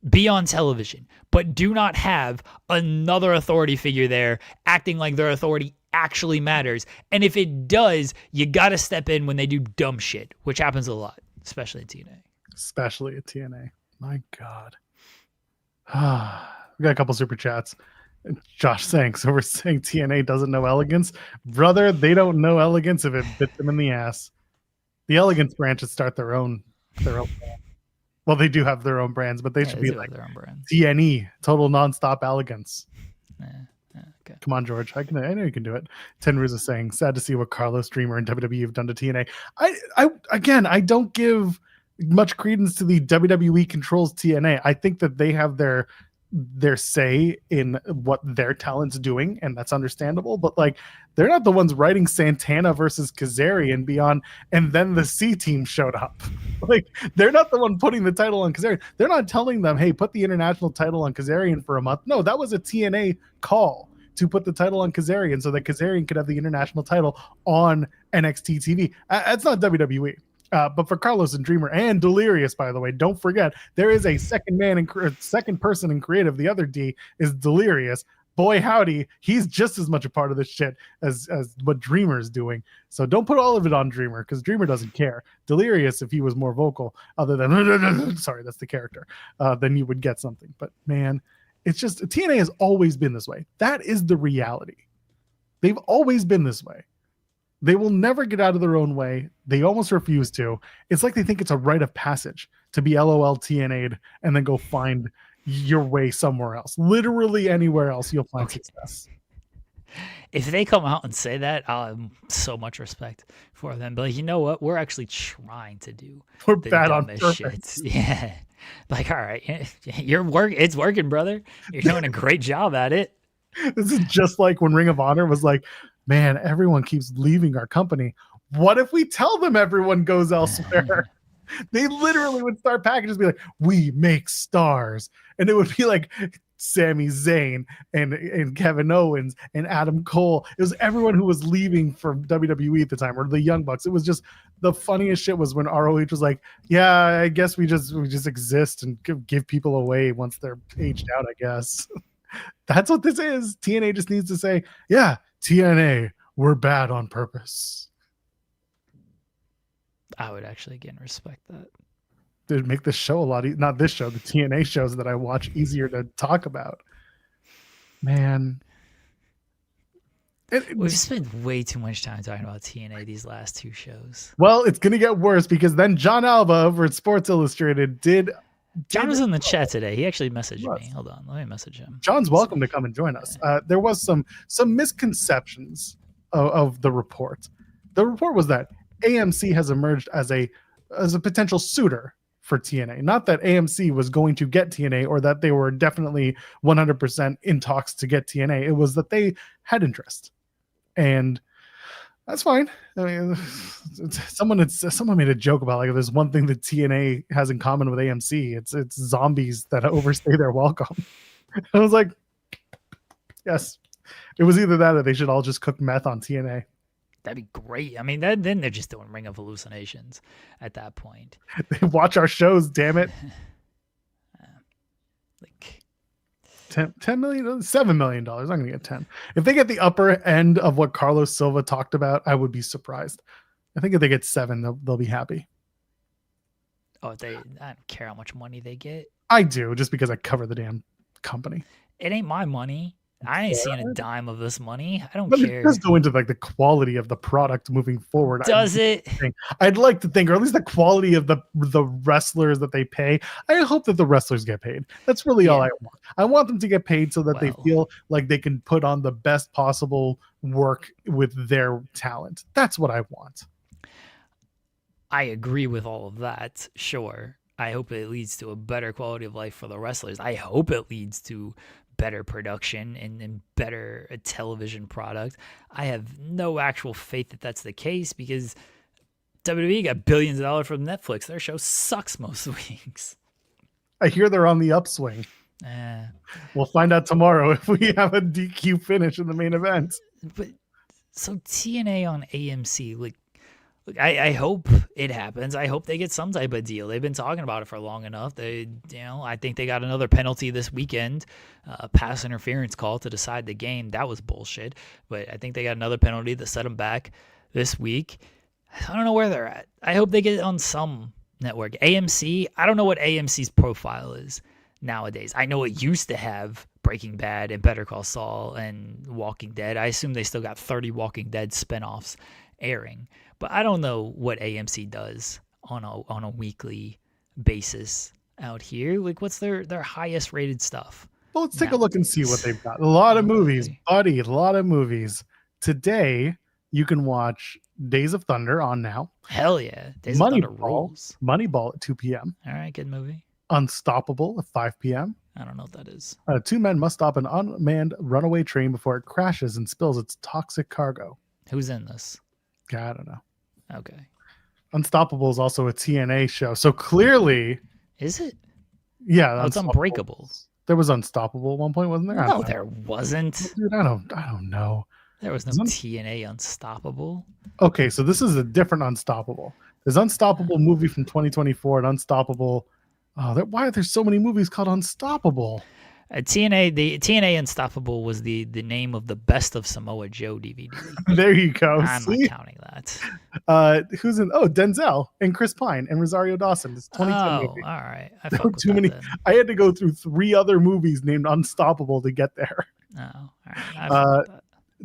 Be on television, but do not have another authority figure there acting like their authority actually matters. And if it does, you got to step in when they do dumb shit, which happens a lot, especially in TNA. My God. We got a couple super chats. Josh saying, so we're saying TNA doesn't know elegance? Brother, they don't know elegance if it bit them in the ass. The elegance branch should start their own brand. Well, they do have their own brands, but they should be like their own brand. TNE, total nonstop elegance. Okay. Come on, George. I know you can do it. Tenruz is saying, sad to see what Carlos, Dreamer, and WWE have done to TNA. I don't give much credence to the WWE controls TNA. I think that they have their say in what their talent's doing, and that's understandable, but like they're not the ones writing Santana versus Kazarian beyond, and then the C team showed up. Like they're not the one putting the title on Kazarian. They're not telling them, hey, put the international title on Kazarian for a month. No, that was a TNA call to put the title on Kazarian so that Kazarian could have the international title on NXT TV. That's not WWE. But for Carlos and Dreamer and Delirious, by the way, don't forget there is a second person in creative. The other D is Delirious. Boy, howdy, he's just as much a part of this shit as what Dreamer's doing. So don't put all of it on Dreamer because Dreamer doesn't care. Delirious, if he was more vocal, other than sorry, that's the character, then you would get something. But man, it's just TNA has always been this way. That is the reality. They've always been this way. They will never get out of their own way. They almost refuse to. It's like they think it's a rite of passage to be LOL TNA'd and then go find your way somewhere else. Literally anywhere else you'll find Okay. success. If they come out and say that, I'll have so much respect for them. But like, you know what? We're actually trying to do We're the bad on dumbest purpose. shit. Yeah. Like, all right, it's working, brother. You're doing a great job at it. This is just like when Ring of Honor was like, man, everyone keeps leaving our company. What if we tell them everyone goes elsewhere? They literally would start packages, be like, we make stars. And it would be like Sami Zayn and Kevin Owens and Adam Cole. It was everyone who was leaving from WWE at the time, or the Young Bucks. It was just the funniest shit was when ROH was like, yeah, I guess we just exist and give people away once they're aged out, I guess. That's what this is. TNA just needs to say, yeah, TNA, we're bad on purpose. I would actually again respect that. It'd make this show a lot not this show, the TNA shows that I watch easier to talk about. Man. We've spent way too much time talking about TNA these last two shows. Well, it's going to get worse because then John Alba over at Sports Illustrated John was in the chat today. He actually messaged me. Hold on. Let me message him. John's welcome to come and join us. There was some misconceptions of the report. The report was that AMC has emerged as a potential suitor for TNA. Not that AMC was going to get TNA or that they were definitely 100% in talks to get TNA. It was that they had interest. And that's fine. I mean, someone made a joke about like if there's one thing that TNA has in common with AMC, it's zombies that overstay their welcome. I was like, yes. It was either that or they should all just cook meth on TNA. That'd be great. I mean, then they're just doing Ring of Hallucinations at that point. They watch our shows, damn it. Like $10 million, $7 million. I'm going to get 10. If they get the upper end of what Carlos Silva talked about, I would be surprised. I think if they get 7, they'll be happy. Oh, I don't care how much money they get. I do, just because I cover the damn company. It ain't my money. I ain't seeing a dime of this money. I don't But care. It does go into like the quality of the product moving forward. Does it? I'd like to think, or at least the quality of the wrestlers that they pay. I hope that the wrestlers get paid. That's really all I want. I want them to get paid so that they feel like they can put on the best possible work with their talent. That's what I want. I agree with all of that. Sure. I hope it leads to a better quality of life for the wrestlers. I hope it leads to better production and better television product. I have no actual faith that that's the case because WWE got billions of dollars from Netflix. Their show sucks most weeks. I hear they're on the upswing. We'll find out tomorrow if we have a DQ finish in the main event. But so TNA on AMC, like I hope it happens. I hope they get some type of deal. They've been talking about it for long enough. I think they got another penalty this weekend, pass interference call to decide the game. That was bullshit. But I think they got another penalty that set them back this week. I don't know where they're at. I hope they get on some network. AMC, I don't know what AMC's profile is nowadays. I know it used to have Breaking Bad and Better Call Saul and Walking Dead. I assume they still got 30 Walking Dead spinoffs airing. But I don't know what AMC does on a weekly basis out here. Like, what's their highest rated stuff? Well, let's take a look and see what they've got. A lot of movies, buddy. A lot of movies. Today, you can watch Days of Thunder on now. Hell yeah. Days of Thunder rules. Moneyball at 2 p.m. All right, good movie. Unstoppable at 5 p.m. I don't know what that is. 2 men must stop an unmanned runaway train before it crashes and spills its toxic cargo. Who's in this? I don't know. Okay. Unstoppable is also a TNA show. So clearly. Is it? Yeah. It's Unbreakable. There was Unstoppable at one point, wasn't there? No, there wasn't. Dude, I don't know. There was no TNA Unstoppable. Okay, so this is a different Unstoppable. There's Unstoppable movie from 2024 and Unstoppable. Why are there so many movies called Unstoppable? The TNA Unstoppable was the name of the Best of Samoa Joe DVD. There you go. I'm not counting that. Who's in? Oh, Denzel and Chris Pine and Rosario Dawson. It's 2010 movie. All right. There were too many. I had to go through 3 other movies named Unstoppable to get there. Oh, all right.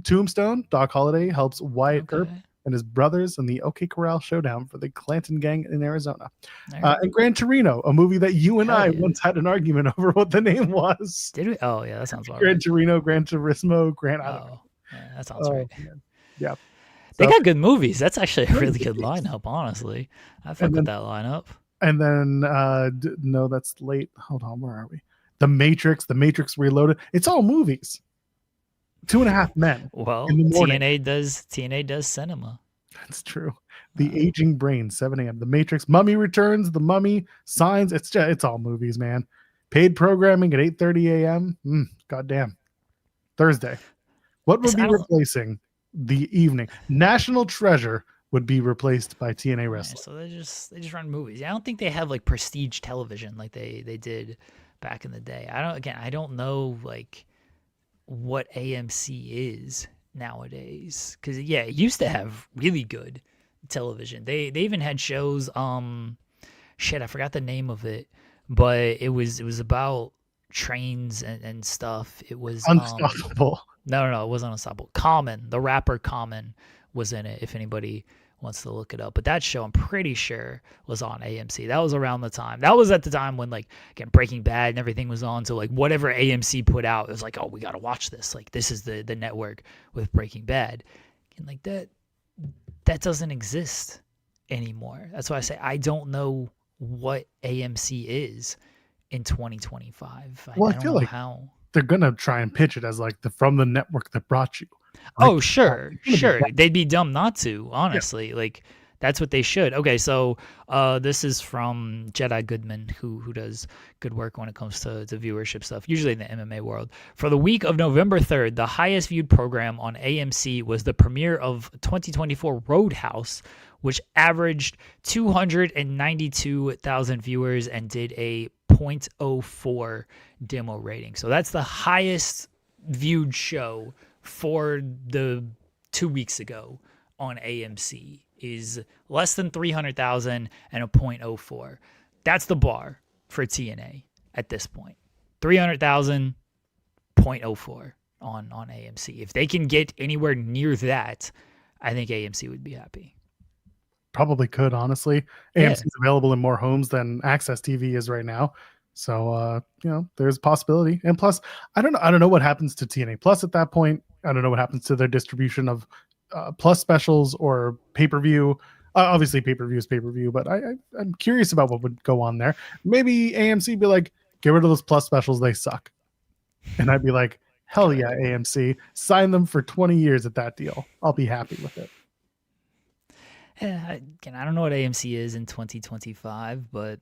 Tombstone. Doc Holliday helps Wyatt Earp and his brothers in the OK Corral showdown for the Clanton gang in Arizona. There. And Gran Torino, a movie that you and Hell I yeah. once had an argument over what the name was. Did we? Oh yeah, that sounds about Gran right. Torino, Gran Turismo, Gran. I don't know. Oh, yeah, that sounds right. Man. Yeah. They So- got good movies. That's actually a really good movies. lineup, honestly. I fuck with that lineup. And then no, that's late. Hold on, where are we? The Matrix Reloaded. It's all movies. 2.5 Men. Well, in the morning. TNA does cinema. That's true. The Aging Brain, 7 a.m. The Matrix, Mummy Returns, The Mummy, Signs. It's all movies, man. Paid programming at 8:30 a.m. Goddamn. Thursday. What would be replacing the evening? National Treasure would be replaced by TNA Wrestling. So they just run movies. I don't think they have like prestige television like they did back in the day. I don't know like what AMC is nowadays, because it used to have really good television. They even had shows. I forgot the name of it, but it was about trains and stuff. It was Unstoppable. No, it wasn't Unstoppable. Common, the rapper Common was in it, if anybody wants to look it up. But that show, I'm pretty sure, was on AMC. That was around the time. That was at the time when, like, again, Breaking Bad and everything was on. So, like, whatever AMC put out, it was like, oh, we got to watch this. Like, this is the network with Breaking Bad. And, like, that doesn't exist anymore. That's why I say I don't know what AMC is in 2025. Well, I don't feel know like how. They're going to try and pitch it as, like, from the network that brought you. Like, oh, sure. They'd be dumb not to, honestly. Yeah. Like, that's what they should. Okay, so this is from Jedi Goodman, who does good work when it comes to viewership stuff, usually in the MMA world. For the week of November 3rd, the highest viewed program on AMC was the premiere of 2024 Roadhouse, which averaged 292,000 viewers and did a 0.04 demo rating. So that's the highest viewed show for the 2 weeks ago on AMC, is less than 300,000 and a 0.04. That's the bar for TNA at this point. 300,000, 0.04 on AMC. If they can get anywhere near that, I think AMC would be happy. Probably could, honestly. AMC is available in more homes than Access TV is right now. So, there's a possibility. And plus, I don't know what happens to TNA Plus at that point. I don't know what happens to their distribution of Plus specials or pay-per-view. Obviously, pay-per-view is pay-per-view, but I'm curious about what would go on there. Maybe AMC be like, get rid of those Plus specials. They suck. And I'd be like, hell yeah, AMC. Sign them for 20 years at that deal. I'll be happy with it. Yeah, again, I don't know what AMC is in 2025, but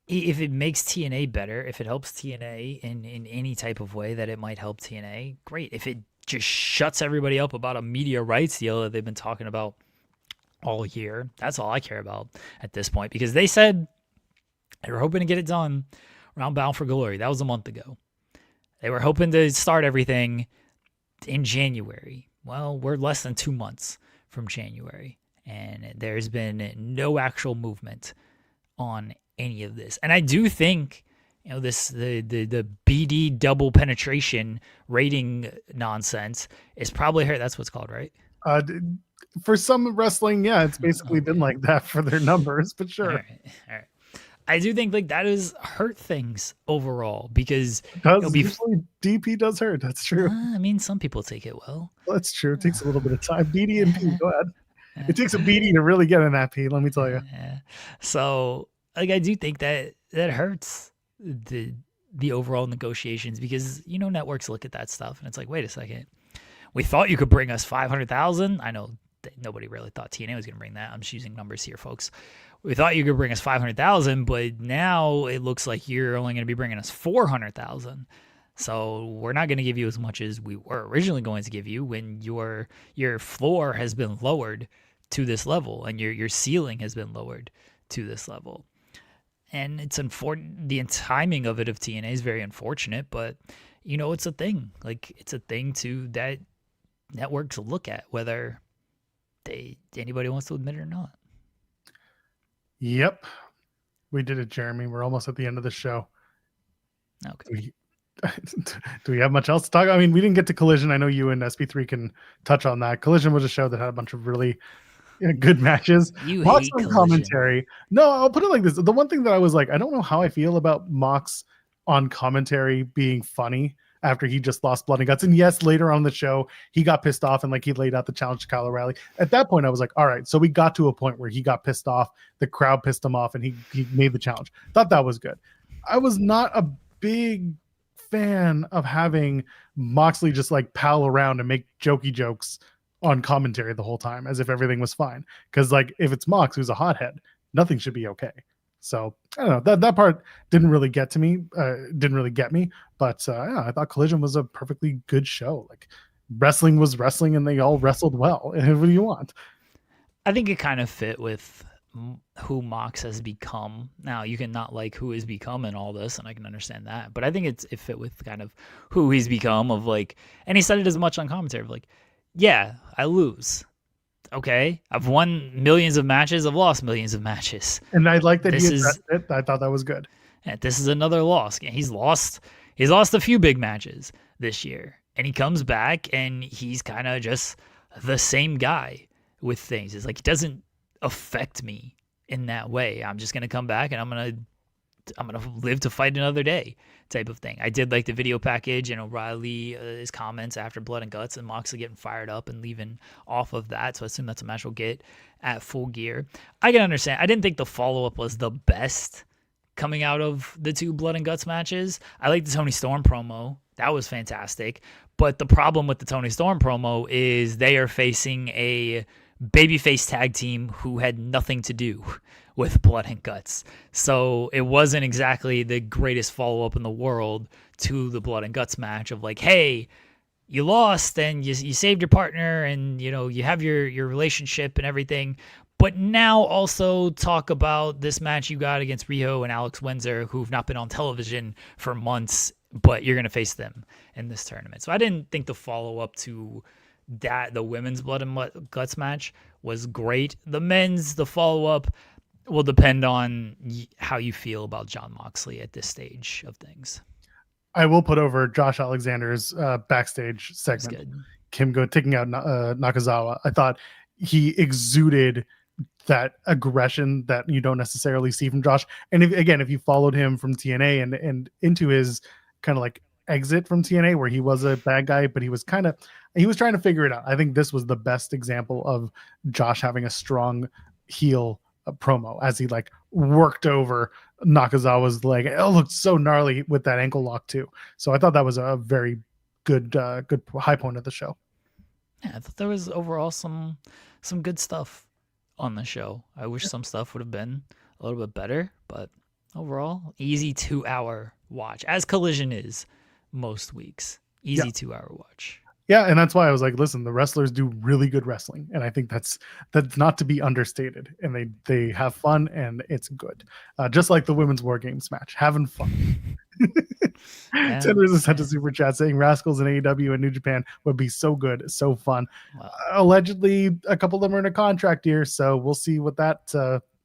if it makes TNA better, if it helps TNA in any type of way that it might help TNA, great. If it just shuts everybody up about a media rights deal that they've been talking about all year, that's all I care about at this point, because they said they were hoping to get it done around Bound for Glory. That was a month ago. They were hoping to start everything in January. Well, we're less than 2 months from January, and there's been no actual movement on any of this. And I do think, this the BD double penetration rating nonsense is probably hurt. That's what's called, right? For some wrestling, yeah, it's basically been like that for their numbers, but sure. All right. I do think like that is hurt things overall, because usually DP does hurt. That's true. I mean, some people take it well. That's true. It takes a little bit of time. BD and P, go ahead. It takes a BD to really get in that P, let me tell you. So, like, I do think that hurts the overall negotiations, because networks look at that stuff and it's like, wait a second, we thought you could bring us 500,000. I know that nobody really thought TNA was going to bring that. I'm just using numbers here, folks. We thought you could bring us 500,000, but now it looks like you're only going to be bringing us 400,000. So we're not going to give you as much as we were originally going to give you, when your floor has been lowered to this level and your ceiling has been lowered to this level. And it's unfortunate. The timing of TNA is very unfortunate, but it's a thing. Like, it's a thing that networks look at, whether anybody wants to admit it or not. Yep, we did it, Jeremy. We're almost at the end of the show. Okay. Do we have much else to talk? I mean, we didn't get to Collision. I know you and SP3 can touch on that. Collision was a show that had a bunch of really good matches. You Mox hate on Collision. commentary. No, I'll put it like this. The one thing that I was like, I don't know how I feel about Mox on commentary being funny after he just lost Blood and Guts. And yes, later on in the show, he got pissed off and like he laid out the challenge to Kyle O'Reilly. At that point, I was like, all right, so we got to a point where he got pissed off. The crowd pissed him off and he made the challenge. Thought that was good. I was not a big fan of having Moxley just like pal around and make jokey jokes on commentary the whole time as if everything was fine. Because like if it's Mox who's a hothead, nothing should be okay. So I don't know, that part didn't really get me, but yeah, I thought Collision was a perfectly good show. Like wrestling was wrestling and they all wrestled well. And what do you want? I think it kind of fit with who Mox has become. Now you can not like who he's become in all this, and I can understand that, but I think it fit with kind of who he's become of like, and he said it as much on commentary of like, yeah, I lose. Okay, I've won millions of matches. I've lost millions of matches. And I like that this he addressed it. I thought that was good. And this is another loss. He's lost a few big matches this year, and he comes back and he's kind of just the same guy with things. It's like it doesn't affect me in that way. I'm just gonna come back and I'm gonna live to fight another day type of thing. I did like the video package and O'Reilly, his comments after Blood and Guts and Moxley getting fired up and leaving off of that. So I assume that's a match we'll get at Full Gear. I can understand. I didn't think the follow-up was the best coming out of the two Blood and Guts matches. I like the Tony Storm promo. That was fantastic. But the problem with the Tony Storm promo is they are facing a babyface tag team who had nothing to do with Blood and Guts. So it wasn't exactly the greatest follow-up in the world to the Blood and Guts match of like, hey, you lost and you saved your partner and, you know, you have your relationship and everything. But now also talk about this match you got against Riho and Alex Windsor, who've not been on television for months, but you're going to face them in this tournament. So I didn't think the follow-up to that, the women's Blood and Guts match, was great. The men's, the follow-up will depend on how you feel about Jon Moxley at this stage of things. I will put over Josh Alexander's backstage segment. Kim taking out Nakazawa. I thought he exuded that aggression that you don't necessarily see from Josh. And if you followed him from TNA and into his kind of like exit from TNA where he was a bad guy, but he was trying to figure it out. I think this was the best example of Josh having a strong heel promo as he like worked over Nakazawa's leg. It looked so gnarly with that ankle lock too. So I thought that was a very good high point of the show. Yeah, I thought there was overall some good stuff on the show. I wish some stuff would have been a little bit better, but overall, easy 2-hour watch, as Collision is most weeks. Easy 2-hour watch. Yeah, and that's why I was like, listen, the wrestlers do really good wrestling, and I think that's not to be understated. And they have fun, and it's good. Just like the women's War Games match, having fun. Tenders has sent a super chat saying Rascals in AEW and New Japan would be so good, so fun. Wow. Allegedly, a couple of them are in a contract year, so we'll see what that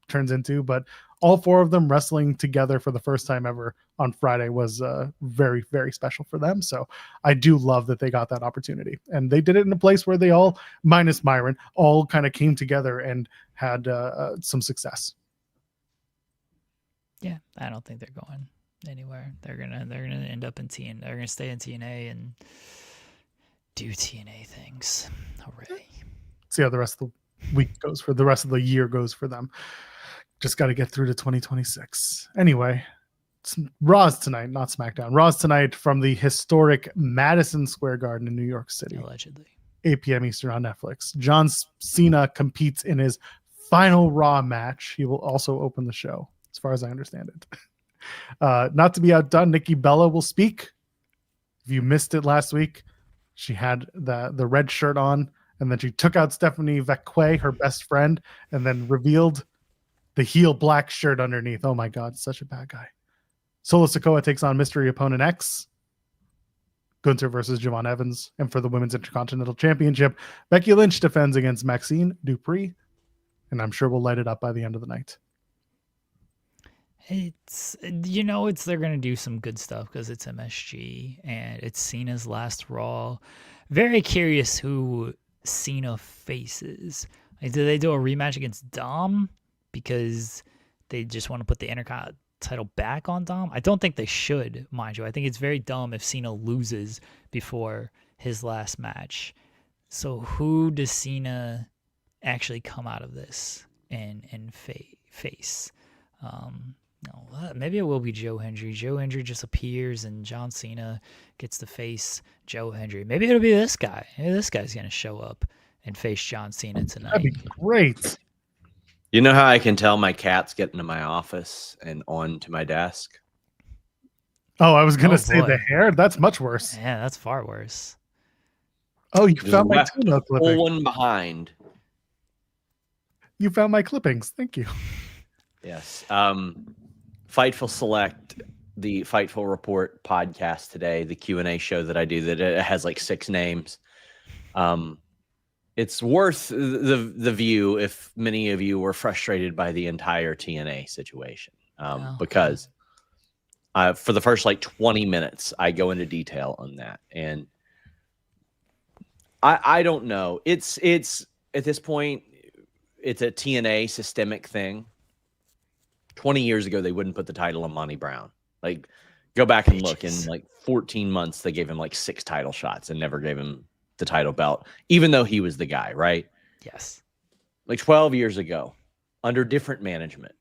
turns into. But all four of them wrestling together for the first time ever on Friday was very, very special for them. So I do love that they got that opportunity. And they did it in a place where they all, minus Myron, all kind of came together and had some success. Yeah, I don't think they're going anywhere. They're gonna end up in TNA. They're gonna stay in TNA and do TNA things. Hooray! See how the rest of the week goes for the rest of the year goes for them. Just got to get through to 2026. Anyway, Raw's tonight, not SmackDown. Raw's tonight from the historic Madison Square Garden in New York City. Allegedly. 8 p.m. Eastern on Netflix. John Cena competes in his final Raw match. He will also open the show, as far as I understand it. Not to be outdone, Nikki Bella will speak. If you missed it last week, she had the red shirt on, and then she took out Stephanie Vecquay, her best friend, and then revealed the heel black shirt underneath. Oh my God, such a bad guy. Solo Sikoa takes on mystery opponent X. Gunther versus Javon Evans. And for the Women's Intercontinental Championship, Becky Lynch defends against Maxine Dupree. And I'm sure we'll light it up by the end of the night. It's they're gonna do some good stuff because it's MSG and it's Cena's last Raw. Very curious who Cena faces. Like, do they do a rematch against Dom because they just want to put the Intercontinental title back on Dom? I don't think they should, mind you. I think it's very dumb if Cena loses before his last match. So who does Cena actually come out of this and face? No, maybe it will be Joe Hendry. Joe Hendry just appears and John Cena gets to face Joe Hendry. Maybe it'll be this guy. Maybe this guy's going to show up and face John Cena tonight. That'd be great. You know how I can tell my cat's getting to my office and onto my desk? Oh, I was going to say boy. the hair. That's much worse. Yeah, that's far worse. Oh, you Just found my left Tino clipping. one behind. You found my clippings. Thank you. Yes. Fightful Select, the Fightful Report podcast today, the Q&A show that I do that it has like 6 names. It's worth the view if many of you were frustrated by the entire TNA situation. Because for the first like 20 minutes, I go into detail on that. And I don't know. It's at this point, it's a TNA systemic thing. 20 years ago, they wouldn't put the title on Monty Brown. Like, go back and look. In like 14 months, they gave him like 6 title shots and never gave him the title belt, even though he was the guy, right? Yes. Like 12 years ago, under different management,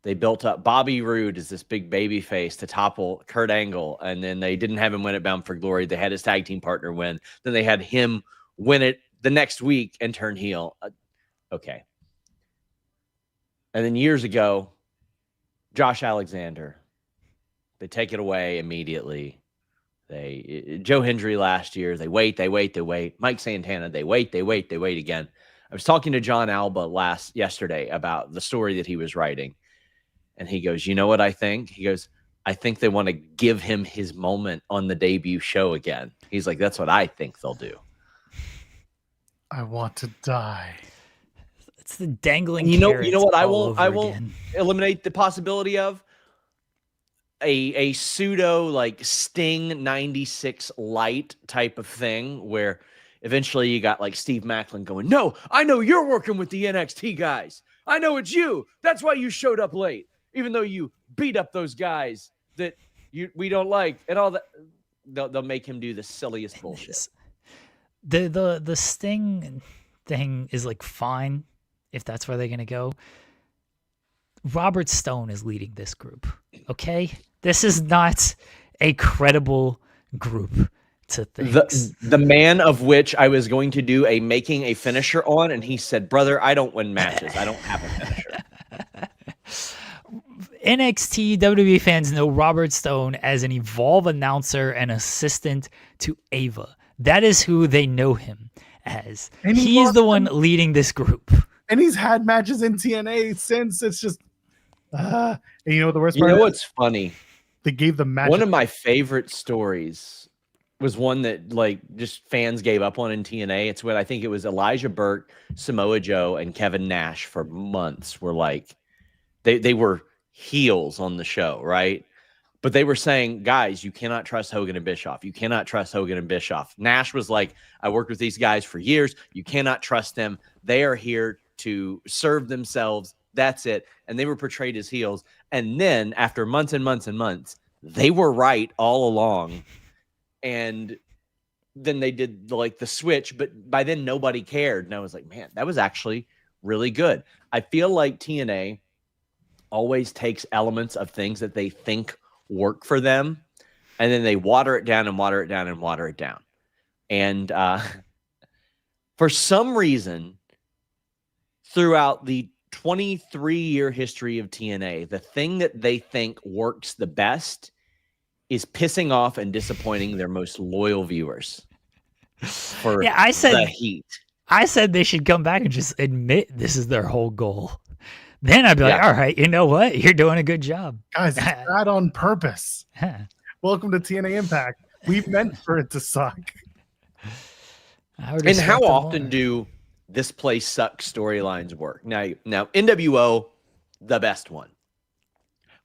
they built up Bobby Roode as this big baby face to topple Kurt Angle, and then they didn't have him win it Bound for Glory. They had his tag team partner win. Then they had him win it the next week and turn heel. Okay. And then years ago, Josh Alexander, they take it away immediately. Joe Hendry last year, they wait. Mike Santana, they wait again. I was talking to John Alba yesterday about the story that he was writing. And he goes, you know what I think? He goes, I think they want to give him his moment on the debut show again. He's like, that's what I think they'll do. I want to die. It's the dangling. You know what I won't again. Eliminate the possibility of a pseudo like Sting 96 light type of thing where eventually you got like Steve Macklin going, no, I know you're working with the NXT guys. I know it's you. That's why you showed up late, even though you beat up those guys that we don't like and all that. They'll make him do the silliest bullshit. The Sting thing is like fine if that's where they're gonna go. Robert Stone is leading this group. Okay, this is not a credible group to things. The man of which I was going to do making a finisher on, and he said, "Brother, I don't win matches. I don't have a finisher." NXT WWE fans know Robert Stone as an Evolve announcer and assistant to Ava. That is who they know him as. And he's the one leading this group. And he's had matches in TNA since. It's just, and you know what the worst part You know is? what's funny? They gave the match. One of my favorite stories was one that like just fans gave up on in TNA. It's when I think it was Elijah Burke, Samoa Joe, and Kevin Nash for months were like, they were heels on the show, right? But they were saying, guys, you cannot trust Hogan and Bischoff. You cannot trust Hogan and Bischoff. Nash was like, I worked with these guys for years. You cannot trust them. They are here to serve themselves. That's it. And they were portrayed as heels. And then after months and months and months, they were right all along. And then they did like the switch, but by then nobody cared. And I was like, man, that was actually really good. I feel like TNA always takes elements of things that they think work for them, and then they water it down and water it down and water it down. And for some reason, throughout the 23-year history of TNA, the thing that they think works the best is pissing off and disappointing their most loyal viewers. For the heat. I said they should come back and just admit this is their whole goal. Then I'd be like, all right, you know what? You're doing a good job. Guys, it's not on purpose. Welcome to TNA Impact. We've meant for it to suck. And how often do this place sucks storylines work? Now NWO, the best one.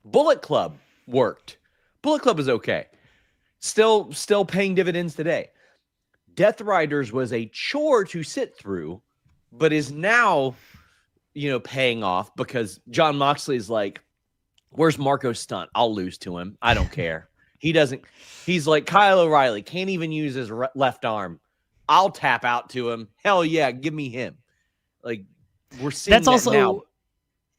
Bullet Club worked. Bullet Club was okay. Still paying dividends today. Death Riders was a chore to sit through, but is now, paying off because John Moxley is like, where's Marco's stunt? I'll lose to him. I don't care. He's like Kyle O'Reilly, can't even use his left arm. I'll tap out to him. Hell yeah, give me him. Like, we're seeing That's that also now.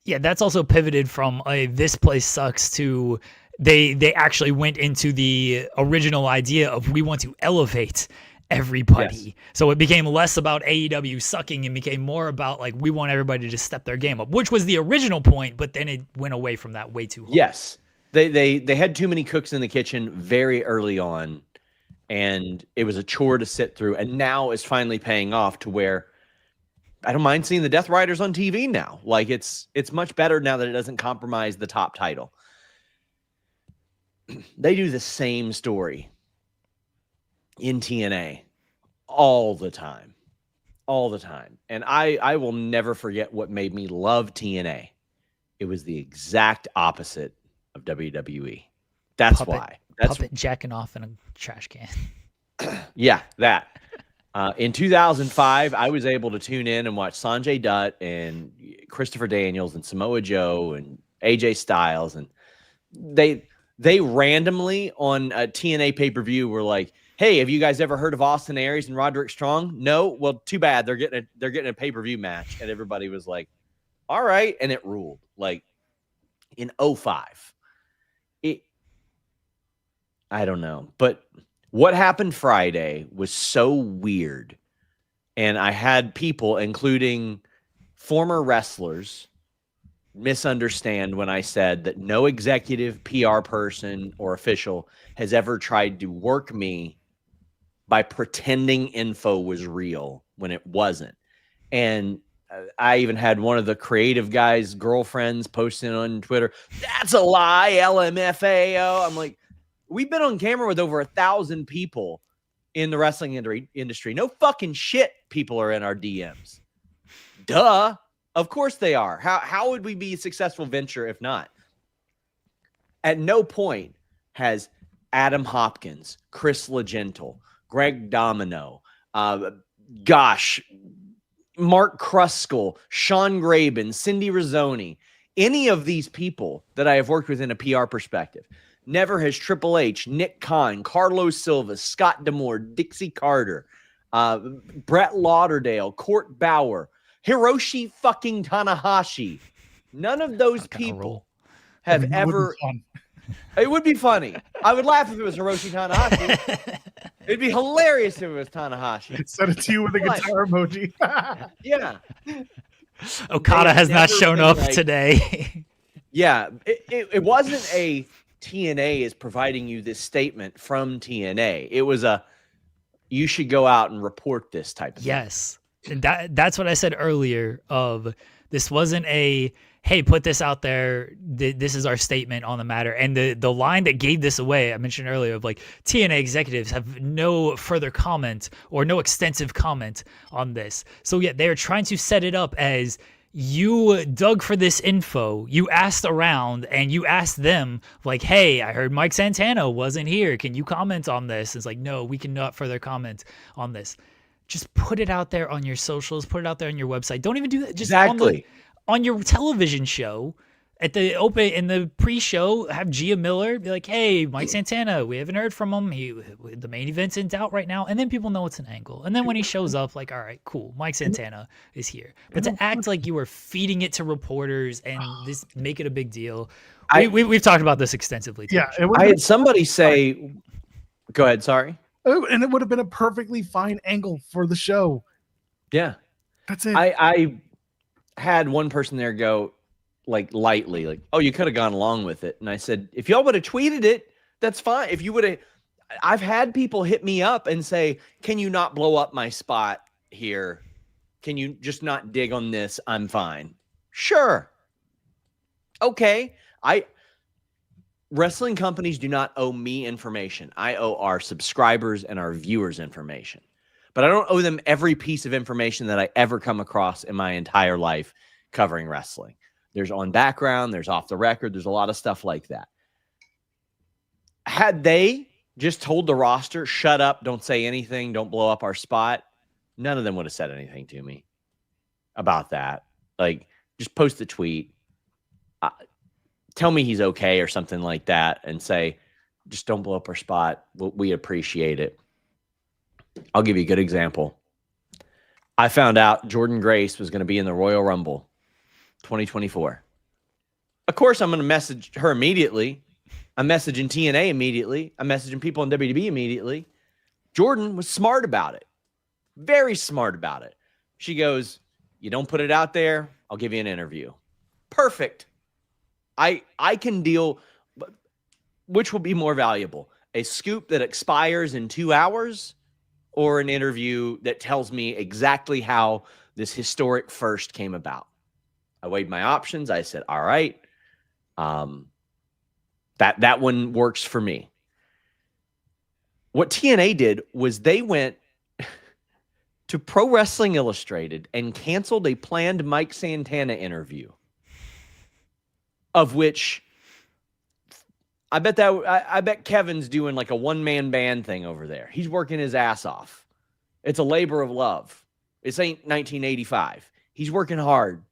Yeah, that's also pivoted from this place sucks to they actually went into the original idea of we want to elevate everybody. Yes. So it became less about AEW sucking and became more about like we want everybody to step their game up, which was the original point, but then it went away from that way too hard. Yes. They had too many cooks in the kitchen very early on, and it was a chore to sit through, and now it's finally paying off to where I don't mind seeing the Death Riders on TV now. Like it's much better now that it doesn't compromise the top title. They do the same story in TNA all the time. And I will never forget what made me love TNA. It was the exact opposite of WWE. That's why. Puppet jacking off in a trash can. Yeah, that. In 2005, I was able to tune in and watch Sanjay Dutt and Christopher Daniels and Samoa Joe and AJ Styles, and they randomly on a TNA pay-per-view were like, "Hey, have you guys ever heard of Austin Aries and Roderick Strong?" No, well, too bad. They're getting a pay-per-view match, and everybody was like, "All right," and it ruled. Like in 05, I don't know, but what happened Friday was so weird. And I had people, including former wrestlers, misunderstand when I said that no executive, PR person, or official has ever tried to work me by pretending info was real when it wasn't. And I even had one of the creative guys' girlfriends posting on Twitter, "That's a lie, LMFAO." I'm like, we've been on camera with over 1,000 people in the wrestling industry. No fucking shit people are in our DMs. Duh. Of course they are. How would we be a successful venture if not? At no point has Adam Hopkins, Chris Legentil, Greg Domino, Mark Kruskal, Sean Graben, Cindy Rizzoni, any of these people that I have worked with in a PR perspective, never has Triple H, Nick Khan, Carlos Silva, Scott D'Amore, Dixie Carter, Brett Lauderdale, Court Bauer, Hiroshi fucking Tanahashi. None of those people have ever. It would be funny. I would laugh if it was Hiroshi Tanahashi. It'd be hilarious if it was Tanahashi. It said it to you with a guitar emoji. Yeah. Okada has not shown up today. Yeah. It wasn't a TNA is providing you this statement from TNA. It was you should go out and report this type of thing. Yes. And that's what I said earlier of this wasn't a, hey, put this out there. This is our statement on the matter. And the line that gave this away, I mentioned earlier, of like TNA executives have no further comment or no extensive comment on this. So yeah, they're trying to set it up as you dug for this info, you asked around, and you asked them, like, hey, I heard Mike Santana wasn't here. Can you comment on this? It's like, no, we cannot further comment on this. Just put it out there on your socials, put it out there on your website. Don't even do that. Just exactly. On your television show, at the open in the pre-show, have Gia Miller be like, hey, Mike Santana, we haven't heard from him. The main event's in doubt right now. And then people know it's an angle. And then when he shows up, like, all right, cool, Mike Santana is here. But to act like you were feeding it to reporters and this make it a big deal. We've talked about this extensively too. Yeah, I had somebody say, go ahead, sorry. And it would have been a perfectly fine angle for the show. Yeah. That's it. I had one person there go, like lightly, like, oh, you could have gone along with it. And I said, if y'all would have tweeted it, that's fine. If you would have, I've had people hit me up and say, can you not blow up my spot here? Can you just not dig on this? I'm fine. Sure. Okay. Wrestling companies do not owe me information. I owe our subscribers and our viewers information. But I don't owe them every piece of information that I ever come across in my entire life covering wrestling. There's on background, there's off the record, there's a lot of stuff like that. Had they just told the roster, shut up, don't say anything, don't blow up our spot, none of them would have said anything to me about that. Like, just post a tweet, tell me he's okay or something like that, and say, just don't blow up our spot. We appreciate it. I'll give you a good example. I found out Jordan Grace was going to be in the Royal Rumble 2024. Of course, I'm going to message her immediately. I'm messaging TNA immediately. I'm messaging people in WWE immediately. Jordan was smart about it. Very smart about it. She goes, you don't put it out there, I'll give you an interview. Perfect. I can deal. Which will be more valuable? A scoop that expires in 2 hours or an interview that tells me exactly how this historic first came about? I weighed my options. I said, all right, that one works for me. What TNA did was they went to Pro Wrestling Illustrated and canceled a planned Mike Santana interview, of which I bet Kevin's doing like a one-man band thing over there. He's working his ass off. It's a labor of love. This ain't 1985. He's working hard.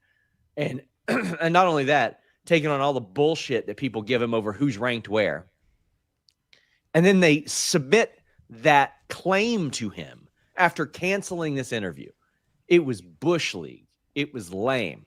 And and not only that, taking on all the bullshit that people give him over who's ranked where. And then they submit that claim to him after canceling this interview. It was Bush League. It was lame.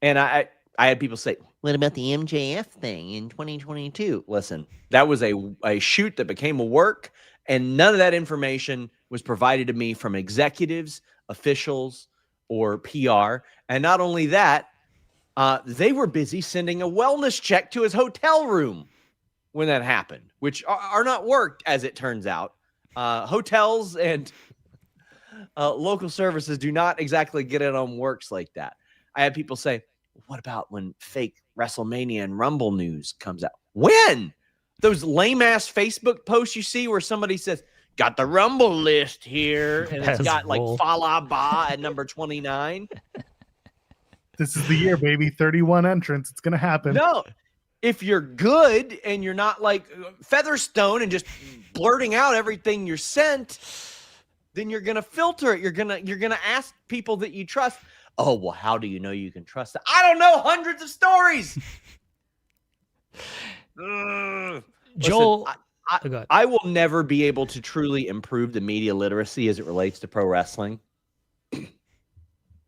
And I had people say, what about the MJF thing in 2022? Listen, that was a shoot that became a work, and none of that information was provided to me from executives, officials, or PR. And not only that, they were busy sending a wellness check to his hotel room when that happened, which are not worked, as it turns out. Hotels and local services do not exactly get it on works like that. I had people say, what about when fake WrestleMania and Rumble news comes out? When? Those lame-ass Facebook posts you see where somebody says, got the Rumble list here, and it's got like Fallah Bah at number 29. This is the year, baby. 31 entrants. It's going to happen. No. If you're good and you're not like Featherstone and just blurting out everything you're sent, then you're going to filter it. You're going to ask people that you trust. Oh, well, how do you know you can trust it? I don't know. Hundreds of stories. Joel, listen, I will never be able to truly improve the media literacy as it relates to pro wrestling.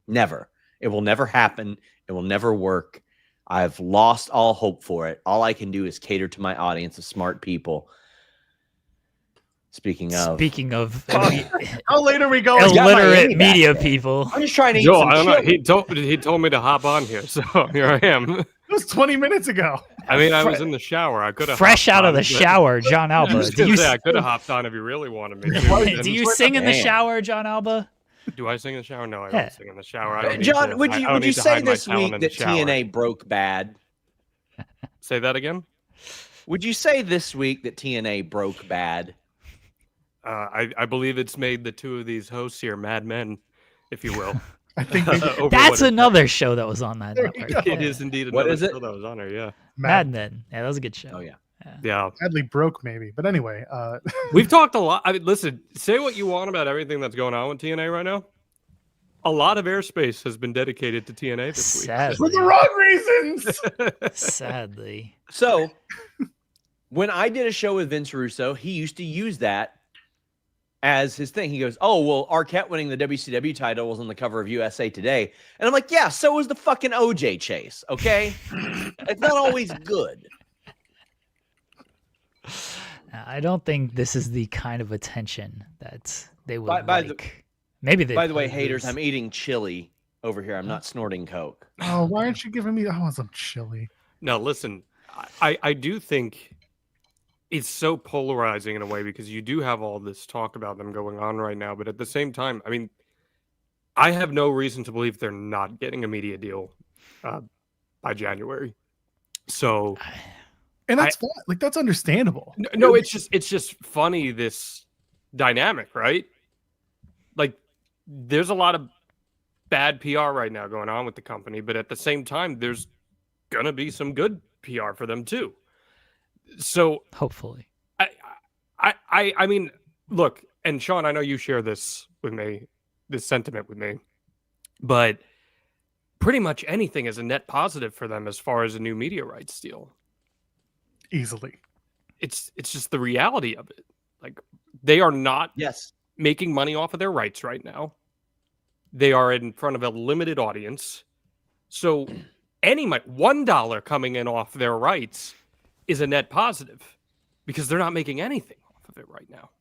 Never. It will never happen. It will never work. I've lost all hope for it. All I can do is cater to my audience of smart people. Speaking of how late are we going? Illiterate media people. I'm just trying to eat Joel, some I don't chili. know. He told me to hop on here, so here I am. It was 20 minutes ago. I mean, I was in the shower. I could have fresh out of the shower, John Alba. I could have hopped on if you really wanted me to. Do you sing in the shower, John Alba? Do I sing in the shower? No, I don't sing in the shower. John, would you say this week that TNA broke bad? Say that again? Would you say this week that TNA broke bad? I believe it's made the two of these hosts here mad men, if you will. I think that's another show that was on that network. It is indeed another show that was on there, yeah. Mad Men. Yeah, that was a good show. Oh, yeah. Yeah. Badly broke, maybe. But anyway. We've talked a lot. I mean, listen, say what you want about everything that's going on with TNA right now. A lot of airspace has been dedicated to TNA this week. For the wrong reasons! Sadly. So, when I did a show with Vince Russo, he used to use that as his thing. He goes, oh, well, Arquette winning the WCW title was on the cover of USA Today. And I'm like, yeah, so was the fucking OJ chase, okay? It's not always good. I don't think this is the kind of attention that they would by the way, haters, I'm eating chili over here. I'm not snorting Coke. Oh, why aren't you giving me... I want some chili. No, listen, I do think it's so polarizing in a way because you do have all this talk about them going on right now. But at the same time, I mean, I have no reason to believe they're not getting a media deal by January. So... And that's fine. Like, that's understandable. No, it's just funny, this dynamic, right? Like, there's a lot of bad PR right now going on with the company, but at the same time, there's gonna be some good PR for them too. So Hopefully. I mean, look, and Sean, I know you share this with me, this sentiment with me, but pretty much anything is a net positive for them as far as a new media rights deal. Easily. It's just the reality of it. Like, they are not Yes. making money off of their rights right now. They are in front of a limited audience. So any $1 coming in off their rights is a net positive because they're not making anything off of it right now.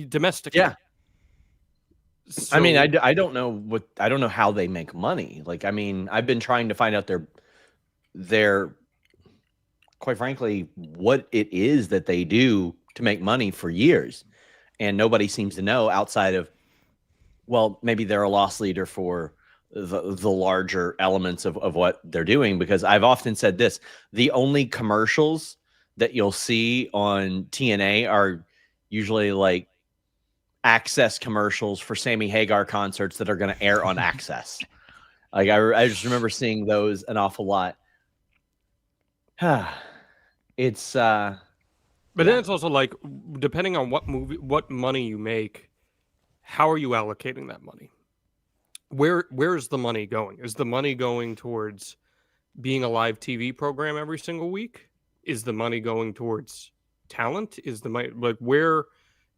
Domestically. Yeah. So, I mean, I don't know how they make money. Like, I mean, I've been trying to find out their quite frankly, what it is that they do to make money for years. And nobody seems to know outside of, well, maybe they're a loss leader for the larger elements of what they're doing. Because I've often said this, the only commercials that you'll see on TNA are usually like Access commercials for Sammy Hagar concerts that are going to air on Access. Like I just remember seeing those an awful lot. It's but then it's also like, depending on what money you make, how are you allocating that money? Where is the money going? Is the money going towards being a live TV program every single week? Is the money going towards talent? Is the money, like, where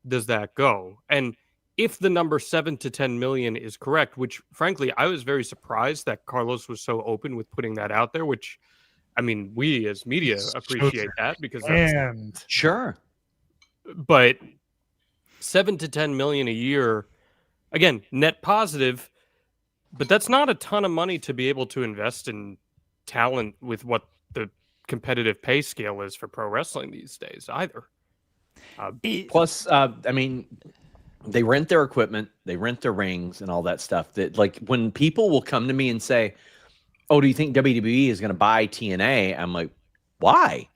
does that go? And if the number 7 to 10 million is correct, which frankly I was very surprised that Carlos was so open with putting that out there, which, I mean, we as media appreciate that because that's sure. But 7 to 10 million a year, again, net positive, but that's not a ton of money to be able to invest in talent with what the competitive pay scale is for pro wrestling these days either. Plus, I mean, they rent their equipment, they rent their rings and all that stuff. That, like, when people will come to me and say, "Oh, do you think WWE is going to buy TNA?" I'm like, "Why?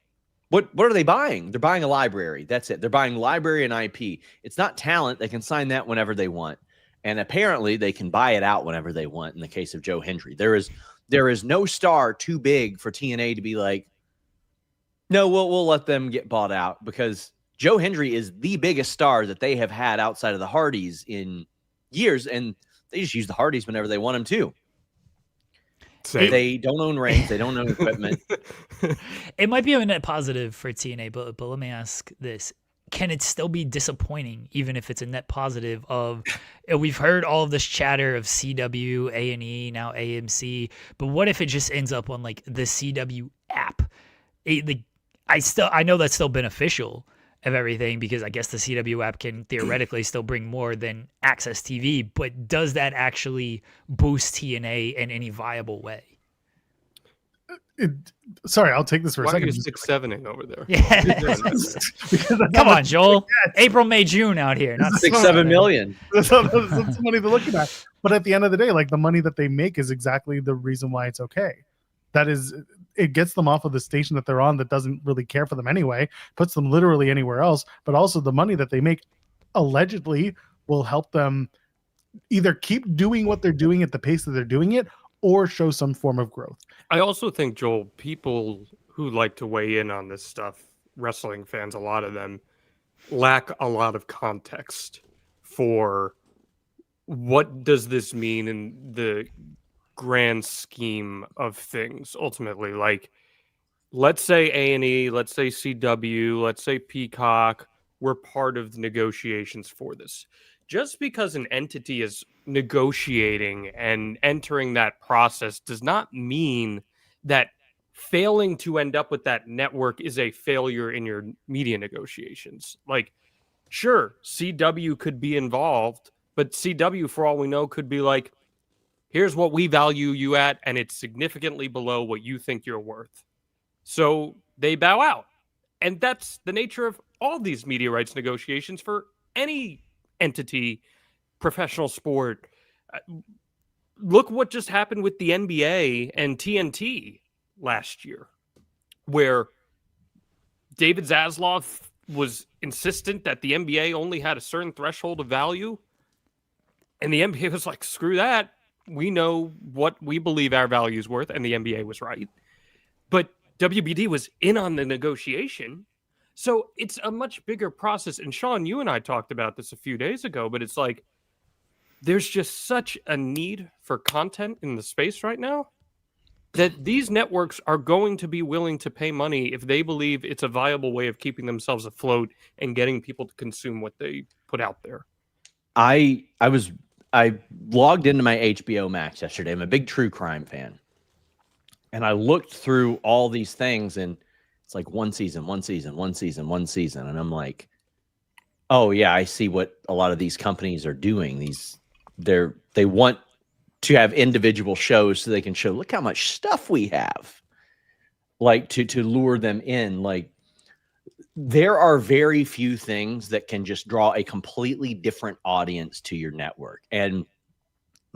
What are they buying? They're buying a library. That's it. They're buying library and IP. It's not talent. They can sign that whenever they want. And apparently they can buy it out whenever they want in the case of Joe Hendry. There is no star too big for TNA to be like, no, we'll let them get bought out, because Joe Hendry is the biggest star that they have had outside of the Hardys in years, and they just use the Hardys whenever they want them to. They don't own rings. They don't own equipment. It might be a net positive for TNA, but let me ask this. Can it still be disappointing, even if it's a net positive of, we've heard all of this chatter of CW, A&E, now AMC, but what if it just ends up on like the CW app? I know that's still beneficial of everything, because I guess the CW app can theoretically still bring more than Access TV, but does that actually boost TNA in any viable way? Sorry, I'll take this for a Why second. are you 6-7ing over there? Yeah. Come on, Joel. April, May, June out here. Not 6-7 million. That's the money they're looking at. But at the end of the day, like, the money that they make is exactly the reason why it's okay. That is, it gets them off of the station that they're on that doesn't really care for them anyway, puts them literally anywhere else. But also the money that they make allegedly will help them either keep doing what they're doing at the pace that they're doing it, or show some form of growth. I also think, Joel, people who like to weigh in on this stuff, wrestling fans, a lot of them, lack a lot of context for what does this mean in the grand scheme of things. Ultimately, like, let's say A&E, let's say CW, let's say Peacock, we're part of the negotiations for this. Just because an entity is negotiating and entering that process does not mean that failing to end up with that network is a failure in your media negotiations. Like, sure, CW could be involved, but CW, for all we know, could be like, here's what we value you at, and it's significantly below what you think you're worth. So they bow out. And that's the nature of all these media rights negotiations for any entity, professional sport. Look what just happened with the NBA and TNT last year, where David Zaslav was insistent that the NBA only had a certain threshold of value, and the NBA was like, screw that, We know what we believe our value is worth, and the NBA was right. But WBD was in on the negotiation. So it's a much bigger process. And Sean, you and I talked about this a few days ago, but it's like there's just such a need for content in the space right now that these networks are going to be willing to pay money if they believe it's a viable way of keeping themselves afloat and getting people to consume what they put out there. I logged into my HBO Max yesterday. I'm a big true crime fan. And I looked through all these things, and it's like one season. And I'm like, oh yeah, I see what a lot of these companies are doing. They want to have individual shows so they can show, look how much stuff we have, like to lure them in. Like, there are very few things that can just draw a completely different audience to your network. And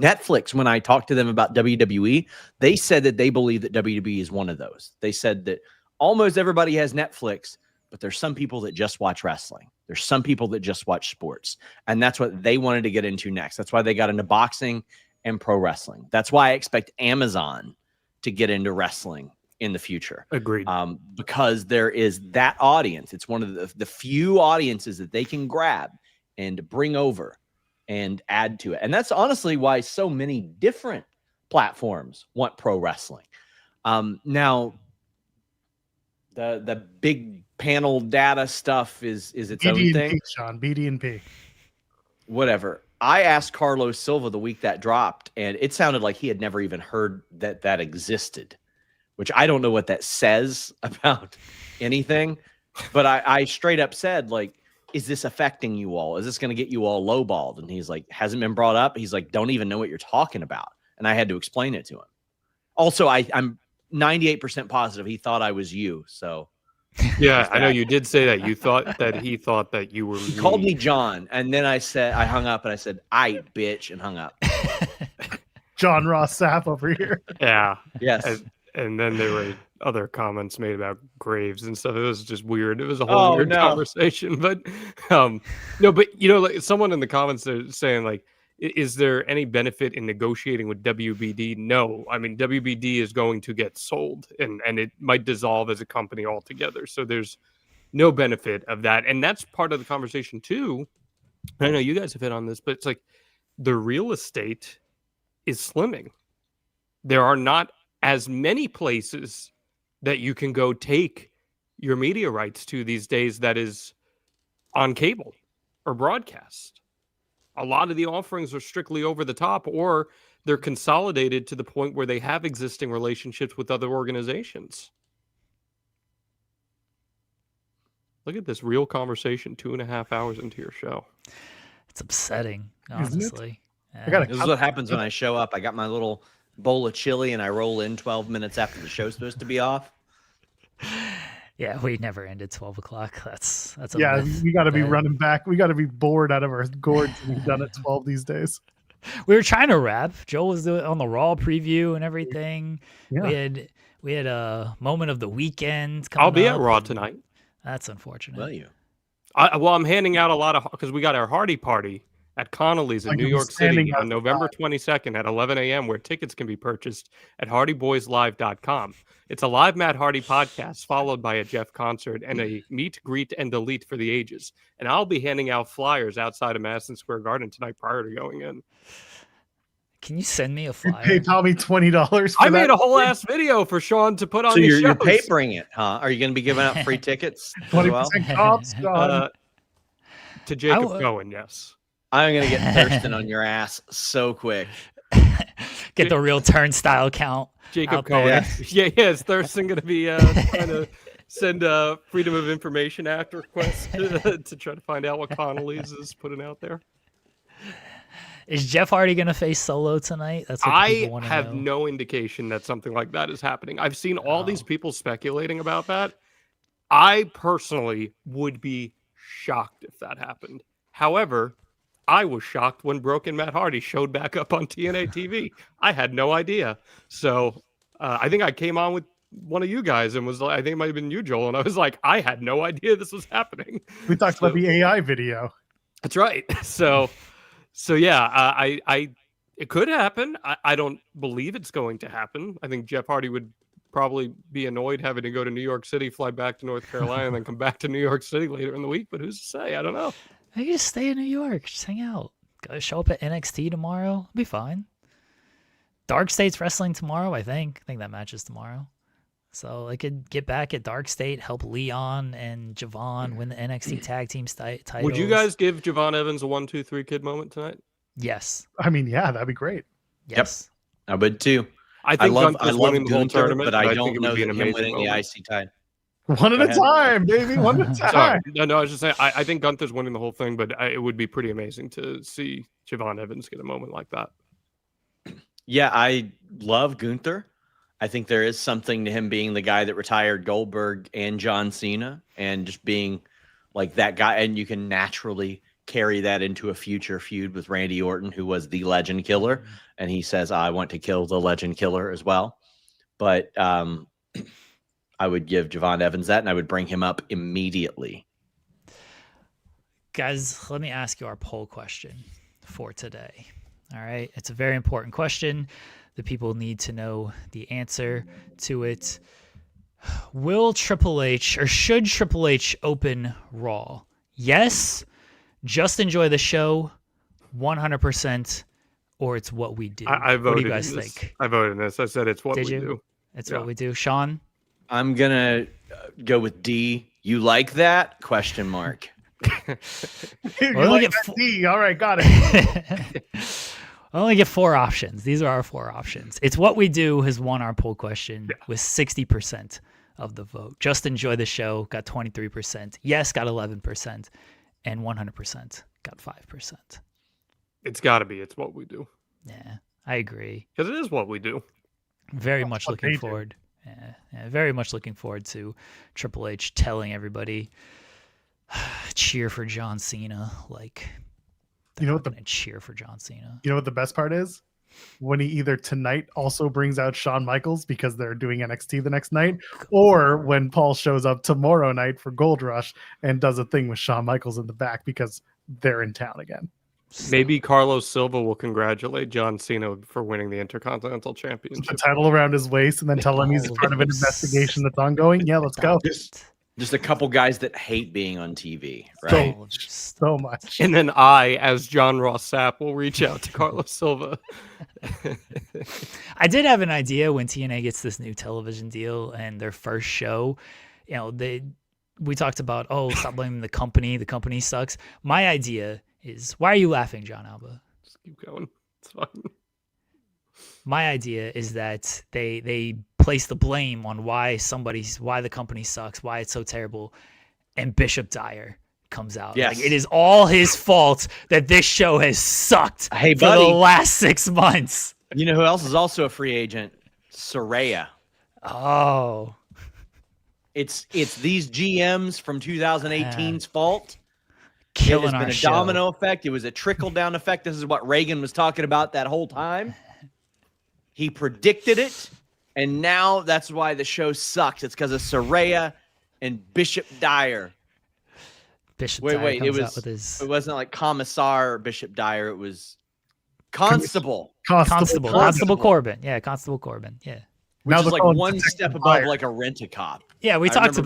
Netflix, when I talked to them about WWE, they said that they believe that WWE is one of those. They said that almost everybody has Netflix, but there's some people that just watch wrestling. There's some people that just watch sports. And that's what they wanted to get into next. That's why they got into boxing and pro wrestling. That's why I expect Amazon to get into wrestling in the future. Agreed. Because there is that audience. It's one of the few audiences that they can grab and bring over and add to it. And that's honestly why so many different platforms want pro wrestling. Now, the big panel data stuff is its own thing. Sean, BD&P. Whatever. I asked Carlos Silva the week that dropped, and it sounded like he had never even heard that existed, which I don't know what that says about anything. But I straight up said, like, is this affecting you all? Is this going to get you all lowballed? And he's like, hasn't been brought up. He's like, don't even know what you're talking about. And I had to explain it to him. Also, I'm 98% positive he thought I was you. So yeah, I know you did say that. You thought that he thought that you were. He called me John, and then I hung up, and I said, "I bitch," and hung up. John Ross Sapp over here. Yeah. Yes. And then there were other comments made about Graves and stuff. It was just weird. It was a whole weird conversation. But no, but like someone in the comments are saying, like, is there any benefit in negotiating with WBD? No. I mean, WBD is going to get sold and it might dissolve as a company altogether. So there's no benefit of that. And that's part of the conversation too. I know you guys have hit on this, but it's like the real estate is slimming. There are not as many places that you can go take your media rights to these days that is on cable or broadcast. A lot of the offerings are strictly over the top, or they're consolidated to the point where they have existing relationships with other organizations. Look at this real conversation 2.5 hours into your show. It's upsetting, honestly. This is what happens when I show up. I got my little bowl of chili and I roll in 12 minutes after the show's supposed to be off. Yeah, we never ended 12 o'clock. That's a yeah. myth. We got to be running back. We got to be bored out of our gourds. We've done at 12 these days. We were trying to wrap. Joel was doing on the Raw preview and everything. Yeah. We had a moment of the weekend. I'll be at Raw tonight. That's unfortunate. Will you? I'm handing out a lot of because we got our Hardy party at Connolly's in New York City on November 22nd at 11 a.m. where tickets can be purchased at hardyboyslive.com. It's a live Matt Hardy podcast followed by a Jeff concert and a meet, greet, and delete for the ages. And I'll be handing out flyers outside of Madison Square Garden tonight prior to going in. Can you send me a flyer? You pay Tommy $20. I made a whole ass video for Sean to put on. So you're papering it, huh? Are you going to be giving out free tickets? 20% off, to Jacob Cohen, yes. I'm going to get Thurston on your ass so quick. Get the real turnstile count. Jacob Cohen. Yeah. Is Thurston going to be trying to send a Freedom of Information Act request to try to find out what Connolly's is putting out there? Is Jeff Hardy going to face Solo tonight? That's what people want to know. I have no indication that something like that is happening. I've seen all these people speculating about that. I personally would be shocked if that happened. However, I was shocked when Broken Matt Hardy showed back up on TNA TV. I had no idea. So I think I came on with one of you guys and was like, I think it might have been you, Joel. And I was like, I had no idea this was happening. We talked about the AI video. That's right. So yeah, I It could happen. I don't believe it's going to happen. I think Jeff Hardy would probably be annoyed having to go to New York City, fly back to North Carolina, and then come back to New York City later in the week. But who's to say? I don't know. I just stay in New York, just hang out. Go show up at NXT tomorrow. It'll be fine. Dark State's wrestling tomorrow, I think. I think that match is tomorrow. So I could get back at Dark State, help Leon and Javon win the NXT Tag Team titles. Would you guys give Javon Evans a 1-2-3 kid moment tonight? Yes. I mean, yeah, that'd be great. Yes. Yep. I would too. I think love Gunther's winning the whole Gunther, tournament, but I think don't it know would be that an him amazing winning the moment. IC title. One at a time, baby. One at a Sorry. time. No, I was just saying, I think Gunther's winning the whole thing, but it would be pretty amazing to see Javon Evans get a moment like that. Yeah, I love Gunther. I think there is something to him being the guy that retired Goldberg and John Cena and just being like that guy. And you can naturally carry that into a future feud with Randy Orton, who was the Legend Killer. And he says, I want to kill the Legend Killer as well. But I would give Javon Evans that, and I would bring him up immediately. Guys, let me ask you our poll question for today. All right. It's a very important question. The people need to know the answer to it. Will Triple H or should Triple H open Raw? Yes. Just enjoy the show 100%, or it's what we do. I voted what do you guys in this. think? I voted in this. I said it's what Did we you? do. It's Yeah. what we do. Sean? I'm going to go with D. You like that? Question mark. You Well, like get that fo- D. All right, got it. I only get 4 options. These are our 4 options. It's what we do has won our poll question with 60% of the vote. Just enjoy the show got 23%. Yes got 11%, and 100% got 5%. It's got to be. It's what we do. Yeah, I agree. Because it is what we do. Very That's much what they looking do. forward. Yeah, very much looking forward to Triple H telling everybody cheer for John Cena. Like, You know what they're gonna cheer for John Cena. You know what the best part is? When he either tonight also brings out Shawn Michaels because they're doing NXT the next night, or when Paul shows up tomorrow night for Gold Rush and does a thing with Shawn Michaels in the back because they're in town again. Maybe Carlos Silva will congratulate John Cena for winning the Intercontinental Put Championship. the title around his waist and then tell him he's part of an investigation that's ongoing. Yeah, let's go. Just a couple guys that hate being on TV, right? So much. And then I, as John Ross Sapp, will reach out to Carlos Silva. I did have an idea when TNA gets this new television deal and their first show, we talked about, stop blaming the company sucks. My idea is, why are you laughing, John Alba? Just keep going. It's fine. My idea is that they place the blame on why the company sucks, why it's so terrible, and Bishop Dyer comes out. Yes. Like, it is all his fault that this show has sucked Hey, for buddy. the last 6 months. You know who else is also a free agent? Saraya. Oh. It's these GMs from 2018's fault. Killing It has our been a show. domino effect. It was a trickle-down effect. This is what Reagan was talking about that whole time. He predicted it, and now that's why the show sucks. It's because of Saraya and Bishop Dyer. Bishop Wait, Dyer it comes out was. with his It wasn't like Commissar Bishop Dyer. It was Constable. Constable Corbin. Yeah, Constable Corbin. Yeah. Which Now is they're like calling one Detective step above Dyer. like a rent-a-cop. Yeah, we I talked remember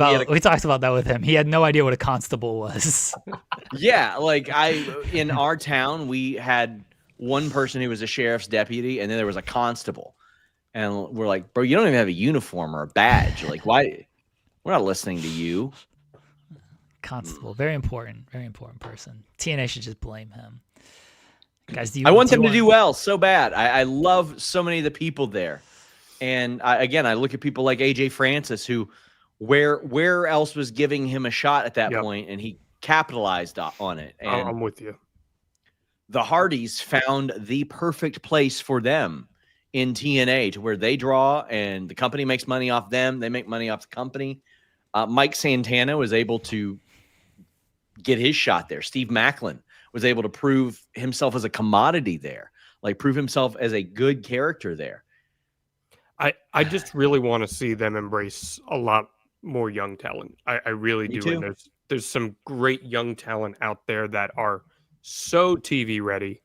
about that with him. He had no idea what a constable was. Yeah, like in our town, we had one person who was a sheriff's deputy, and then there was a constable. And we're like, bro, you don't even have a uniform or a badge. Like, why? We're not listening to you. Constable, very important person. TNA should just blame him. Guys, I want them to do well so bad. I love so many of the people there. And I look at people like AJ Francis, who where else was giving him a shot at that point, and he capitalized on it. And I'm with you. the Hardys found the perfect place for them in TNA, to where they draw and the company makes money off them. They make money off the company. Mike Santana was able to get his shot there. Steve Macklin was able to prove himself as a commodity there, like prove himself as a good character there. I just really want to see them embrace a lot more young talent. I really Me do. too. And there's some great young talent out there that are so TV ready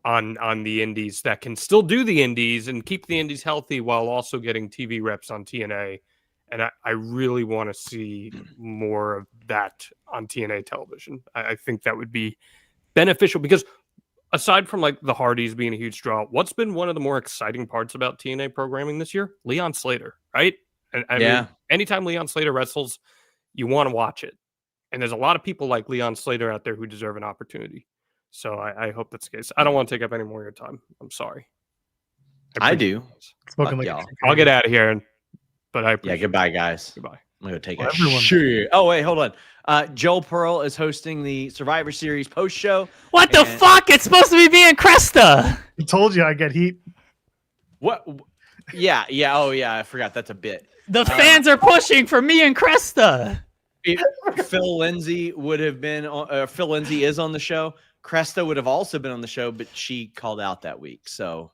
on the indies that can still do the indies and keep the indies healthy while also getting TV reps on TNA. And I really want to see more of that on TNA television. I think that would be beneficial because aside from like the Hardys being a huge draw, what's been one of the more exciting parts about TNA programming this year? Leon Slater, right? And I mean, anytime Leon Slater wrestles, you want to watch it. And there's a lot of people like Leon Slater out there who deserve an opportunity. So I hope that's the case. I don't want to take up any more of your time. I'm sorry. I do. Spoken like y'all. I'll get out of here. But I appreciate goodbye, guys. Goodbye. I'm going to take a shit. Oh, wait, hold on. Joel Pearl is hosting the Survivor Series post show. What the fuck? It's supposed to be me and Cresta. I told you I get heat. What? Yeah. Oh, yeah. I forgot. That's a bit. The fans are pushing for me and Cresta. Phil Lindsay would have been. Phil Lindsay is on the show. Cresta would have also been on the show, but she called out that week, so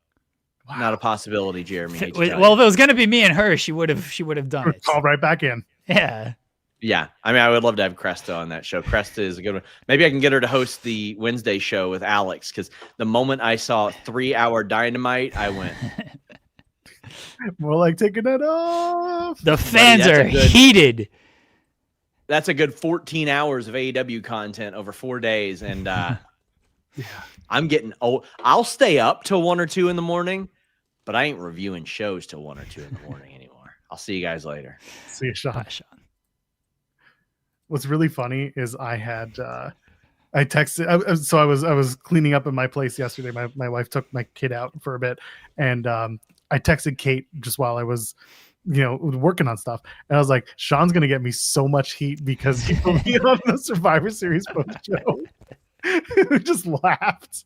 not a possibility. Jeremy. Well, if it was going to be me and her, she would have done it. Called right back in. Yeah. Yeah, I mean, I would love to have Cresta on that show. Cresta is a good one. Maybe I can get her to host the Wednesday show with Alex, because the moment I saw 3-hour Dynamite, I went. More like taking it off. The fans are heated. That's a good 14 hours of AEW content over 4 days, and I'm getting old. I'll stay up till 1 or 2 in the morning, but I ain't reviewing shows till 1 or 2 in the morning anymore. I'll see you guys later. See you, Sean. Bye, Sean. What's really funny is I texted. So I was cleaning up in my place yesterday. My wife took my kid out for a bit, and I texted Kate just while I was, working on stuff, and I was like, "Sean's gonna get me so much heat because he will be on the Survivor Series post show." We just laughed.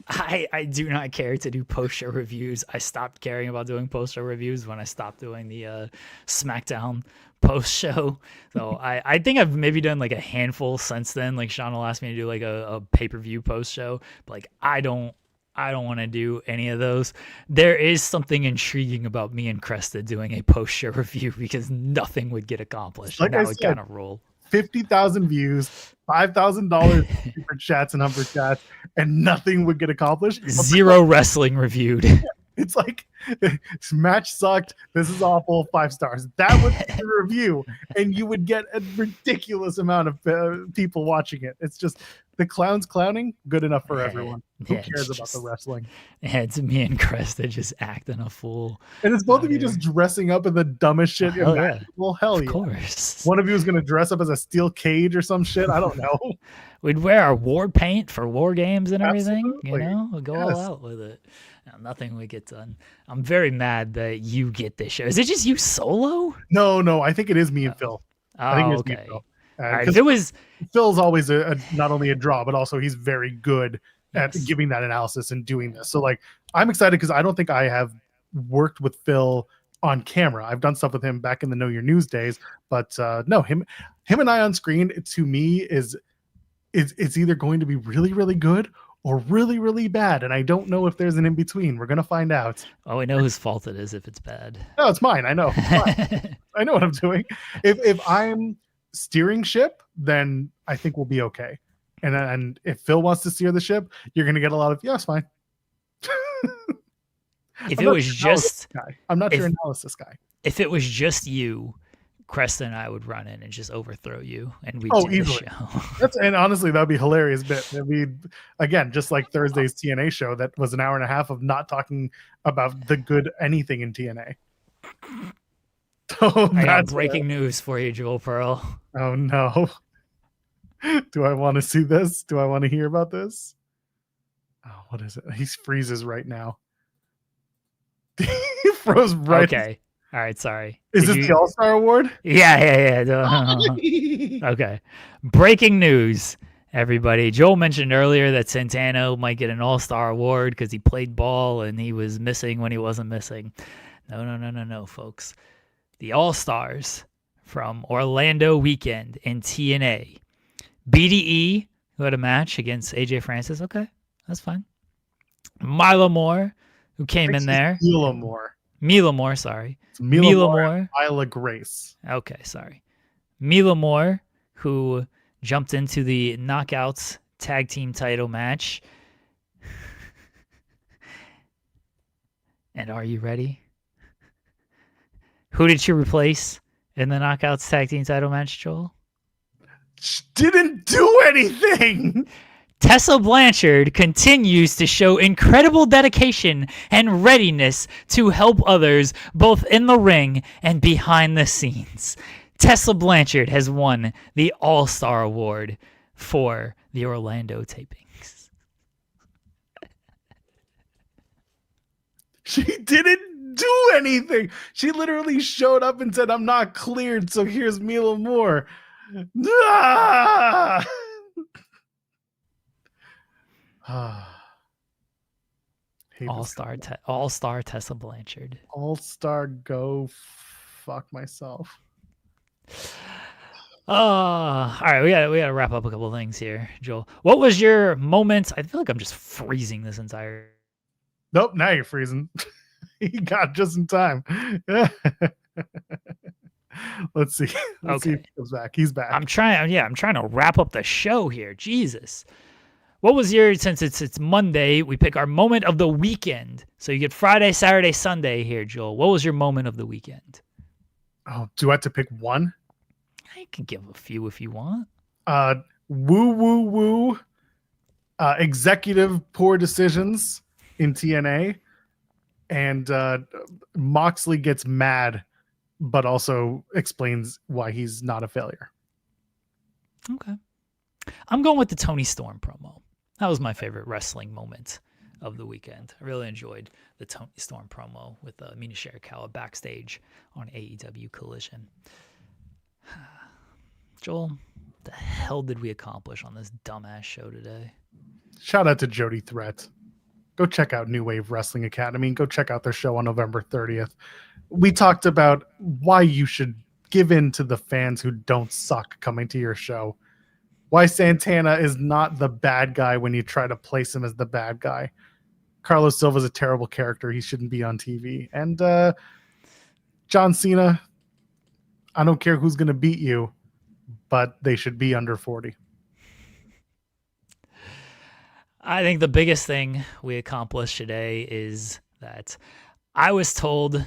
I do not care to do post-show reviews. I stopped caring about doing post-show reviews when I stopped doing the SmackDown post-show. So I think I've maybe done like a handful since then. Like Sean will ask me to do like a pay-per-view post-show, but like I don't want to do any of those. There is something intriguing about me and Cresta doing a post-show review because nothing would get accomplished. Like and that would kind of roll. 50,000 views, $5,000 super chats and number chats, and nothing would get accomplished. Zero wrestling reviewed. It's like, this match sucked. This is awful. 5 stars. That would be the review, and you would get a ridiculous amount of people watching it. It's just the clowns clowning, good enough for everyone. Who cares about the wrestling? Yeah, it's me and Cresta just acting a fool. And it's both of you just dressing up in the dumbest shit. Hell yeah. Well, hell yeah. Of course. One of you is going to dress up as a steel cage or some shit. I don't know. We'd wear our war paint for war games and everything. Absolutely. We'll go all out with it. No, nothing would get done. I'm very mad that you get this show. Is it just you solo? No. I think it is me and Phil. I think it's okay. me and Phil. All right, if it was Phil's always not only a draw, but also he's very good at giving that analysis and doing this. So like, I'm excited because I don't think I have worked with Phil on camera. I've done stuff with him back in the Know Your News days, but no, him and I on screen, to me is it's either going to be really, really good or really, really bad. And I don't know if there's an in-between. We're going to find out. Oh, we know whose fault it is if it's bad. No, it's mine. I know. I know what I'm doing. If I'm steering ship, then I think we'll be okay. And if Phil wants to steer the ship, you're going to get a lot of, it's fine. If it was just guy. I'm not your analysis guy. If it was just you, Cresta and I would run in and just overthrow you, and we'd do easily. the show. And honestly, that'd be a hilarious bit. It'd be, again, just like Thursday's TNA show that was an hour and a half of not talking about the good anything in TNA. So I got breaking news for you, Joel Pearl. Oh no. Do I want to see this? Do I want to hear about this? Oh, what is it? He freezes right now. He froze right. Okay. All right, sorry. Is this the All-Star Award? Yeah. Okay. Breaking news, everybody. Joel mentioned earlier that Santana might get an All-Star Award because he played ball and he was missing when he wasn't missing. No, folks. The All-Stars from Orlando Weekend in TNA. BDE, who had a match against AJ Francis. Okay, that's fine. Mila Moore, who came in there. Mila Moore. Mila Moore, sorry. Mila Moore. Isla Grace. Okay, sorry. Mila Moore, who jumped into the Knockouts tag team title match. And are you ready? Who did she replace in the Knockouts Tag Team title match, Joel? She didn't do anything. Tessa Blanchard continues to show incredible dedication and readiness to help others both in the ring and behind the scenes. Tessa Blanchard has won the All-Star Award for the Orlando tapings. She didn't do anything. She literally showed up and said, I'm not cleared, so here's Mila Moore. Ah! All-Star Tessa Blanchard. All-Star go fuck myself. All right, we gotta wrap up a couple things here, Joel. What was your moment? I feel like I'm just freezing this entire. Nope, now you're freezing. He got just in time. Let's see. Let's see if he comes back. He's back. I'm trying to wrap up the show here. Jesus. What was your, since it's Monday, we pick our moment of the weekend. So you get Friday, Saturday, Sunday here, Joel. What was your moment of the weekend? Oh, do I have to pick one? I can give a few if you want. Woo woo woo. Executive poor decisions in TNA. And Moxley gets mad, but also explains why he's not a failure. Okay. I'm going with the Tony Storm promo. That was my favorite wrestling moment of the weekend. I really enjoyed the Tony Storm promo with Mina Shirakawa backstage on AEW Collision. Joel, the hell did we accomplish on this dumbass show today? Shout out to Jody Threat. Go check out New Wave Wrestling Academy. Go check out their show on November 30th. We talked about why you should give in to the fans who don't suck coming to your show. Why Santana is not the bad guy when you try to place him as the bad guy. Carlos Silva's a terrible character. He shouldn't be on TV. And John Cena, I don't care who's going to beat you, but they should be under 40. I think the biggest thing we accomplished today is that I was told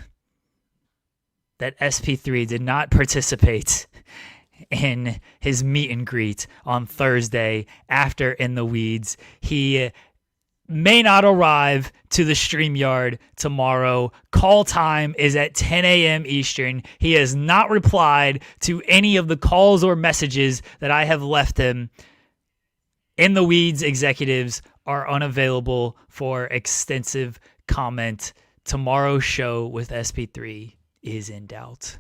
that SP3 did not participate in his meet and greet on Thursday after In the Weeds. He may not arrive to the StreamYard tomorrow. Call time is at 10 a.m. Eastern. He has not replied to any of the calls or messages that I have left him. In the Weeds executives are unavailable for extensive comment. Tomorrow's show with SP3 is in doubt.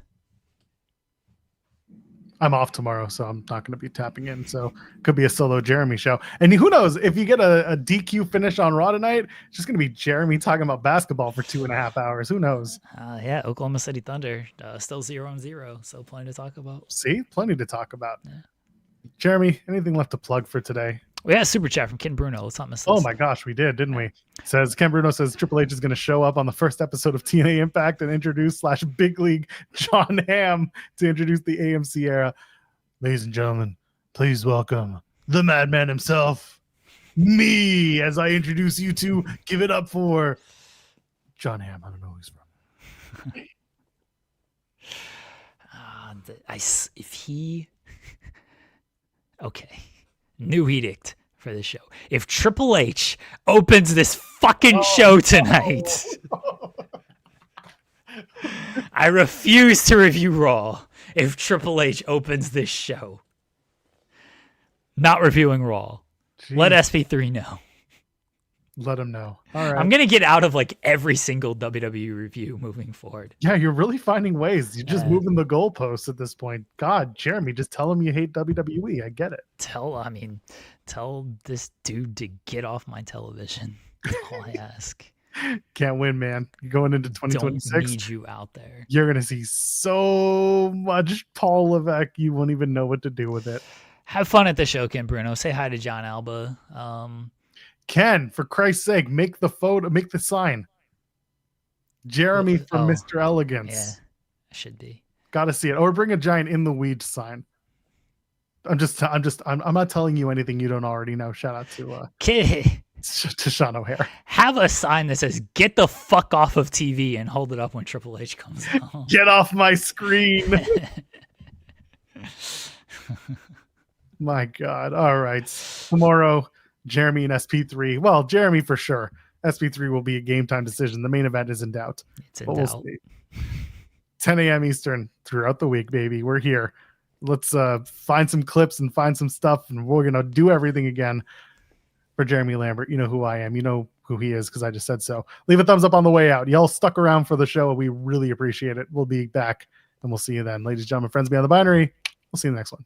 I'm off tomorrow, so I'm not going to be tapping in. So it could be a solo Jeremy show. And who knows, if you get a DQ finish on Raw tonight, it's just going to be Jeremy talking about basketball for 2.5 hours. Who knows? Yeah, Oklahoma City Thunder still 0-0, so plenty to talk about. See, plenty to talk about. Yeah. Jeremy, anything left to plug for today? We had a super chat from Ken Bruno. Let's not miss this. Oh my gosh, we did, didn't we? Ken Bruno says Triple H is going to show up on the first episode of TNA Impact and introduce / Big League John Hamm to introduce the AMC era. Ladies and gentlemen, please welcome the madman himself, me, as I introduce you to give it up for John Hamm. I don't know who he's from. Okay. New edict for the show. If Triple H opens this fucking show tonight, I refuse to review Raw if Triple H opens this show. Not reviewing Raw. Jeez. Let SP3 know. Let him know. All right. I'm going to get out of like every single WWE review moving forward. Yeah, you're really finding ways. You're just moving the goalposts at this point. God, Jeremy, just tell him you hate WWE. I get it. Tell this dude to get off my television. That's all I ask. Can't win, man. You're going into 2026. Don't need you out there. You're going to see so much Paul Levesque, you won't even know what to do with it. Have fun at the show, Ken Bruno. Say hi to John Alba. Ken, for Christ's sake, make the photo, make the sign. Jeremy from Mr. Elegance. Yeah, should be. Got to see it. Or bring a giant In the Weeds sign. I'm not telling you anything you don't already know. Shout out to to Sean O'Hare. Have a sign that says "Get the fuck off of TV" and hold it up when Triple H comes out. Get off my screen. My God. All right. Tomorrow, Jeremy and SP3. Well, Jeremy for sure. SP3 will be a game time decision. The main event is in doubt. It's in But doubt. we'll see. 10 a.m. Eastern throughout the week, baby. We're here. Let's find some clips and find some stuff, and we're going to do everything again for Jeremy Lambert. You know who I am. You know who he is because I just said so. Leave a thumbs up on the way out. Y'all stuck around for the show. We really appreciate it. We'll be back, and we'll see you then. Ladies and gentlemen, friends beyond the binary, we'll see you in the next one.